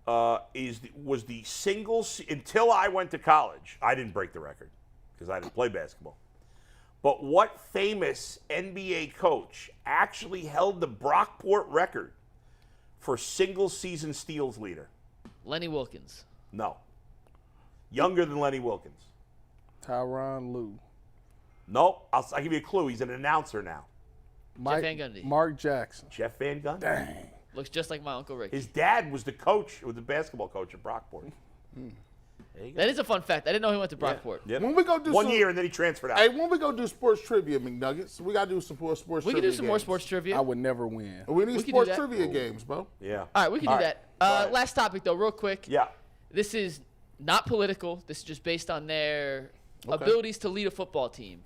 was the single until I went to college? I didn't break the record because I didn't play basketball. But what famous NBA coach actually held the Brockport record for single-season steals leader? Lenny Wilkins. No. Younger than Lenny Wilkins. Tyronn Lue. Nope. I'll give you a clue. He's an announcer now. Jeff Van Gundy. Mark Jackson. Jeff Van Gundy. Dang. Looks just like my Uncle Ricky. His dad was the coach, was the basketball coach at Brockport. That is a fun fact. I didn't know he went to Brockport. Yeah. When we go do 1 year and then he transferred out. Hey, when we go do sports trivia, McNuggets, we got to do some sports trivia. We can do some more sports trivia. I would never win. We need sports trivia games, bro. Yeah. All right, we can do that. Last topic, though, real quick. Yeah. This is not political. This is just based on their abilities to lead a football team.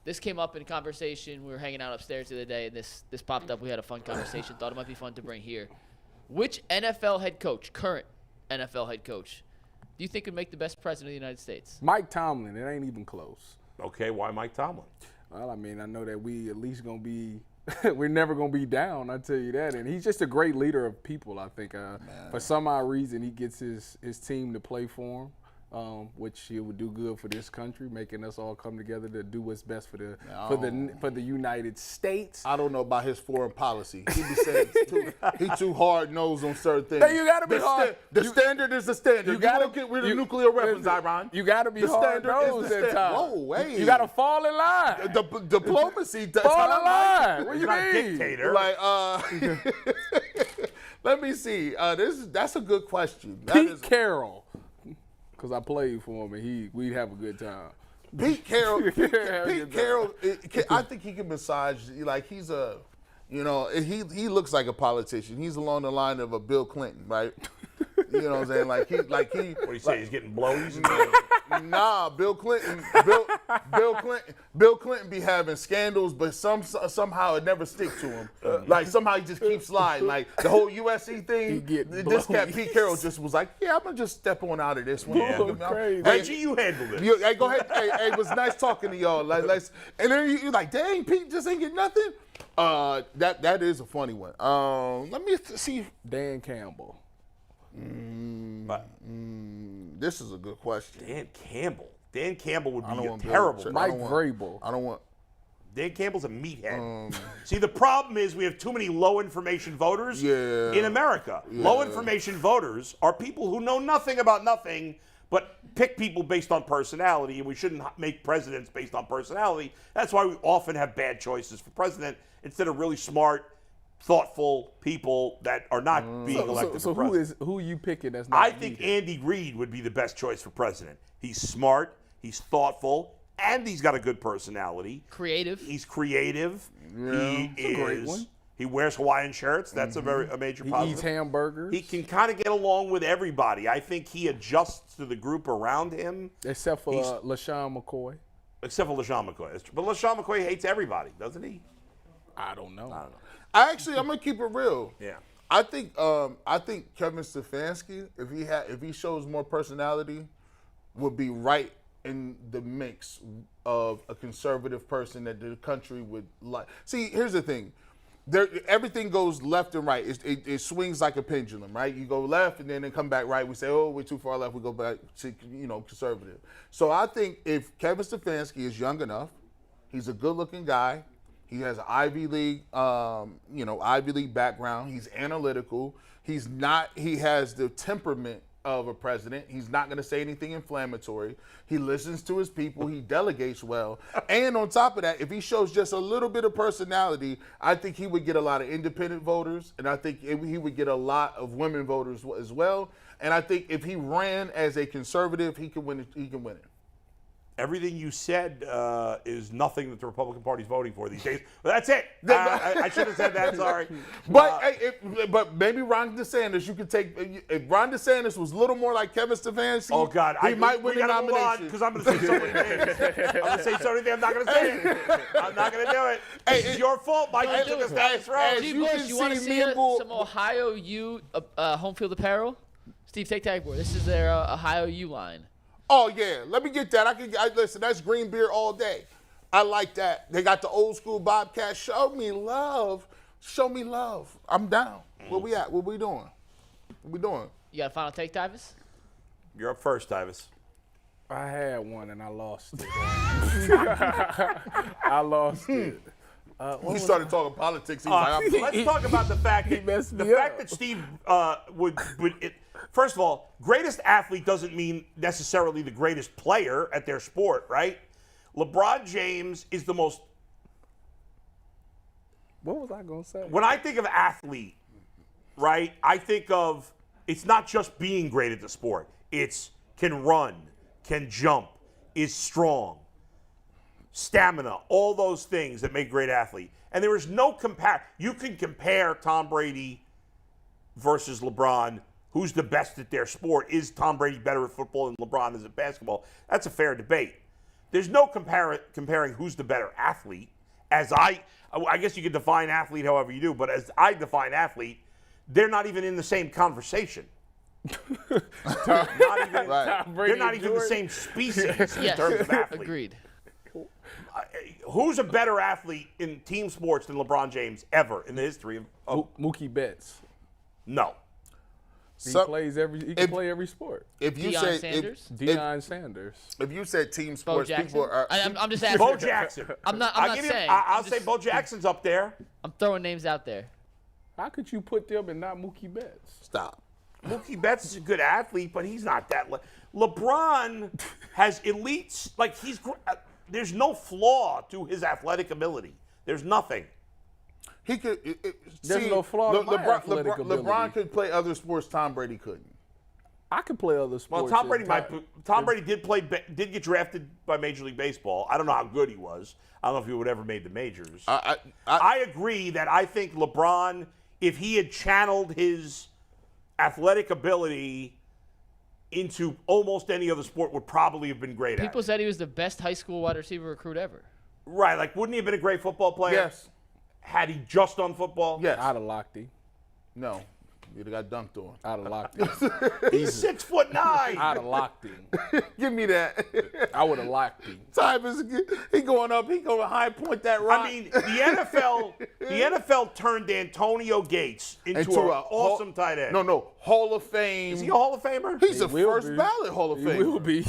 This came up in conversation. We were hanging out upstairs the other day, and this popped up. We had a fun conversation. Thought it might be fun to bring here. Which NFL head coach, current NFL head coach, do you think would make the best president of the United States? Mike Tomlin. It ain't even close. Okay, why Mike Tomlin? Well, I mean, I know that we at least going to be – we're never going to be down, I tell you that. And he's just a great leader of people, I think. For some odd reason, he gets his team to play for him. Which he would do good for this country, making us all come together to do what's best for the United States. I don't know about his foreign policy. He be saying he too hard nosed on certain things. Hey, you gotta be hard. The standard is the standard. You gotta get rid of nuclear weapons, Iran. You gotta be hard nosed at times. Whoa, hey. You gotta fall in line. Diplomacy. Fall in line. What do you mean? Dictator. Let me see. That's a good question. Pete Carroll. Because I played for him, and we'd have a good time. Pete Carroll, I think he can massage. Like he's a, he looks like a politician. He's along the line of a Bill Clinton, right? You know what I'm saying? Like he. What do you say? He's getting blows. Nah, Bill Clinton be having scandals, but somehow it never stick to him. Like somehow he just keeps sliding. Like the whole USC thing. This cat Pete Carroll just was like, yeah, I'm gonna just step on out of this one. Yeah. Crazy. Reggie, you handled it. Hey, go ahead. Hey, it was nice talking to y'all. And then you're like, dang, Pete just ain't get nothing. That is a funny one. Let me see. Dan Campbell. This is a good question. Dan Campbell would be want terrible. Bill- Mike Vrabel. I don't want. Dan Campbell's a meathead. See, the problem is we have too many low information voters in America. Low information voters are people who know nothing about nothing, but pick people based on personality, and we shouldn't make presidents based on personality. That's why we often have bad choices for president instead of really smart, thoughtful people that are not being elected for president. Who are you picking that's not I think Andy Reid would be the best choice for president. He's smart, he's thoughtful, and he's got a good personality. Creative. He's creative. Yeah, He a great one. He wears Hawaiian shirts. That's a major He positive. eats hamburgers. He can kind of get along with everybody. I think he adjusts to the group around him. Except for LaShawn McCoy. Except for LeSean McCoy. But LeSean McCoy hates everybody, doesn't he? I don't know. I'm gonna keep it real. Yeah. I think Kevin Stefanski, if he shows more personality, would be right in the mix of a conservative person that the country would like. See, here's the thing. Everything goes left and right. It swings like a pendulum, right? You go left and then they come back right. We say, oh, we're too far left. We go back to, conservative. So I think if Kevin Stefanski is young enough, he's a good-looking guy. He has an Ivy League background. He's analytical. He has the temperament of a president. He's not going to say anything inflammatory. He listens to his people. He delegates well. And on top of that, if he shows just a little bit of personality, I think he would get a lot of independent voters, and I think he would get a lot of women voters as well. And I think if he ran as a conservative, he can win it. Everything you said is nothing that the Republican Party is voting for these days. But that's it. I should have said that. Sorry. But maybe Ron DeSantis, you could take. If Ron DeSantis was a little more like Kevin Stefanski, Oh, God. he might win the nomination. Because I'm going to say so many things. I'm going to say so many things. I'm not going to say it. I'm not going to do it. It's your fault, Mike. You took us down this road. G. Bush, you want to see some Ohio U home field apparel? Steve, take tag board. This is their Ohio U line. Oh, yeah. Let me get that. Listen, that's green beer all day. I like that. They got the old school Bobcat. Show me love. Show me love. I'm down. Where we at? What we doing? You got a final take, Tyvis? You're up first, Tyvis. I had one and I lost it. I lost it. We started talking politics. He's like, Let's talk about the fact that Steve first of all, greatest athlete doesn't mean necessarily the greatest player at their sport, right? LeBron James is the most. What was I going to say? When I think of athlete, right, I think of it's not just being great at the sport. It's can run, can jump, is strong, stamina, all those things that make a great athlete. And there is no compare. You can compare Tom Brady versus LeBron. Who's the best at their sport? Is Tom Brady better at football than LeBron is at basketball? That's a fair debate. There's no comparing who's the better athlete. As I guess you can define athlete however you do, but as I define athlete, they're not even in the same conversation. They're not even the same species in terms of athlete. Agreed. Who's a better athlete in team sports than LeBron James ever in the history of Mookie Betts. No. He can play every sport. If you Deion say Sanders? Deion Sanders. If you said team Bo sports, Jackson? people are. I'm just asking. Bo Jackson. I'm not saying. I'll say Bo Jackson's up there. I'm throwing names out there. How could you put them and not Mookie Betts? Stop. Mookie Betts is a good athlete, but he's not that. LeBron has elites. There's no flaw to his athletic ability. There's nothing. He could. There's no flaw in my athletic ability. LeBron could play other sports. Tom Brady couldn't. I could play other sports. Well, Tom Brady did get drafted by Major League Baseball. I don't know how good he was. I don't know if he would ever made the majors. I agree that I think LeBron, if he had channeled his athletic ability into almost any other sport, would probably have been great at it. People said he was the best high school wide receiver recruit ever. Right, wouldn't he have been a great football player? Yes. Had he just done football? Yes. I'd have locked him. No. You'd have got dunked on. I'd have locked him. He's 6'9". I'd have locked him. Give me that. I would have locked him. Tyvis, he going up. He going to high point that rock. I mean, the NFL turned Antonio Gates into an awesome tight end. No, Hall of Fame. Is he a Hall of Famer? He's a first ballot Hall of Famer. He will be.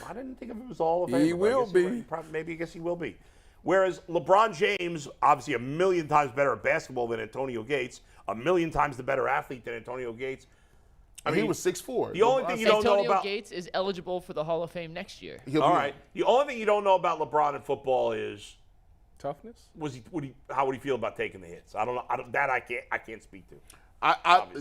I didn't think of him as Hall of Famer. He will be. Maybe I guess he will be. Whereas LeBron James, obviously a million times better at basketball than Antonio Gates, a million times the better athlete than Antonio Gates. I mean, he was 6'4". The only thing you don't know Antonio about Gates is eligible for the Hall of Fame next year. all right. The only thing you don't know about LeBron in football is Toughness? how would he feel about taking the hits? I don't know. I can't speak to.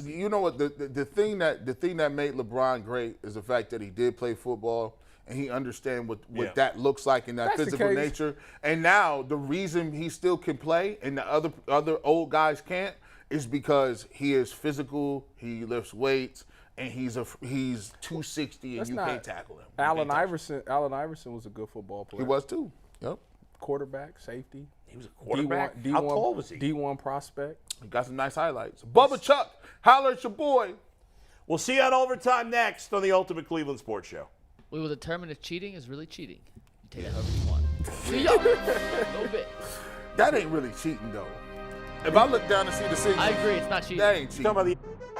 You know what? The thing that made LeBron great is the fact that he did play football and he understands what that looks like in that That's physical nature. And now the reason he still can play and the other old guys can't is because he is physical. He lifts weights. And he's 260 and you can't tackle him. Allen Iverson was a good football player. He was too. Yep. Quarterback, safety. He was a quarterback. D1, How tall was he? D1 prospect. He got some nice highlights. Bubba Chuck, holler at your boy. We'll see you on Overtime next on the Ultimate Cleveland Sports Show. We will determine if cheating is really cheating. You take it however you want. See y'all. A little bit. That ain't really cheating though. If I look down and see the signal, I agree. It's not cheating. that ain't cheating. Talking about the